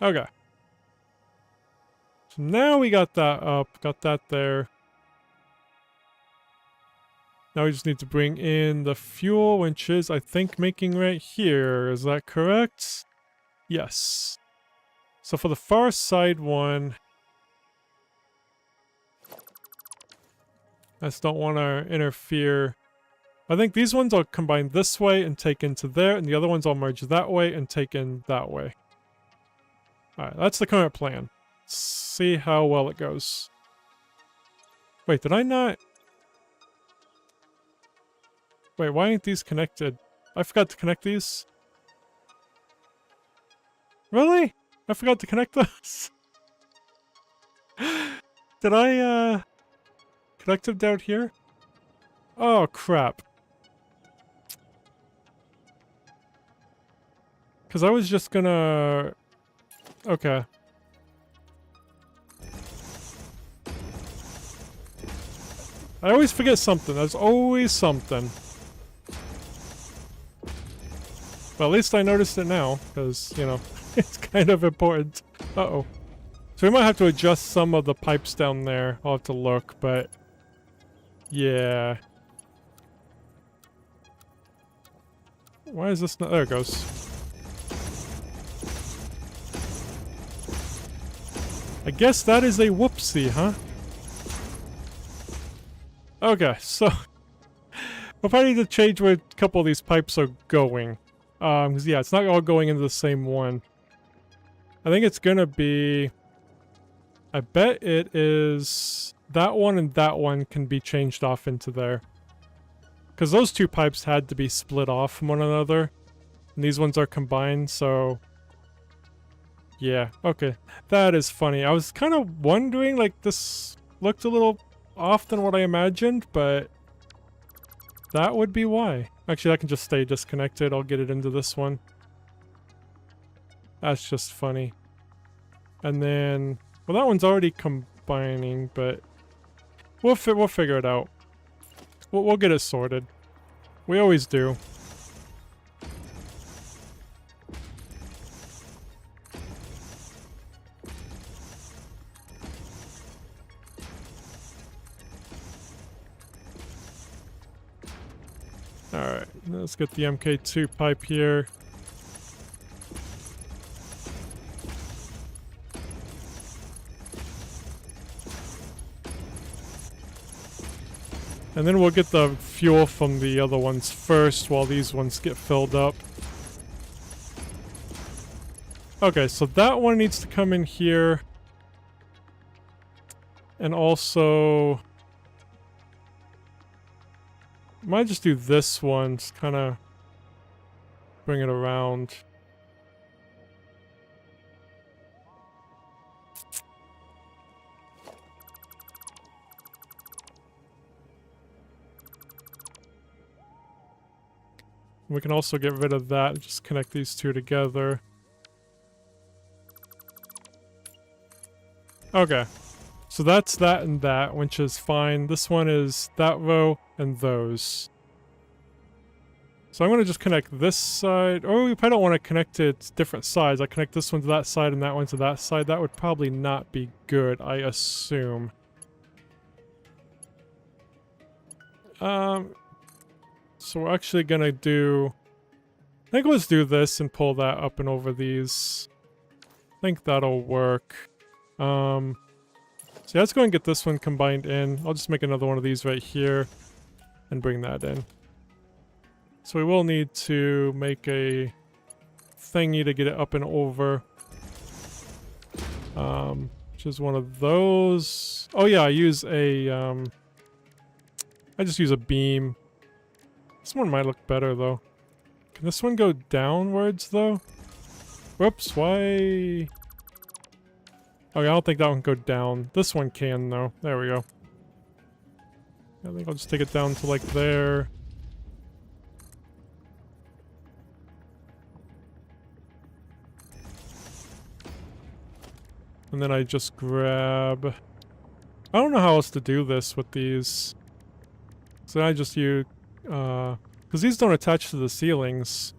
Okay. So now we got that up, got that there. Now we just need to bring in the fuel, which is, I think, making right here. Is that correct? Yes. So for the far side one, I just don't want to interfere. I think these ones I'll combine this way and take into there, and the other ones I'll merge that way and take in that way. Alright, that's the current plan. Let's see how well it goes. Wait, did I not... Wait, why ain't these connected? I forgot to connect these. Really? I forgot to connect those? Did I, connect them down here? Oh, crap. Because I was just gonna... Okay. I always forget something. There's always something. Well, at least I noticed it now, because, you know, it's kind of important. Uh-oh. So we might have to adjust some of the pipes down there. I'll have to look, but... Yeah. Why is this not... There it goes. I guess that is a whoopsie, huh? Okay, so... we'll probably need to change where a couple of these pipes are going. Because yeah, it's not all going into the same one. I think it's gonna be... I bet it is... That one and that one can be changed off into there. Because those two pipes had to be split off from one another. And these ones are combined, so... Yeah, okay. That is funny. I was kind of wondering, like, this looked a little off than what I imagined, but... That would be why. Actually, that can just stay disconnected. I'll get it into this one. That's just funny. And then... Well, that one's already combining, but... We'll figure it out. We'll get it sorted. We always do. Alright, let's get the MK2 pipe here. And then we'll get the fuel from the other ones first while these ones get filled up. Okay, so that one needs to come in here. And also... Might just do this one, just kind of bring it around. We can also get rid of that, just connect these two together. Okay. So that's that and that, which is fine. This one is that row and those. So I'm going to just connect this side. Oh, we probably don't want to connect it to different sides. I connect this one to that side and that one to that side. That would probably not be good, I assume. So we're actually going to do... I think let's do this and pull that up and over these. I think that'll work. So yeah, let's go and get this one combined in. I'll just make another one of these right here and bring that in. So we will need to make a thingy to get it up and over. Which is one of those. Oh yeah, I use a, I just use a beam. This one might look better though. Can this one go downwards though? Whoops, why? Okay, I don't think that one can go down. This one can though. There we go. I think I'll just take it down to like there. And then I just grab... I don't know how else to do this with these. So I just use... because these don't attach to the ceilings.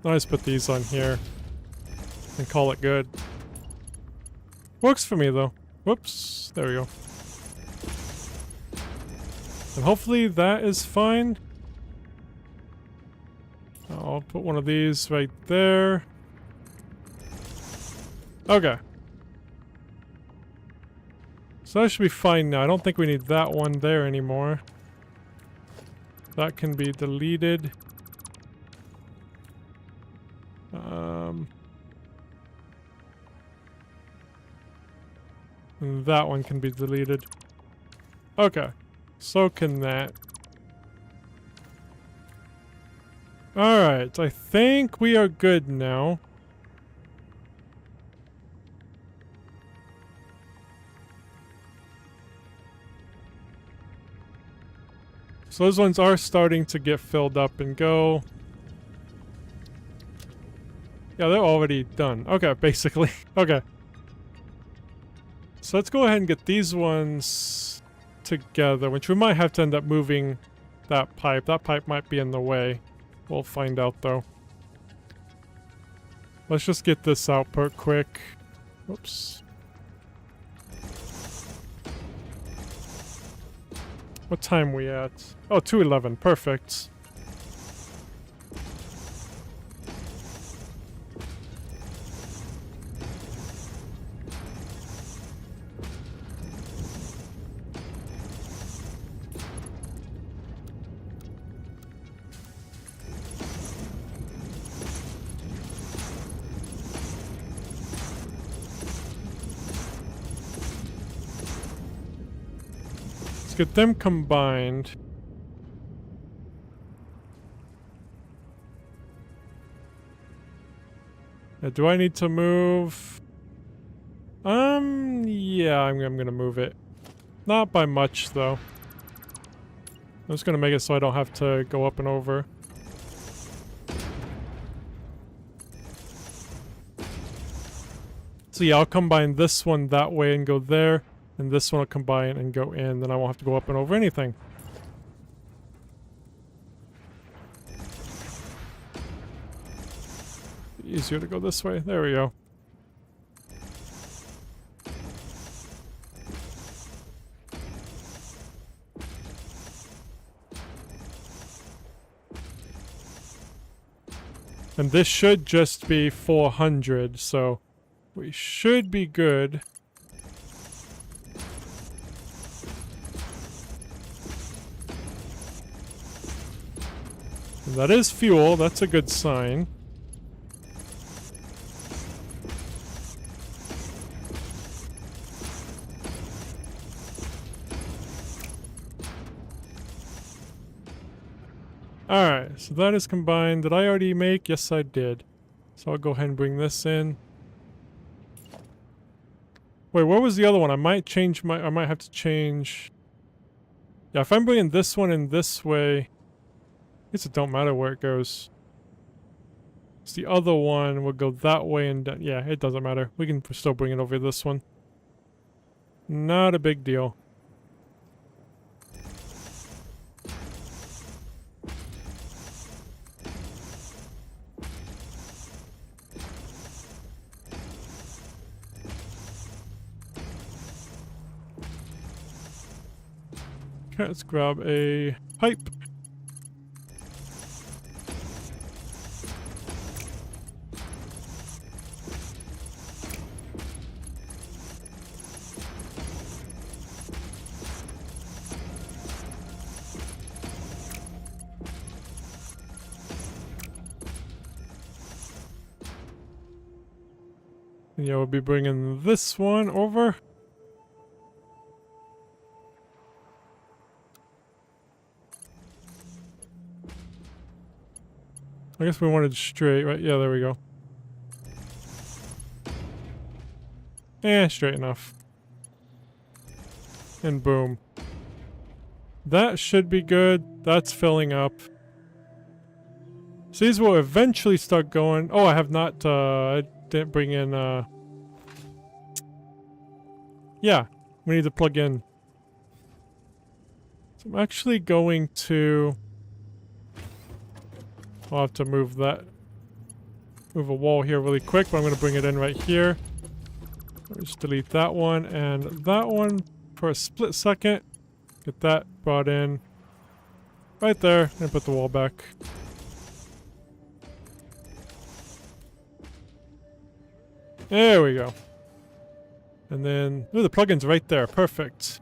I just put these on here. And call it good. Works for me though. Whoops. There we go. And hopefully that is fine. I'll put one of these right there. Okay. So that should be fine now. I don't think we need that one there anymore. That can be deleted. And that one can be deleted. Okay. So can that. Alright, I think we are good now. So those ones are starting to get filled up and go. Yeah, they're already done. Okay, basically. Okay. So let's go ahead and get these ones together, which we might have to end up moving that pipe. That pipe might be in the way. We'll find out though. Let's just get this out quick. Whoops. What time we at? Oh, 2:11. Perfect. Get them combined. Do I need to move? Yeah, I'm gonna move it. Not by much, though. I'm just gonna make it so I don't have to go up and over. So yeah, I'll combine this one that way and go there. And this one will combine and go in, then I won't have to go up and over anything. Easier to go this way. There we go. And this should just be 400, so we should be good. That is fuel, that's a good sign. Alright, so that is combined. Did I already make? Yes, I did. So I'll go ahead and bring this in. Wait, where was the other one? I might change my... I might have to change... Yeah, if I'm bringing this one in this way... I guess it don't matter where it goes. It's the other one will go that way and... yeah, it doesn't matter. We can still bring it over this one. Not a big deal. Okay, let's grab a pipe. And yeah, we'll be bringing this one over. I guess we wanted straight, right? Yeah, there we go. Straight enough. And boom. That should be good. That's filling up. So these will eventually start going. Oh, I have not, I didn't bring in, yeah, we need to plug in. So I'm actually going to, I'll have to move that, move a wall here really quick, but I'm going to bring it in right here. I'll just delete that one and that one for a split second. Get that brought in right there and put the wall back. There we go. And then, ooh, the plugin's right there. Perfect.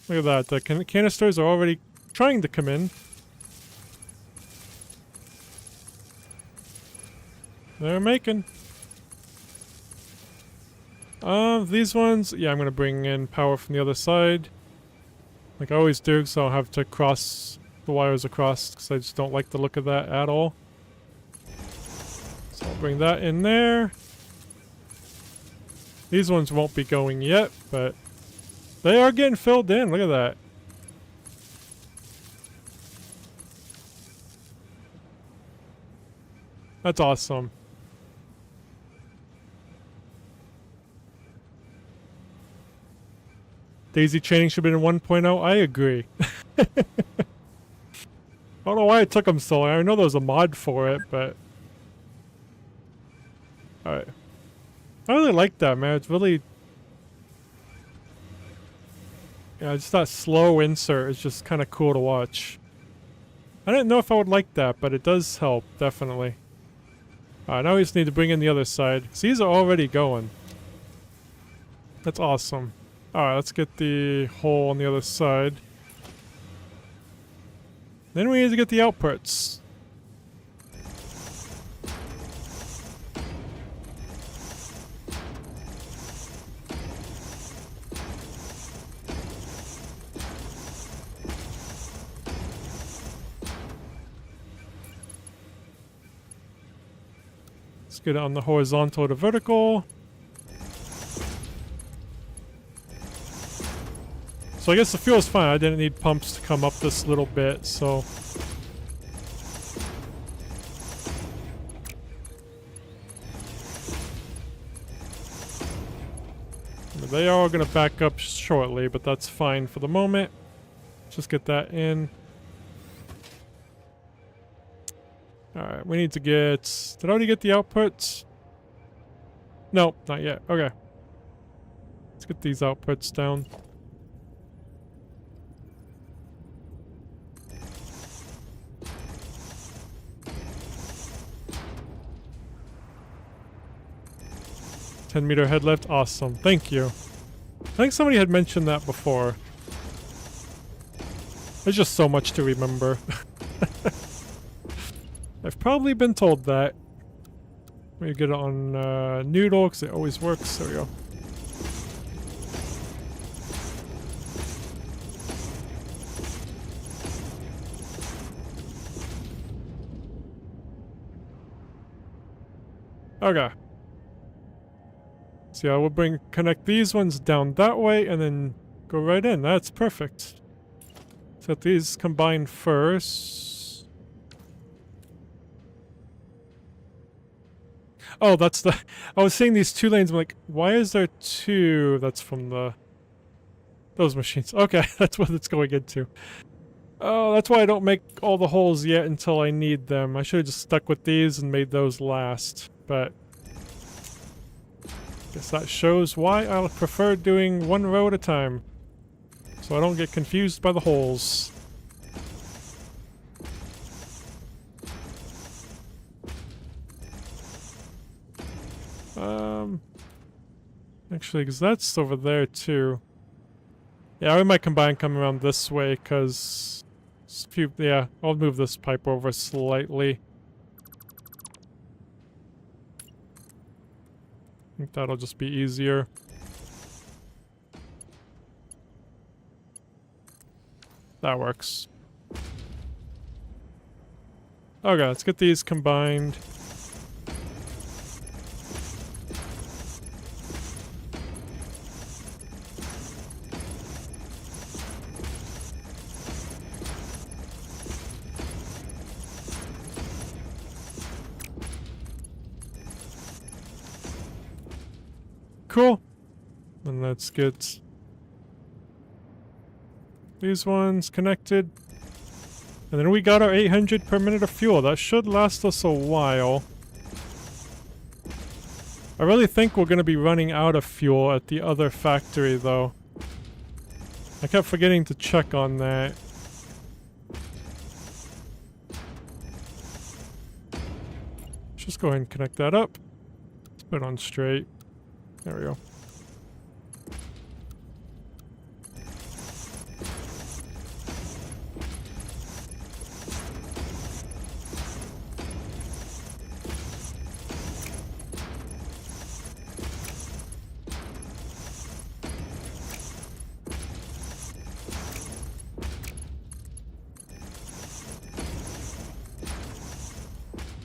Look at that. The canisters are already trying to come in. They're making. These ones, yeah, I'm gonna bring in power from the other side. Like I always do, so I'll have to cross the wires across, because I just don't like the look of that at all. So I'll bring that in there. These ones won't be going yet, but they are getting filled in. Look at that. That's awesome. Daisy chaining should have been in 1.0. I agree. I don't know why it took them so long. I know there was a mod for it, but... Alright. I really like that, man. It's really... Yeah, just that slow insert is just kind of cool to watch. I didn't know if I would like that, but it does help, definitely. Alright, now we just need to bring in the other side. So these are already going. That's awesome. Alright, let's get the hole on the other side. Then we need to get the outputs. Let's get it on the horizontal to vertical. So I guess the fuel's fine. I didn't need pumps to come up this little bit, so... They are going to back up shortly, but that's fine for the moment. Just get that in. Alright, we need to get... Did I already get the outputs? No, not yet. Okay. Let's get these outputs down. $10-meter head lift. Awesome. Thank you. I think somebody had mentioned that before. There's just so much to remember. I've probably been told that. Let me get it on Noodle, because it always works. There we go. Okay. So yeah, we'll connect these ones down that way and then go right in. That's perfect. Set these combined first. Oh, that's the... I was seeing these two lanes. I'm like, why is there two? That's from those machines. Okay, that's what it's going into. Oh, that's why I don't make all the holes yet until I need them. I should have just stuck with these and made those last. But... guess that shows why I prefer doing one row at a time. So I don't get confused by the holes. Actually, because that's over there too. Yeah, we might combine come around this way, because... yeah, I'll move this pipe over slightly. think that'll just be easier. That works. Okay, let's get these combined. Cool. And let's get these ones connected. And then we got our 800 per minute of fuel. That should last us a while. I really think we're going to be running out of fuel at the other factory, though. I kept forgetting to check on that. Let's just go ahead and connect that up. Let's put it on straight. There we go.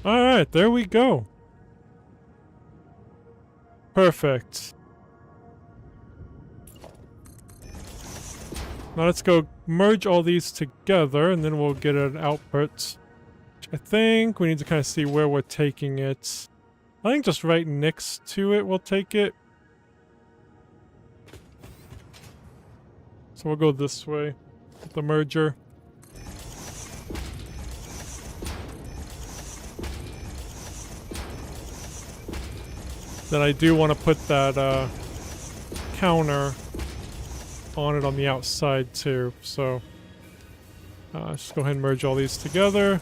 Alright, there we go. Perfect. Now let's go merge all these together and then we'll get an output. I think we need to kind of see where we're taking it. I think just right next to it we'll take it. So we'll go this way with the merger. Then I do want to put that counter on it on the outside too. So just go ahead and merge all these together.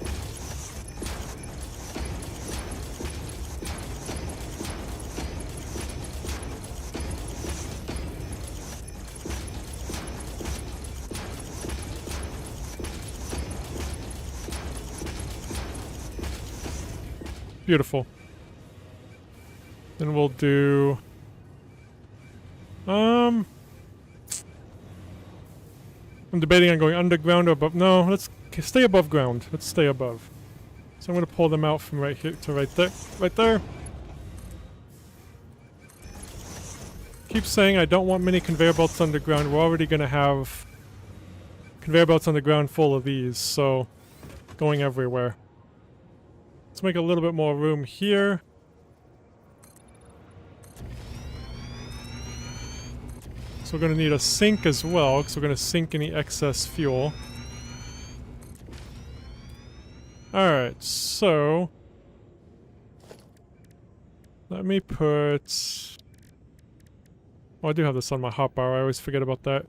Beautiful. Then we'll do... I'm debating on going underground or above. No, let's stay above ground. Let's stay above. So I'm going to pull them out from right here to right there. Right there. Keep saying I don't want many conveyor belts underground. We're already going to have conveyor belts underground full of these, so going everywhere. Let's make a little bit more room here. So we're going to need a sink as well, because we're going to sink any excess fuel. Alright, so... let me put... oh, I do have this on my hotbar. I always forget about that.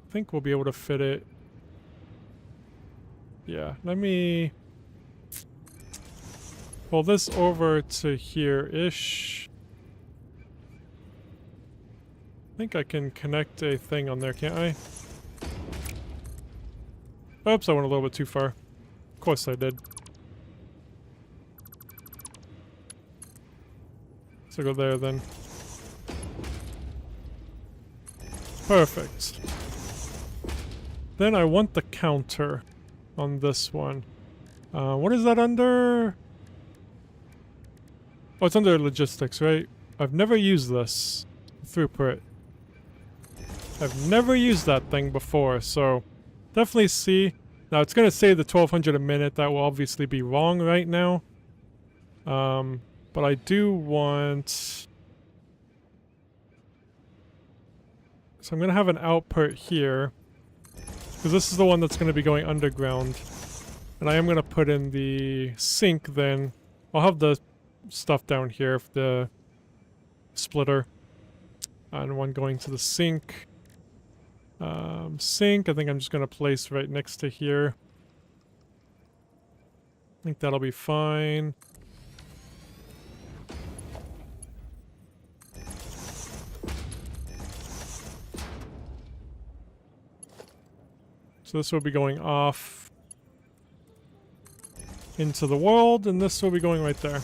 I think we'll be able to fit it. Yeah, let me... pull this over to here-ish. I think I can connect a thing on there, can't I? Oops, I went a little bit too far. Of course I did. So go there then. Perfect. Then I want the counter on this one. What is that under? Oh, it's under logistics, right? I've never used this. Throughput. I've never used that thing before, so definitely see. Now it's going to say the 1200 a minute. That will obviously be wrong right now. But I do want... so I'm going to have an output here. Because this is the one that's going to be going underground. And I am going to put in the sink then. I'll have the stuff down here, the splitter. And one going to the sink. Sink, I think I'm just going to place right next to here. I think that'll be fine. So this will be going off into the world, and this will be going right there.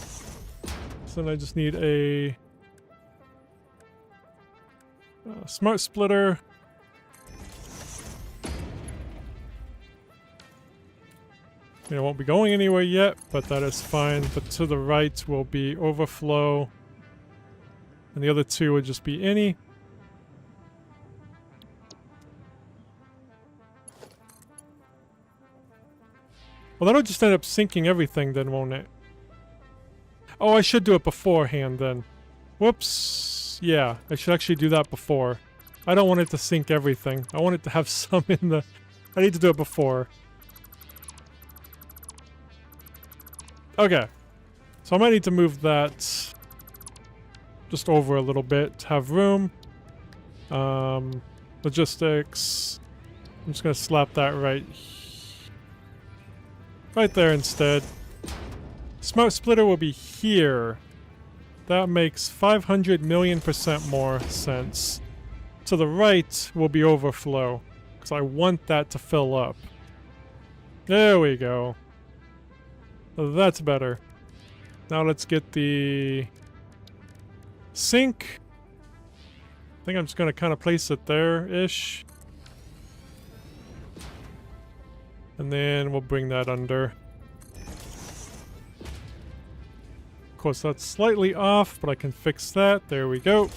So then I just need a smart splitter. It won't be going anywhere yet, but that is fine. But to the right will be overflow. And the other two would just be any. Well, that'll just end up sinking everything then, won't it? Oh, I should do it beforehand then. Whoops. Yeah, I should actually do that before. I don't want it to sink everything. I want it to have some in the... I need to do it before. Okay. So I might need to move that just over a little bit to have room. Logistics. I'm just going to slap that right there instead. Smart splitter will be here. That makes 500 million% more sense. To the right will be overflow, because I want that to fill up. There we go. That's better. Now let's get the sink. I think I'm just going to kind of place it there-ish. And then we'll bring that under. Of course, that's slightly off, but I can fix that. There we go.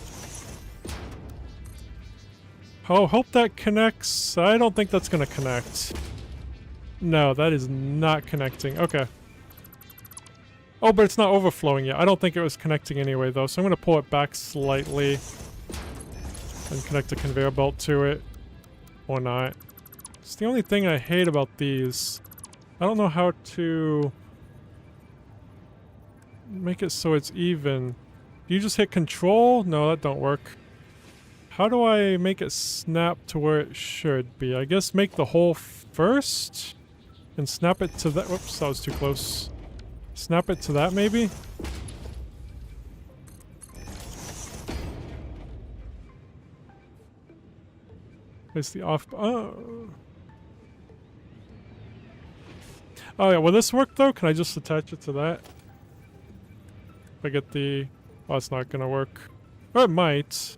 Oh, hope that connects. I don't think that's going to connect. No, that is not connecting. Okay. Oh, but it's not overflowing yet. I don't think it was connecting anyway, though, so I'm going to pull it back slightly and connect a conveyor belt to it. Or not. It's the only thing I hate about these. I don't know how to make it so it's even. Do you just hit control? No, that don't work. How do I make it snap to where it should be? I guess make the hole first and snap it to that. Whoops, that was too close. Snap it to that, maybe? Place the off. Oh. Oh yeah, will this work though? Can I just attach it to that? If I get the... Oh, it's not gonna work. Or it might.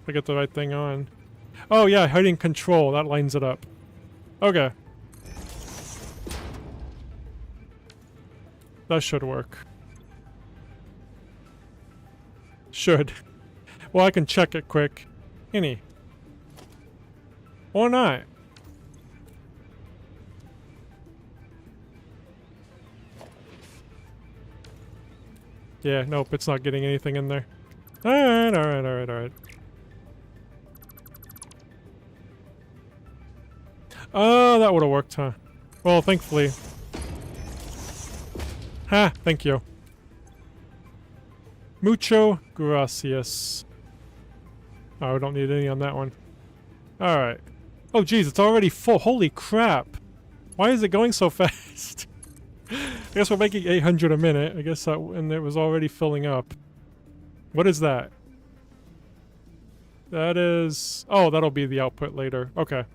If I get the right thing on. Oh yeah, hitting control, that lines it up. Okay. That should work. Should. Well, I can check it quick. Any. Or not. Yeah, nope, it's not getting anything in there. Alright, alright, alright, alright. Oh, that would have worked, huh? Well, thankfully. Ha! Thank you. Mucho gracias. Oh, we don't need any on that one. Alright. Oh, geez, it's already full. Holy crap. Why is it going so fast? I guess we're making 800 a minute. I guess that, and it was already filling up. What is that? That is... Oh, that'll be the output later. Okay.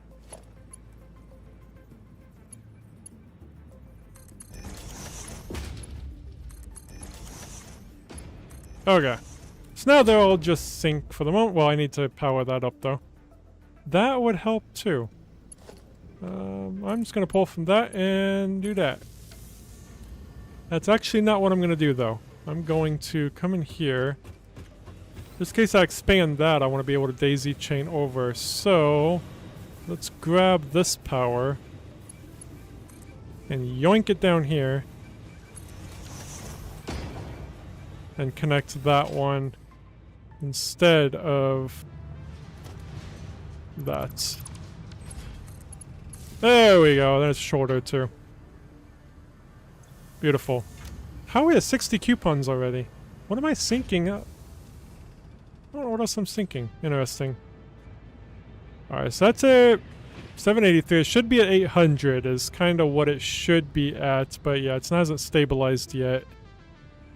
Okay. So now they'll all just sync for the moment. Well, I need to power that up, though. That would help, too. I'm just going to pull from that and do that. That's actually not what I'm going to do, though. I'm going to come in here. Just in case I expand that, I want to be able to daisy chain over. So, let's grab this power and yoink it down here. And connect that one instead of that. There we go. Then it's shorter, too. Beautiful. How are we at 60 coupons already? What am I syncing up? I don't know what else I'm syncing. Interesting. Alright, so that's a 783. It should be at 800 is kind of what it should be at. But yeah, it hasn't stabilized yet.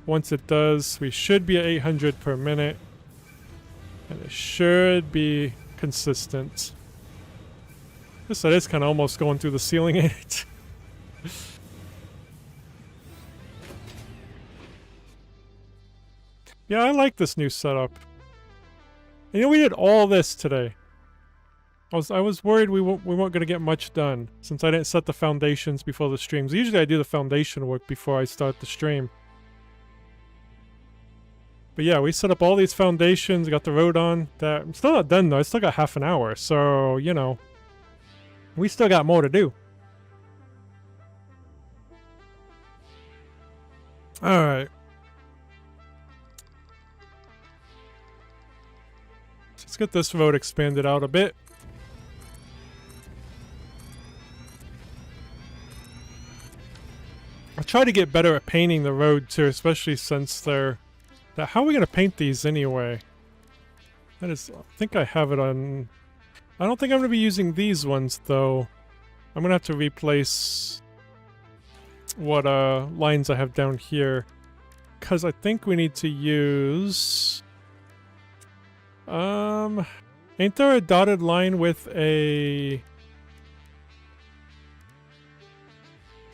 Once it does, we should be at 800 per minute. And it should be consistent. I guess that is kind of almost going through the ceiling, ain't it? Yeah, I like this new setup. And, you know, we did all this today. I was worried we weren't gonna get much done since I didn't set the foundations before the streams. Usually I do the foundation work before I start the stream. But yeah, we set up all these foundations, got the road on. That I'm still not done though. I still got half an hour, so you know, we still got more to do. All right. Let's get this road expanded out a bit. I try to get better at painting the road too, especially since they're... How are we going to paint these anyway? That is... I think I have it on... I don't think I'm going to be using these ones though. I'm going to have to replace what lines I have down here. Because I think we need to use... Ain't there a dotted line with a... Is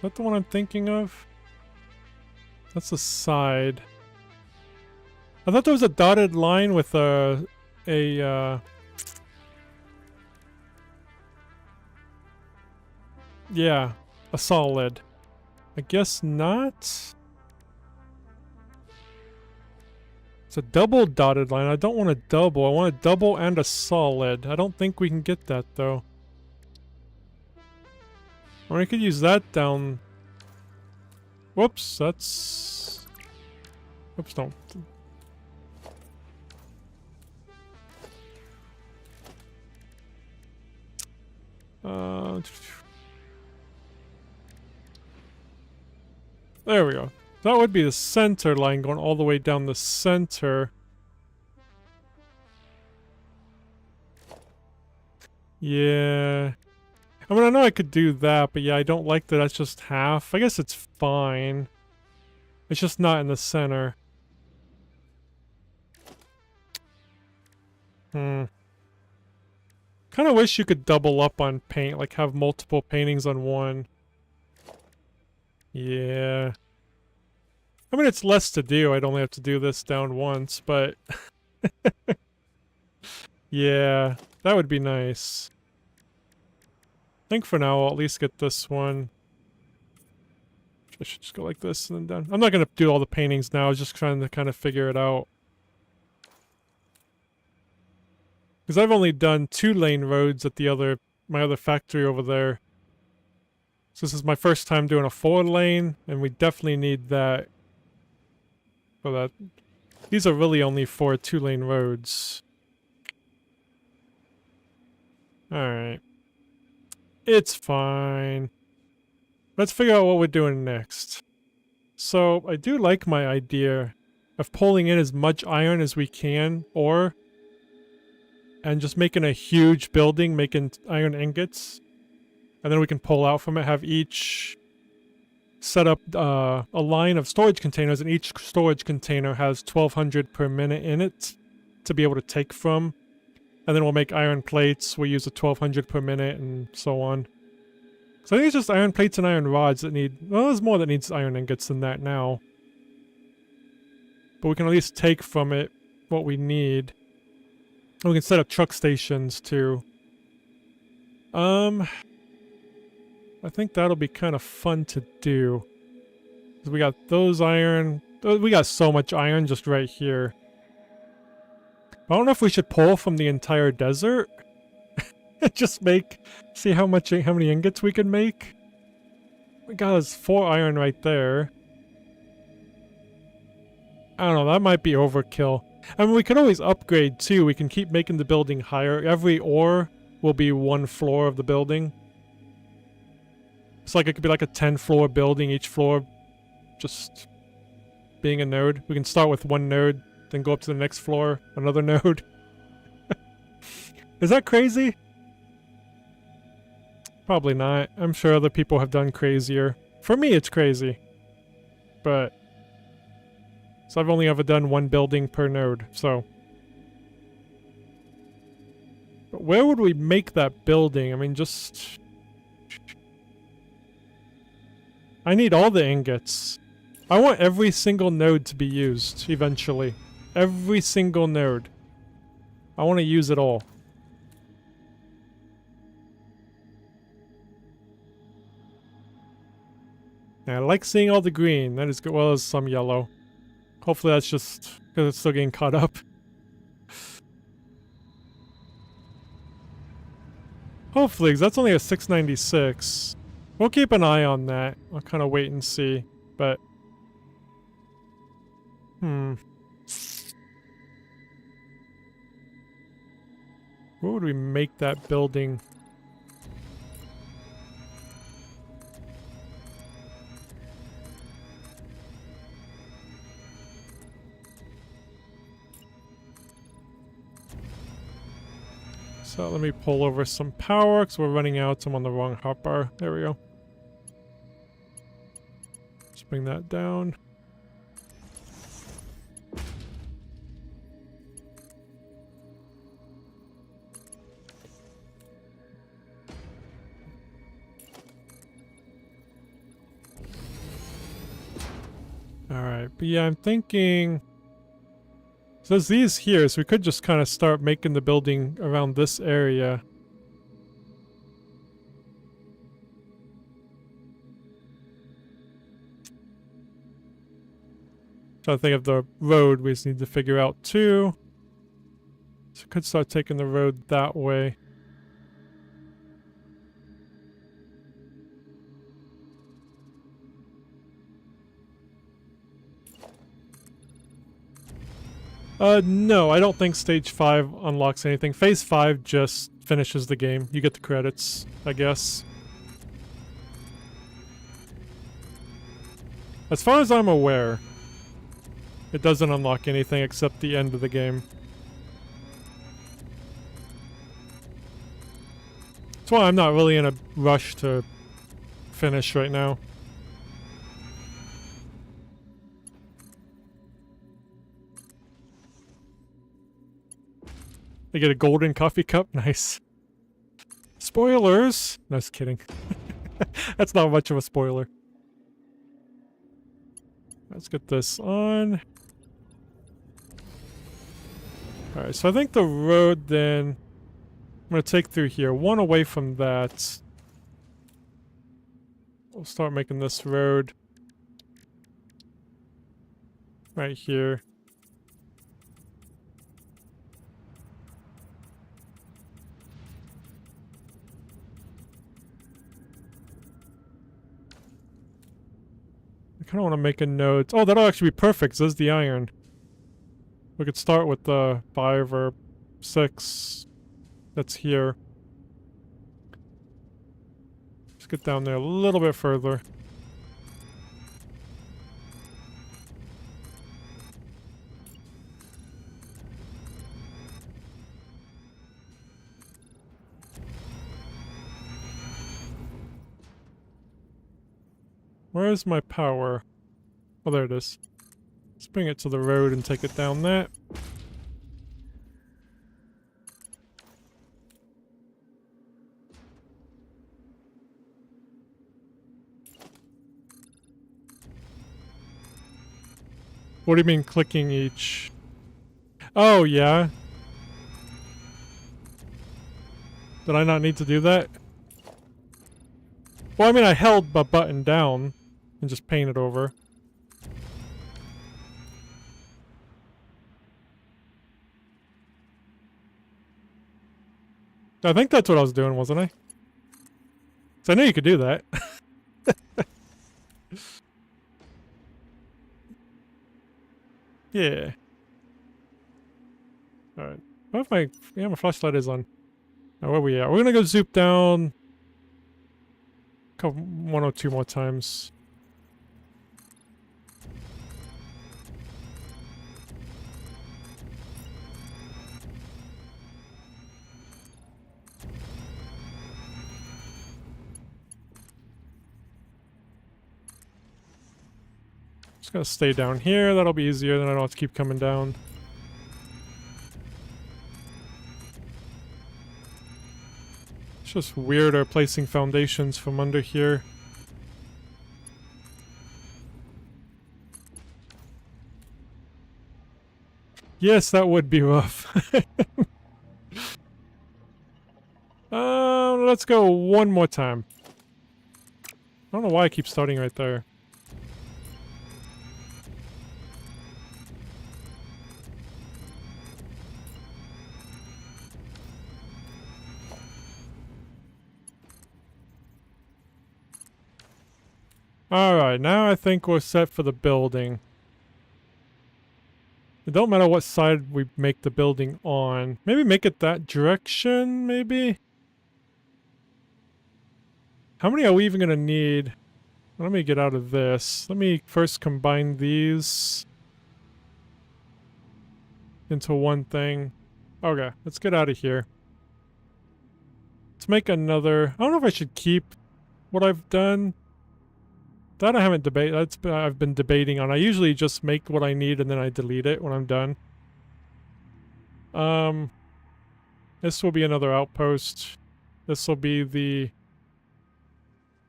that the one I'm thinking of? That's the side. I thought there was a dotted line with yeah, a solid. I guess not. It's a double dotted line. I don't want a double. I want a double and a solid. I don't think we can get that though. Or I could use that down. Whoops, that's... Whoops, don't. There we go. That would be the center line going all the way down the center. Yeah. I mean, I know I could do that, but yeah, I don't like that that's just half. I guess it's fine. It's just not in the center. Kind of wish you could double up on paint, like have multiple paintings on one. Yeah. I mean, it's less to do. I'd only have to do this down once, but... yeah, that would be nice. I think for now I'll at least get this one. I should just go like this and then done. I'm not going to do all the paintings now. I was just trying to kind of figure it out. Because I've only done 2-lane roads at my other factory over there. So this is my first time doing a 4-lane, and we definitely need that. For that. These are really only 4 2-lane roads. Alright. It's fine. Let's figure out what we're doing next. So, I do like my idea of pulling in as much iron as we can, and just making a huge building, making iron ingots. And then we can pull out from it, have each set up a line of storage containers, and each storage container has 1200 per minute in it to be able to take from. And then we'll make iron plates, we'll use a 1200 per minute, and so on. So I think it's just iron plates and iron rods that need... Well, there's more that needs iron ingots than that now. But we can at least take from it what we need. And we can set up truck stations, too. I think that'll be kind of fun to do. 'Cause we got those iron... We got so much iron just right here. I don't know if we should pull from the entire desert. Just see how many ingots we can make. We got us 4 iron right there. I don't know, that might be overkill. I mean, we could always upgrade too. We can keep making the building higher. Every ore will be 1 floor of the building. It's like it could be like a 10-floor building, each floor just being a node. We can start with 1 node, then go up to the next floor, another node. Is that crazy? Probably not. I'm sure other people have done crazier. For me, it's crazy. But... So I've only ever done 1 building per node, so... But where would we make that building? I mean, just... I need all the ingots. I want every single node to be used, eventually. Every single node. I want to use it all. And I like seeing all the green. That is good. Well as some yellow. Hopefully that's just because it's still getting caught up. Hopefully, because that's only a 696. We'll keep an eye on that. I'll kind of wait and see. But... What would we make that building? So let me pull over some power because we're running out. I'm on the wrong hotbar. There we go. Let's bring that down. Alright, but yeah, I'm thinking... So there's these here, so we could just kind of start making the building around this area. Trying to think of the road we just need to figure out too. So we could start taking the road that way. No, I don't think Stage 5 unlocks anything. Phase 5 just finishes the game. You get the credits, I guess. As far as I'm aware, it doesn't unlock anything except the end of the game. That's why I'm not really in a rush to finish right now. I get a golden coffee cup? Nice. Spoilers! No, just kidding. That's not much of a spoiler. Let's get this on. Alright, so I think the road then... I'm going to take through here. One away from that. We'll start making this road. Right here. I kind of want to make a note. Oh, that'll actually be perfect. There's the iron. We could start with the 5 or 6 that's here. Let's get down there a little bit further. Where is my power? Oh, there it is. Let's bring it to the road and take it down that. What do you mean clicking each? Oh, yeah. Did I not need to do that? Well, I mean, I held my button down and just painted over. I think that's what I was doing, wasn't I? So I knew you could do that. Yeah. Alright. What if my... Yeah, my flashlight is on. Now, where are we at? We're gonna go zoop down... one or two more times. Just gonna stay down here, that'll be easier, then I don't have to keep coming down. It's just weirder placing foundations from under here. Yes, that would be rough. Let's go one more time. I don't know why I keep starting right there. Alright, now I think we're set for the building. It don't matter what side we make the building on. Maybe make it that direction, maybe? How many are we even gonna need? Let me get out of this. Let me first combine these into one thing. Okay, let's get out of here. Let's make another. I don't know if I should keep what I've done. That I haven't debated. I've been debating on. I usually just make what I need and then I delete it when I'm done. This will be another outpost. This will be the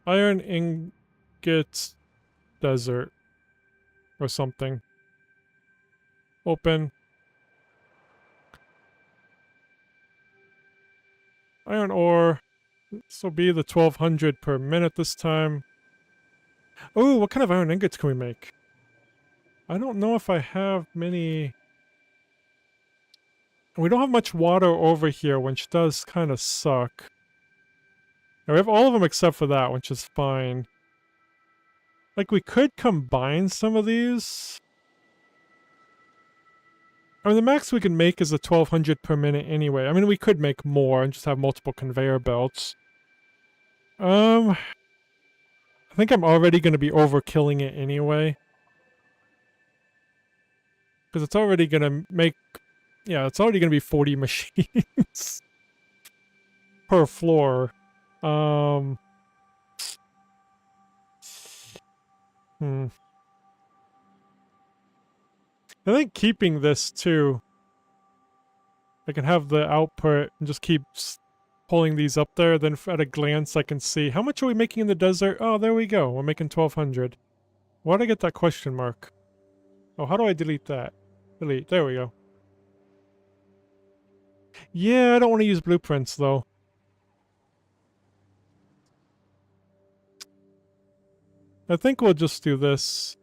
iron ingot desert or something. Open. Iron ore. This will be the 1200 per minute this time. Oh, what kind of iron ingots can we make? I don't know if I have many. We don't have much water over here, which does kind of suck. Now, we have all of them except for that, which is fine. Like, we could combine some of these. I mean, the max we can make is a 1200 per minute anyway. I mean, we could make more and just have multiple conveyor belts. I think I'm already going to be overkilling it anyway. Because it's already going to make... Yeah, it's already going to be 40 machines per floor. I think keeping this too. I can have the output and just keep pulling these up there. Then at a glance I can see how much are we making in the desert? Oh, there we go. We're making 1200. Why'd I get that question mark? Oh, how do I delete that? Delete. There we go. Yeah, I don't want to use blueprints though. I think we'll just do this.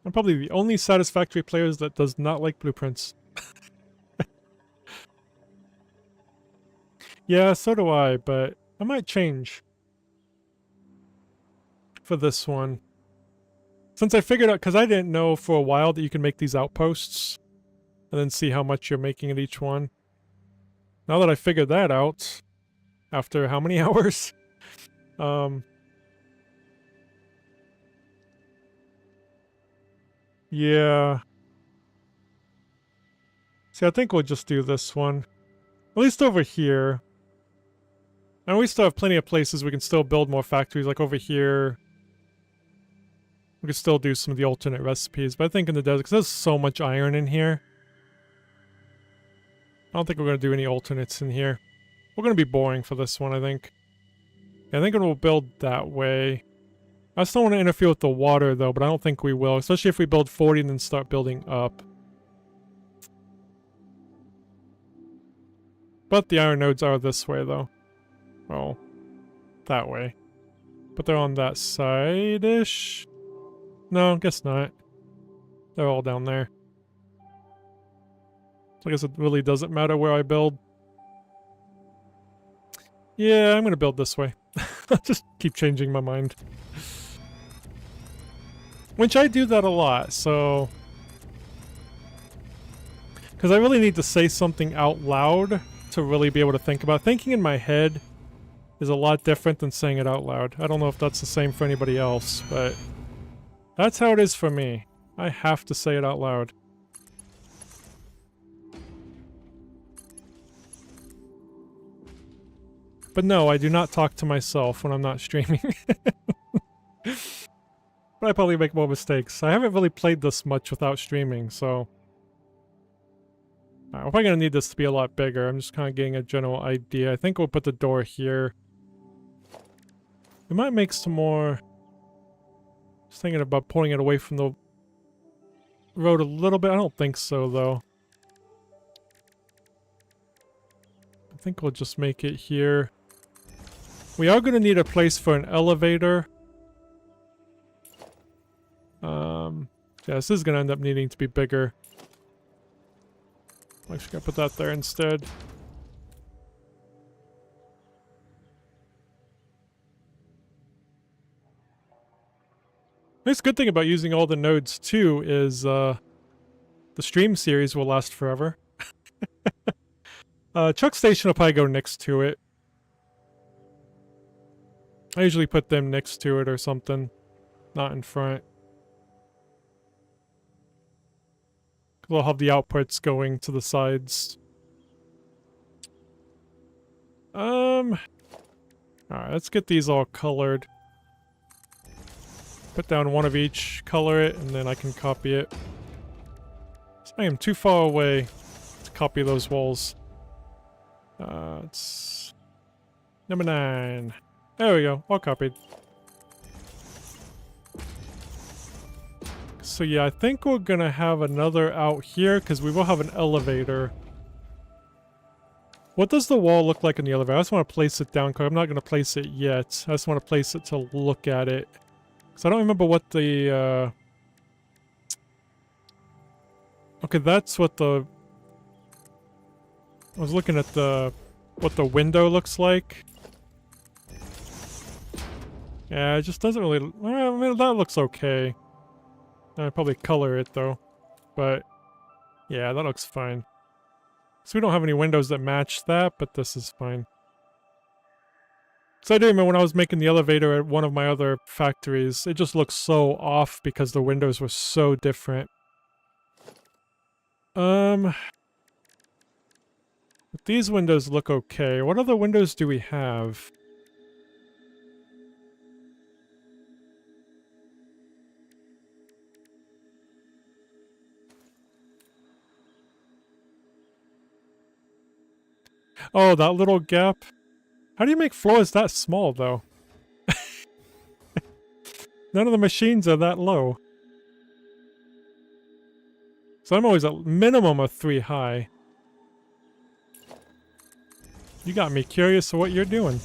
I'm probably the only Satisfactory player that does not like blueprints. Yeah, so do I, but I might change for this one. Since I figured out, because I didn't know for a while that you can make these outposts and then see how much you're making at each one. Now that I figured that out, after how many hours? Yeah. See, I think we'll just do this one. At least over here. And we still have plenty of places we can still build more factories, like over here. We can still do some of the alternate recipes, but I think in the desert, because there's so much iron in here. I don't think we're going to do any alternates in here. We're going to be boring for this one, I think. Yeah, I think we'll build that way. I still want to interfere with the water, though, but I don't think we will, especially if we build 40 and then start building up. But the iron nodes are this way, though. Well, that way. But they're on that side-ish? No, guess not. They're all down there. So I guess it really doesn't matter where I build. Yeah, I'm gonna build this way. Just keep changing my mind. Which I do that a lot, so... Because I really need to say something out loud to really be able to think about it. Thinking in my head is a lot different than saying it out loud. I don't know if that's the same for anybody else, but... That's how it is for me. I have to say it out loud. But no, I do not talk to myself when I'm not streaming. But I probably make more mistakes. I haven't really played this much without streaming, so... we're probably gonna need this to be a lot bigger. I'm just kind of getting a general idea. I think we'll put the door here. We might make some more... Just thinking about pulling it away from the road a little bit. I don't think so, though. I think we'll just make it here. We are going to need a place for an elevator. Yeah, this is going to end up needing to be bigger. I'm actually going to put that there instead. Nice good thing about using all the nodes, too, is the stream series will last forever. Truck station will probably go next to it. I usually put them next to it or something, not in front. We'll have the outputs going to the sides. Alright, let's get these all colored. Put down one of each, color it, and then I can copy it. So I am too far away to copy those walls. It's number 9. There we go, all copied. So yeah, I think we're gonna have another out here, because we will have an elevator. What does the wall look like in the elevator? I just want to place it down, because I'm not going to place it yet. I just want to place it to look at it. Because I don't remember what the, Okay, that's what the... I was looking at the... what the window looks like. Yeah, it just doesn't really... Well, I mean, that looks okay. I'd probably color it, though. But, yeah, that looks fine. So we don't have any windows that match that, but this is fine. So I do remember when I was making the elevator at one of my other factories, it just looked so off because the windows were so different. But these windows look okay. What other windows do we have? Oh, that little gap. How do you make floors that small, though? None of the machines are that low. So I'm always at minimum of 3 high. You got me curious of what you're doing.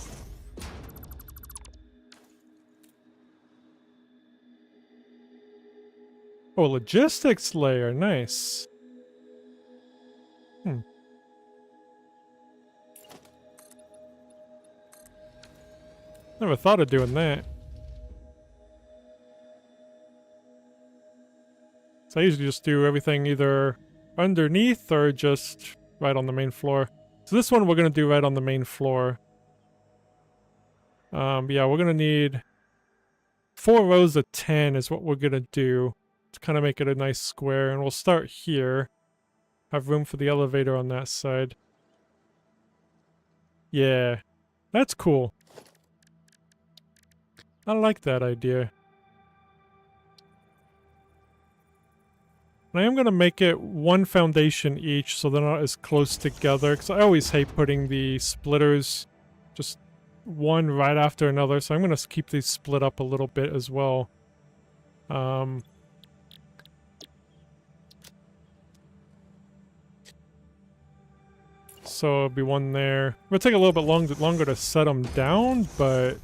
Oh, logistics layer. Nice. Never thought of doing that. So I usually just do everything either underneath or just right on the main floor. So this one we're going to do right on the main floor. Yeah, we're going to need 4 rows of 10 is what we're going to do to kind of make it a nice square. And we'll start here. Have room for the elevator on that side. Yeah, that's cool. I like that idea. And I am going to make it 1 foundation each so they're not as close together. Because I always hate putting the splitters just one right after another. So I'm going to keep these split up a little bit as well. So it'll be 1 there. It'll take a little bit longer to set them down, but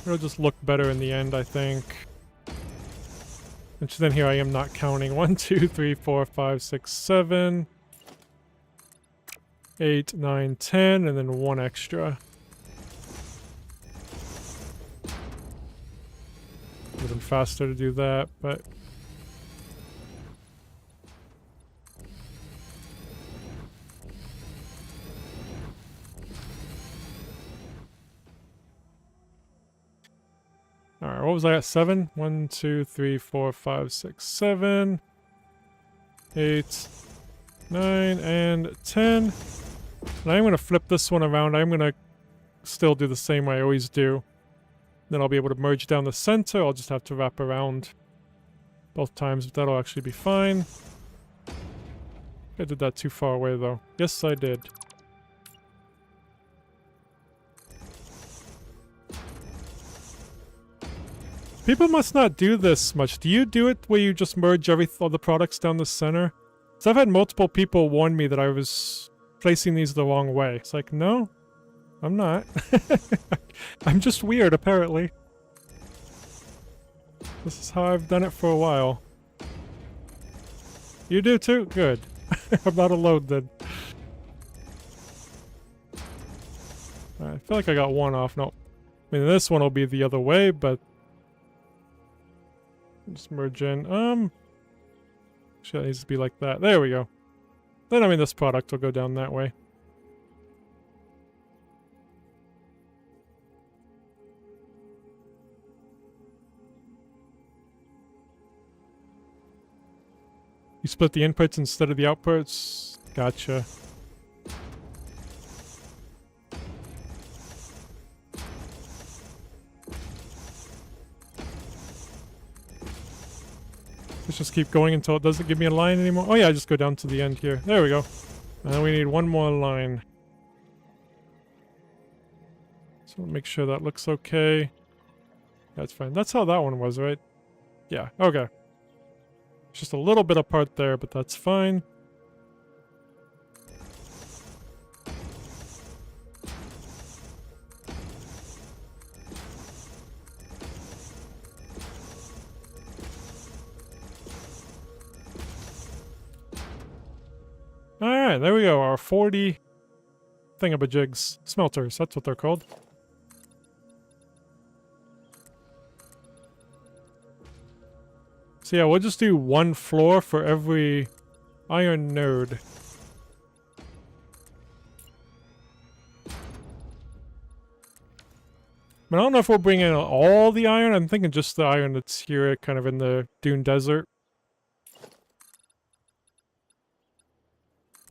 it'll just look better in the end, I think. And then here I am not counting. 1, 2, 3, 4, 5, 6, 7, 8, 9, 10, and then 1 extra. Would have been faster to do that, but... Alright, what was I at? 7? 1, 2, 3, 4, 5, 6, 7, 8, 9, and 10. And I'm going to flip this one around. I'm going to still do the same way I always do. Then I'll be able to merge down the center. I'll just have to wrap around both times, but that'll actually be fine. I did that too far away, though. Yes, I did. People must not do this much. Do you do it where you just merge all the products down the center? So I've had multiple people warn me that I was placing these the wrong way. It's like, no, I'm not. I'm just weird, apparently. This is how I've done it for a while. You do too? Good. I'm not alone then. I feel like I got one off. No. I mean, this one will be the other way, but... just merge in. Should it needs to be like that. There we go. Then, I mean, this product will go down that way. You split the inputs instead of the outputs? Gotcha. Let's just keep going until it doesn't give me a line anymore. Oh yeah, I just go down to the end here. There we go. And then we need one more line. So make sure that looks okay. That's fine. That's how that one was, right? Yeah, okay. Just a little bit apart there, but that's fine. Alright, there we go. Our 40 thingamajigs. Smelters, that's what they're called. So yeah, we'll just do one floor for every iron node. I don't know if we'll bring in all the iron. I'm thinking just the iron that's here kind of in the dune desert.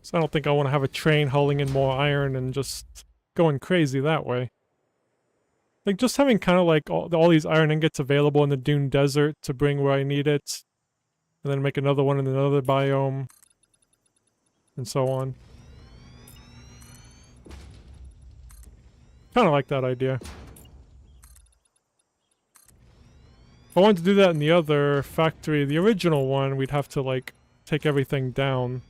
So I don't think I want to have a train hauling in more iron and just going crazy that way. Like just having kind of like all these iron ingots available in the dune desert to bring where I need it. And then make another one in another biome. And so on. Kind of like that idea. If I wanted to do that in the other factory, the original one, we'd have to like take everything down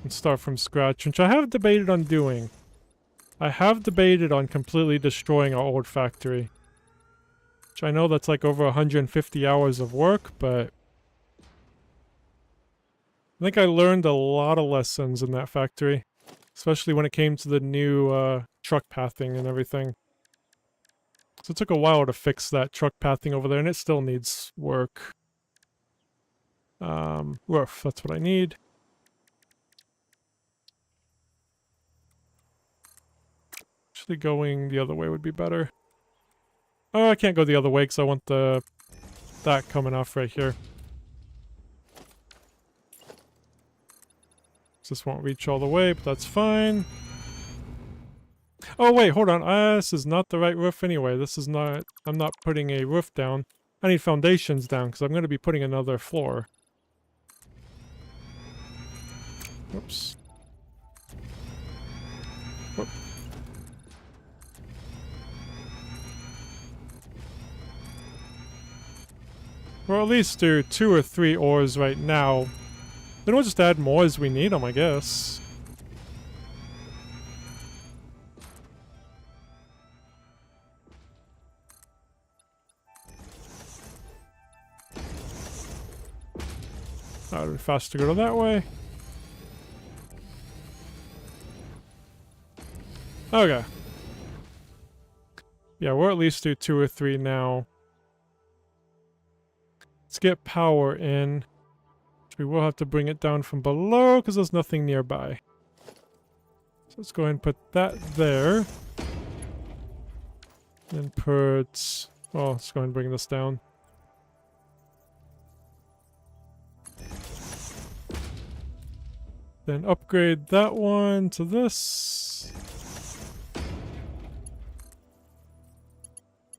and start from scratch, which I have debated on doing. I have debated on completely destroying our old factory. Which I know that's like over 150 hours of work, but I think I learned a lot of lessons in that factory. Especially when it came to the new truck pathing and everything. So it took a while to fix that truck pathing over there, and it still needs work. Roof, that's what I need. Actually going the other way would be better. Oh, I can't go the other way because I want that coming off right here. This won't reach all the way, but that's fine. Oh wait, hold on. This is not the right roof anyway. This is not... I'm not putting a roof down. I need foundations down because I'm going to be putting another floor. Oops. Whoop. Well, at least do 2 or 3 ores right now. Then we'll just add more as we need them, I guess. That would be faster to go that way. Okay. Yeah, we'll at least do 2 or 3 now. Let's get power in. We will have to bring it down from below because there's nothing nearby. So let's go ahead and put that there. And put... oh, let's go ahead and bring this down. Then upgrade that one to this.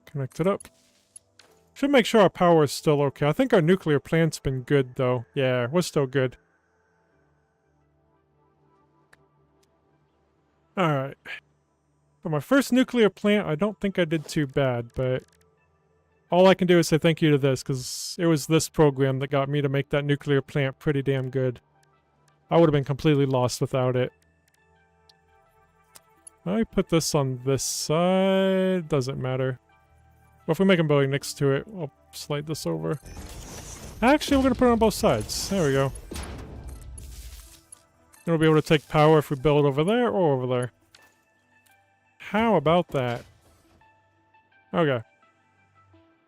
Connect it up. Should make sure our power is still okay. I think our nuclear plant's been good, though. Yeah, we're still good. Alright. For my first nuclear plant, I don't think I did too bad, but... all I can do is say thank you to this, because it was this program that got me to make that nuclear plant pretty damn good. I would have been completely lost without it. I put this on this side. Doesn't matter. Well, if we make a building next to it, I'll slide this over. Actually, we're going to put it on both sides. There we go. And we'll be able to take power if we build over there or over there. How about that? Okay.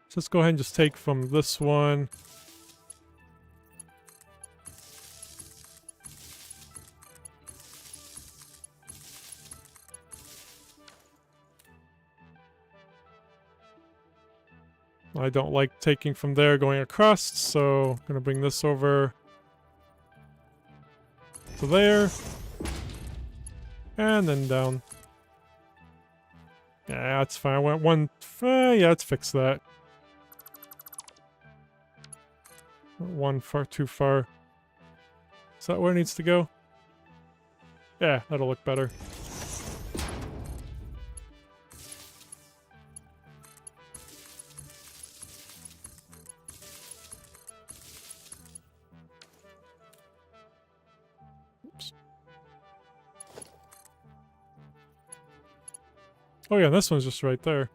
So let's go ahead and just take from this one. I don't like taking from there going across, so I'm going to bring this over to there. And then down. Yeah, that's fine. I went one... yeah, let's fix that. One far too far. Is that where it needs to go? Yeah, that'll look better. Oops. Oh yeah, this one's just right there.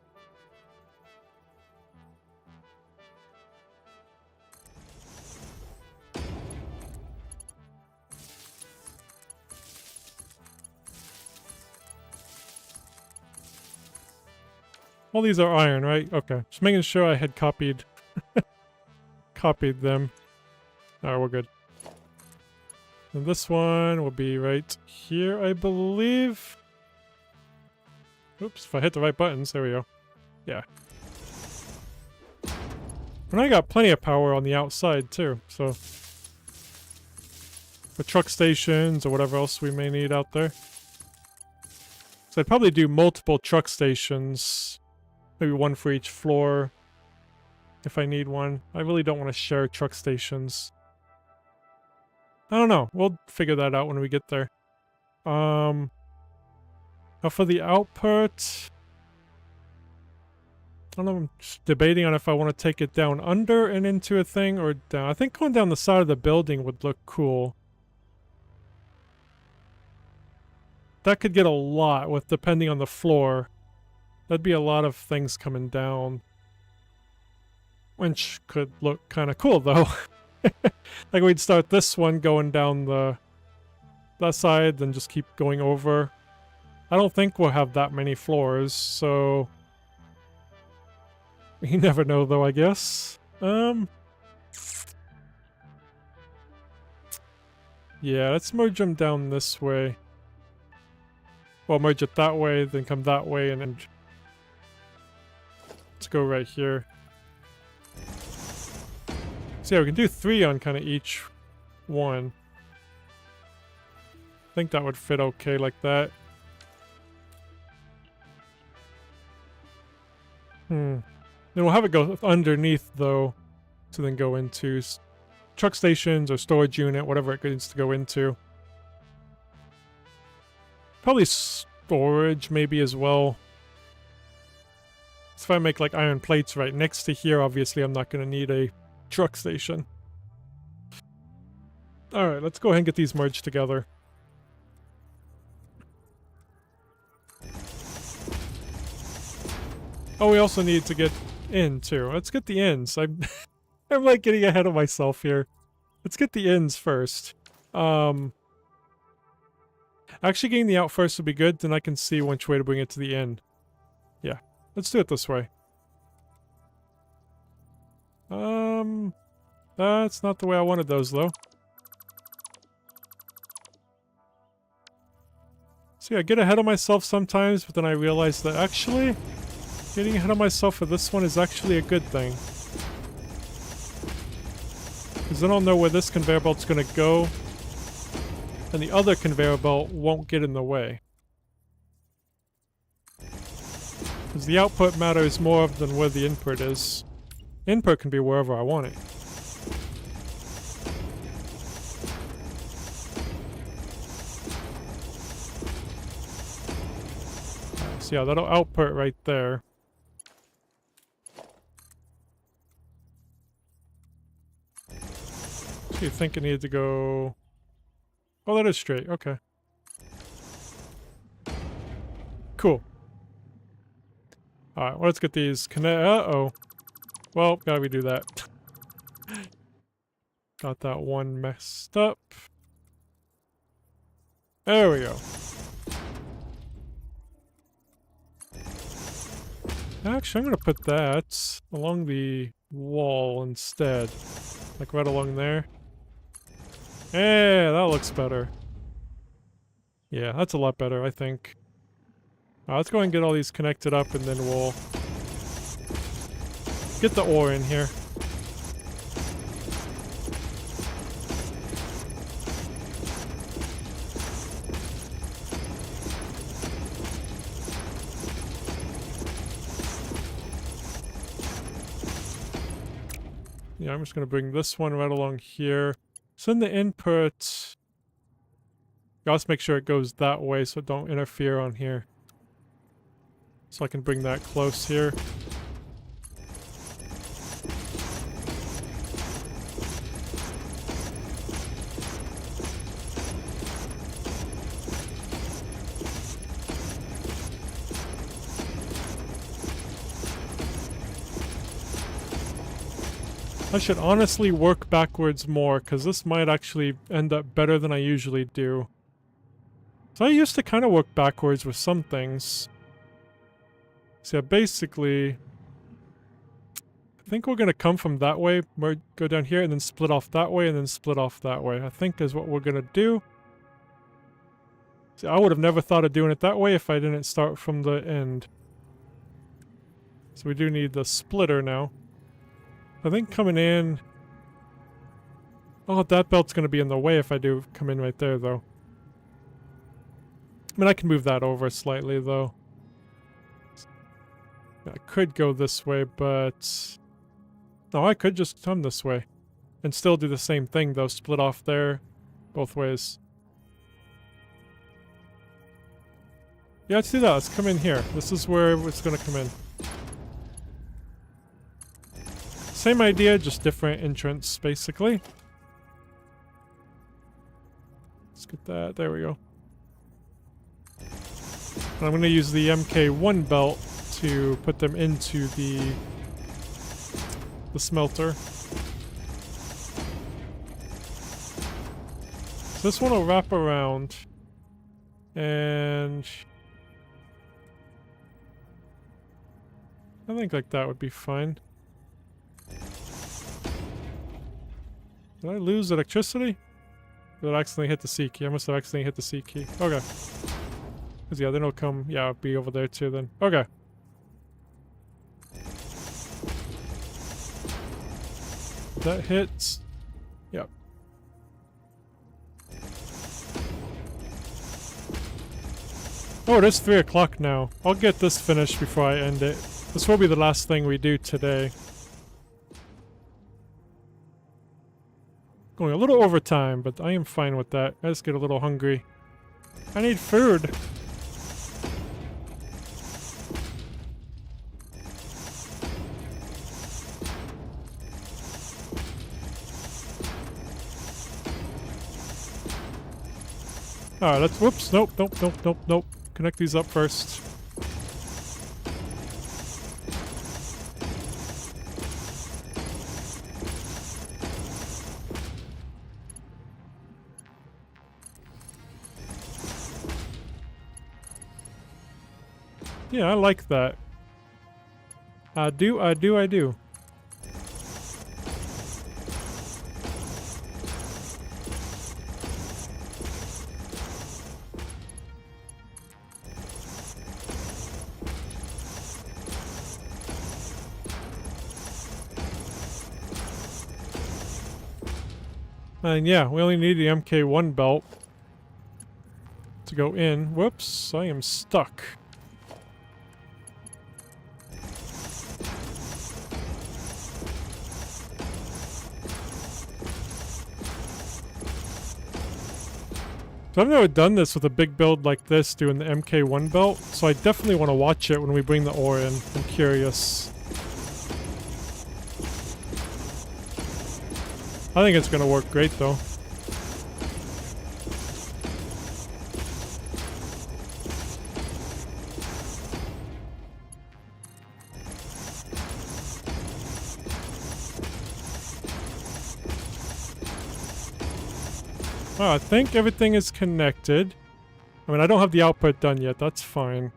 All these are iron, right? Okay. Just making sure I had copied copied them. Alright, we're good. And this one will be right here, I believe. Oops, if I hit the right buttons, there we go. Yeah. And I got plenty of power on the outside too, so for truck stations or whatever else we may need out there. So I'd probably do multiple truck stations. Maybe one for each floor, if I need one. I really don't want to share truck stations. I don't know. We'll figure that out when we get there. Now for the output... I don't know, I'm just debating on if I want to take it down under and into a thing or down. I think going down the side of the building would look cool. That could get a lot with depending on the floor. That'd be a lot of things coming down. Which could look kind of cool, though. Like we'd start this one going down that side, then just keep going over. I don't think we'll have that many floors, so... You never know, though, I guess. Yeah, let's merge them down this way. Well, merge it that way, then come that way, and then... Let's go right here. So yeah, we can do 3 on kind of each one. I think that would fit okay like that. Then we'll have it go underneath, though, to then go into truck stations or storage unit, whatever it needs to go into. Probably storage, maybe, as well. So if I make, like, iron plates right next to here, obviously I'm not going to need a truck station. Alright, let's go ahead and get these merged together. Oh, we also need to get in, too. Let's get the ends. I'm like, getting ahead of myself here. Let's get the ends first. Actually, getting the out first would be good, then I can see which way to bring it to the end. Yeah. Let's do it this way. That's not the way I wanted those, though. See, I get ahead of myself sometimes, but then I realize that actually, getting ahead of myself for this one is actually a good thing. Because then I'll know where this conveyor belt's gonna go, and the other conveyor belt won't get in the way. Because the output matters more than where the input is. Input can be wherever I want it. So yeah, that'll output right there. You think it needed to go... Oh, that is straight. Okay. Cool. Alright, well, let's get these connect... Uh-oh. Well, gotta redo that. Got that one messed up. There we go. Actually, I'm gonna put that along the wall instead. Like right along there. Yeah, that looks better. Yeah, that's a lot better, I think. Let's go and get all these connected up and then we'll get the ore in here. Yeah, I'm just going to bring this one right along here. Send the input. Let's make sure it goes that way so don't interfere on here. So I can bring that close here. I should honestly work backwards more, because this might actually end up better than I usually do. So I used to kind of work backwards with some things. So yeah, basically, I think we're going to come from that way, go down here, and then split off that way, and then split off that way. I think is what we're going to do. See, I would have never thought of doing it that way if I didn't start from the end. So we do need the splitter now. I think coming in... Oh, that belt's going to be in the way if I do come in right there, though. I mean, I can move that over slightly, though. I could go this way, but... No, I could just come this way. And still do the same thing, though. Split off there. Both ways. Yeah, let's do that. Let's come in here. This is where it's going to come in. Same idea, just different entrance, basically. Let's get that. There we go. And I'm going to use the MK1 belt to put them into the smelter. So this one will wrap around. And... I think like that would be fine. Did I lose electricity? Did I accidentally hit the C key? I must have accidentally hit the C key. Okay. Because yeah, then it'll come... Yeah, it'll be over there too then. Okay. That hits. Yep. Oh, it is 3 o'clock now. I'll get this finished before I end it. This will be the last thing we do today. Going a little overtime, but I am fine with that. I just get a little hungry. I need food. Alright, let's... Whoops. Nope, nope, nope, nope, nope. Connect these up first. Yeah, I like that. I do. And yeah, we only need the MK1 belt to go in. Whoops, I am stuck. So I've never done this with a big build like this, doing the MK1 belt, so I definitely want to watch it when we bring the ore in. I'm curious. I think it's gonna work great though. Oh, I think everything is connected. I mean, I don't have the output done yet. That's fine.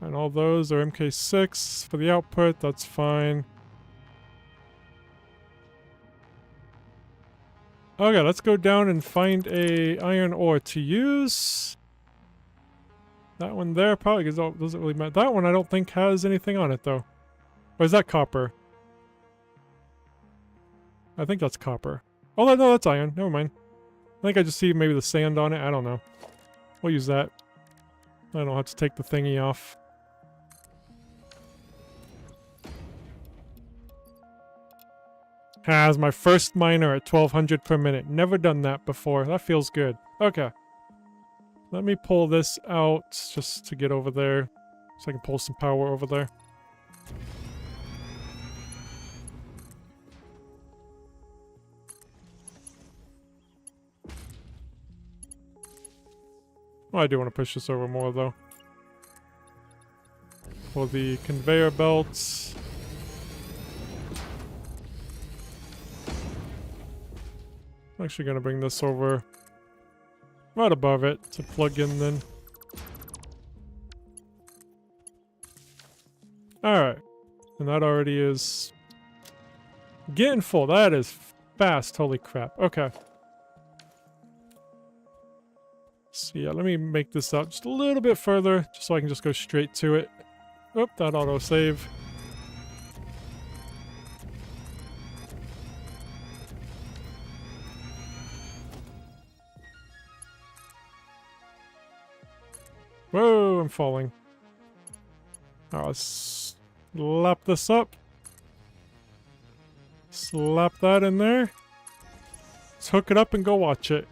And all those are MK6 for the output. That's fine. Okay, let's go down and find a iron ore to use. That one there probably doesn't really matter. That one I don't think has anything on it though. Or is that copper? I think that's copper. Oh no, that's iron. Never mind. I think I just see maybe the sand on it. I don't know. We'll use that. I don't have to take the thingy off. Has my first miner at 1200 per minute. Never done that before. That feels good. Okay. Let me pull this out just to get over there. So I can pull some power over there. Well, I do want to push this over more though. For the conveyor belts. I'm actually going to bring this over right above it to plug in then. Alright. And that already is getting full. That is fast. Holy crap. Okay. So yeah, let me make this out just a little bit further just so I can just go straight to it. Oop, that auto-save. Whoa, I'm falling. Alright, let's slap this up. Slap that in there. Let's hook it up and go watch it.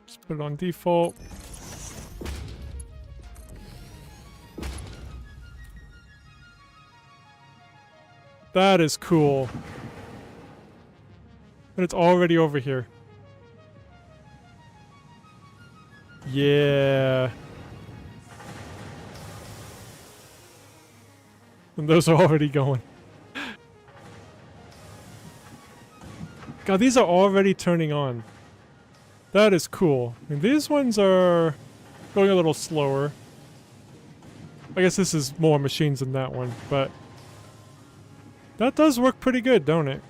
Just put it on default. That is cool. And it's already over here. Yeah. And those are already going. God, these are already turning on. That is cool. I mean, these ones are going a little slower. I guess this is more machines than that one, but that does work pretty good, don't it?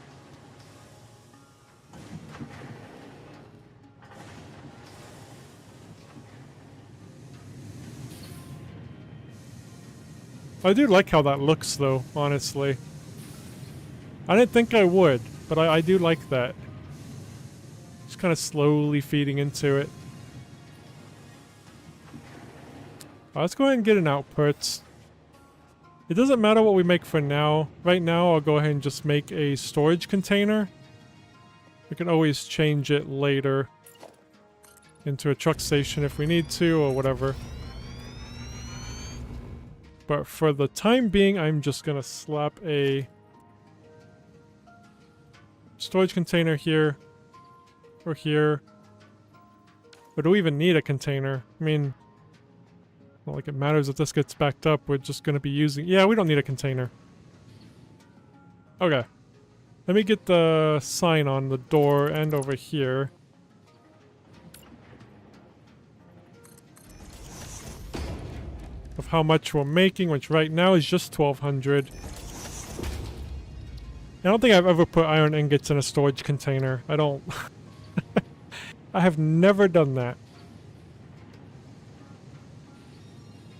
I do like how that looks, though, honestly. I didn't think I would, but I do like that. Just kind of slowly feeding into it. Let's go ahead and get an output. It doesn't matter what we make for now. Right now, I'll go ahead and just make a storage container. We can always change it later into a truck station if we need to, or whatever. But for the time being, I'm just gonna slap a storage container here, or here. Or do we even need a container? I mean, not like it matters if this gets backed up, we're just gonna be using... Yeah, we don't need a container. Okay. Let me get the sign on the door and over here. Of how much we're making, which right now is just 1200. I don't think I've ever put iron ingots in a storage container. I don't... I have never done that.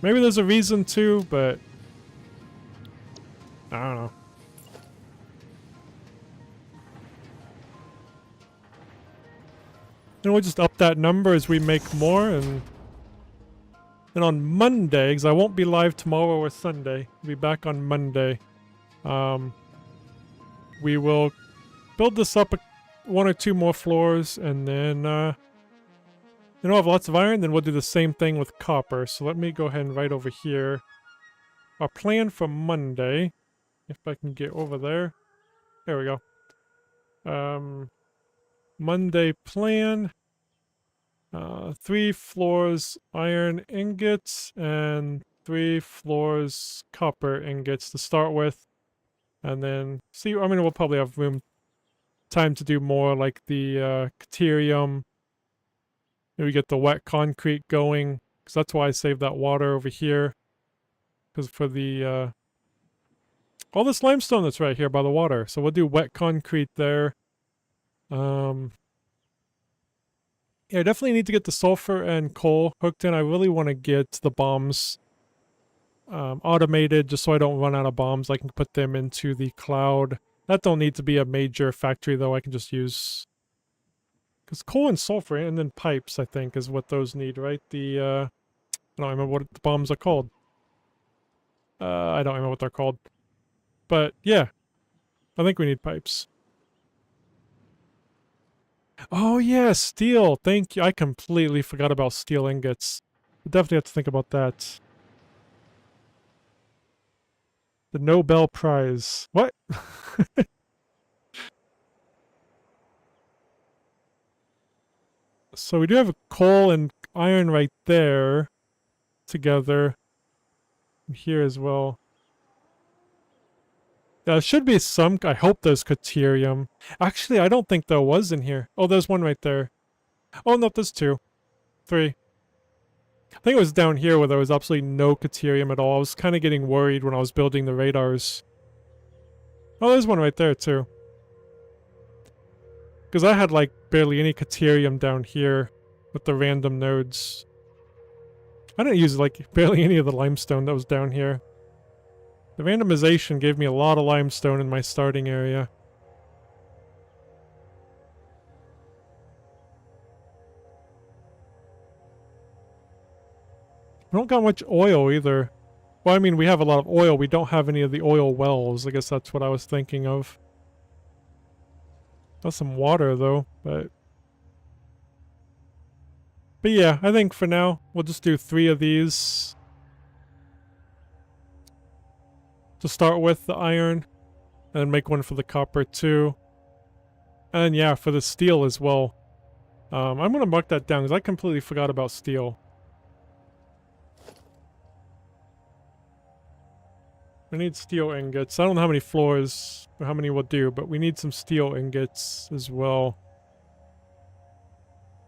Maybe there's a reason to, but... I don't know. And we'll just up that number as we make more, and on Monday, because I won't be live tomorrow or Sunday, I'll be back on Monday. We will build this up one or two more floors, and then then we'll have lots of iron, then we'll do the same thing with copper. So let me go ahead and write over here our plan for Monday. If I can get over there. There we go. Monday plan. 3 floors iron ingots and 3 floors copper ingots to start with. And then, see, I mean, we'll probably have time to do more like the caterium. Maybe get the wet concrete going, because that's why I saved that water over here. Because for the, all this limestone that's right here by the water. So we'll do wet concrete there. Yeah, I definitely need to get the sulfur and coal hooked in. I really want to get the bombs automated just so I don't run out of bombs. I can put them into the cloud. That don't need to be a major factory though. I can just use... Because coal and sulfur and then pipes, I think, is what those need, right? The, I don't remember what the bombs are called. I don't remember what they're called. But, yeah. I think we need pipes. Oh yeah, steel. Thank you. I completely forgot about steel ingots. We definitely have to think about that. The Nobel Prize. What? So we do have coal and iron right there together. Here as well. There should be some... I hope there's caterium. Actually, I don't think there was in here. Oh, there's one right there. Oh, no, there's 2. 3. I think it was down here where there was absolutely no caterium at all. I was kind of getting worried when I was building the radars. Oh, there's one right there, too. Because I had, like, barely any caterium down here with the random nodes. I didn't use, like, barely any of the limestone that was down here. The randomization gave me a lot of limestone in my starting area. We don't got much oil either. Well, I mean, we have a lot of oil. We don't have any of the oil wells. I guess that's what I was thinking of. Got some water, though, but... But yeah, I think for now, we'll just do 3 of these. To start with, the iron. And then make one for the copper, too. And yeah, for the steel as well. I'm gonna mark that down, because I completely forgot about steel. We need steel ingots. I don't know how many floors, or how many we'll do, but we need some steel ingots as well.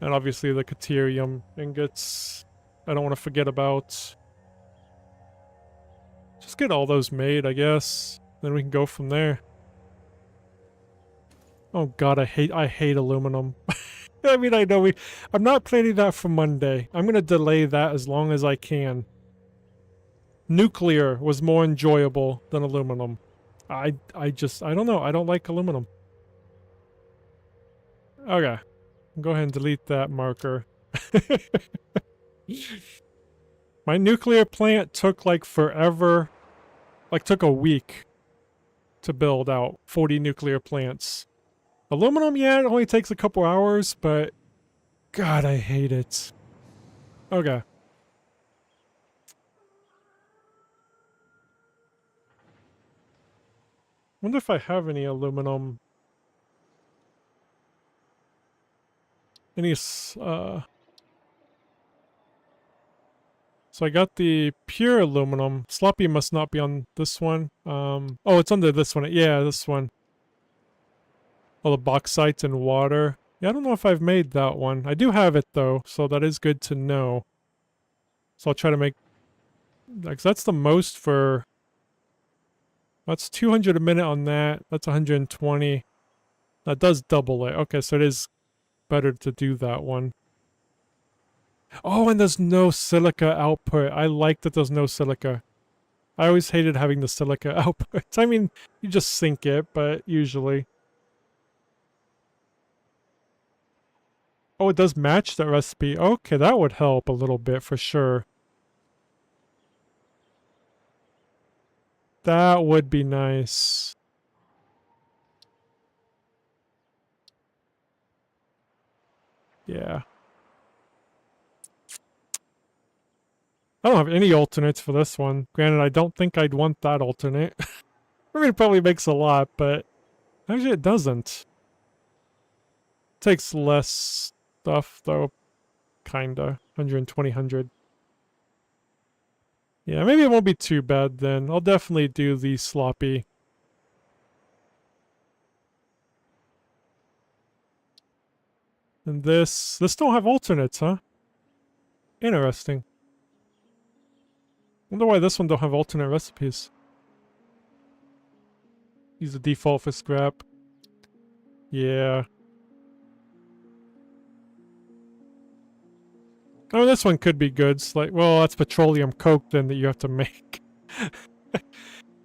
And obviously the caterium ingots. I don't want to forget about. Just get all those made, I guess. Then we can go from there. Oh god, I hate aluminum. I mean, I know I'm not planning that for Monday. I'm gonna delay that as long as I can. Nuclear was more enjoyable than aluminum. I don't know. I don't like aluminum. Okay. Go ahead and delete that marker. My nuclear plant took like forever. Like took a week to build out 40 nuclear plants. Aluminum, yeah, it only takes a couple hours, but god, I hate it. Okay. Wonder if I have any aluminum. Any, so I got the pure aluminum. Sloppy must not be on this one. Oh, it's under this one. Yeah, this one. Oh, the bauxite and water. Yeah, I don't know if I've made that one. I do have it, though, so that is good to know. So I'll try to make... Like, that's the most for... That's 200 a minute on that. That's 120. That does double it. Okay, so it is better to do that one. Oh, and there's no silica output. I like that there's no silica. I always hated having the silica output. I mean, you just sink it, but usually. Oh, it does match that recipe. Okay, that would help a little bit for sure. That would be nice. Yeah. I don't have any alternates for this one. Granted, I don't think I'd want that alternate. I mean, it probably makes a lot, but actually it doesn't. Takes less stuff, though, kinda. 120, 100. Yeah, maybe it won't be too bad then. I'll definitely do the sloppy. And this don't have alternates, huh? Interesting. Wonder why this one don't have alternate recipes. Use the default for scrap. Yeah. Oh, this one could be good. It's like, well, that's petroleum coke then that you have to make.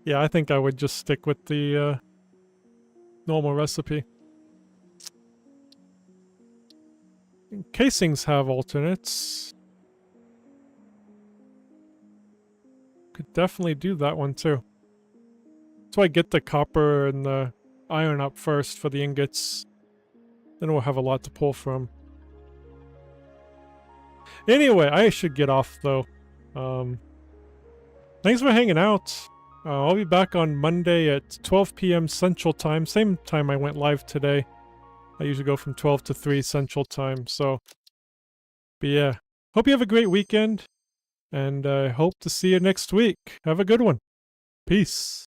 Yeah, I think I would just stick with the normal recipe. Casings have alternates. Could definitely do that one too. So I get the copper and the iron up first for the ingots. Then we'll have a lot to pull from. Anyway, I should get off though. Thanks for hanging out. I'll be back on Monday at 12 p.m. Central Time. Same time I went live today. I usually go from 12 to 3 Central Time. So, but yeah. Hope you have a great weekend. And I hope to see you next week. Have a good one. Peace.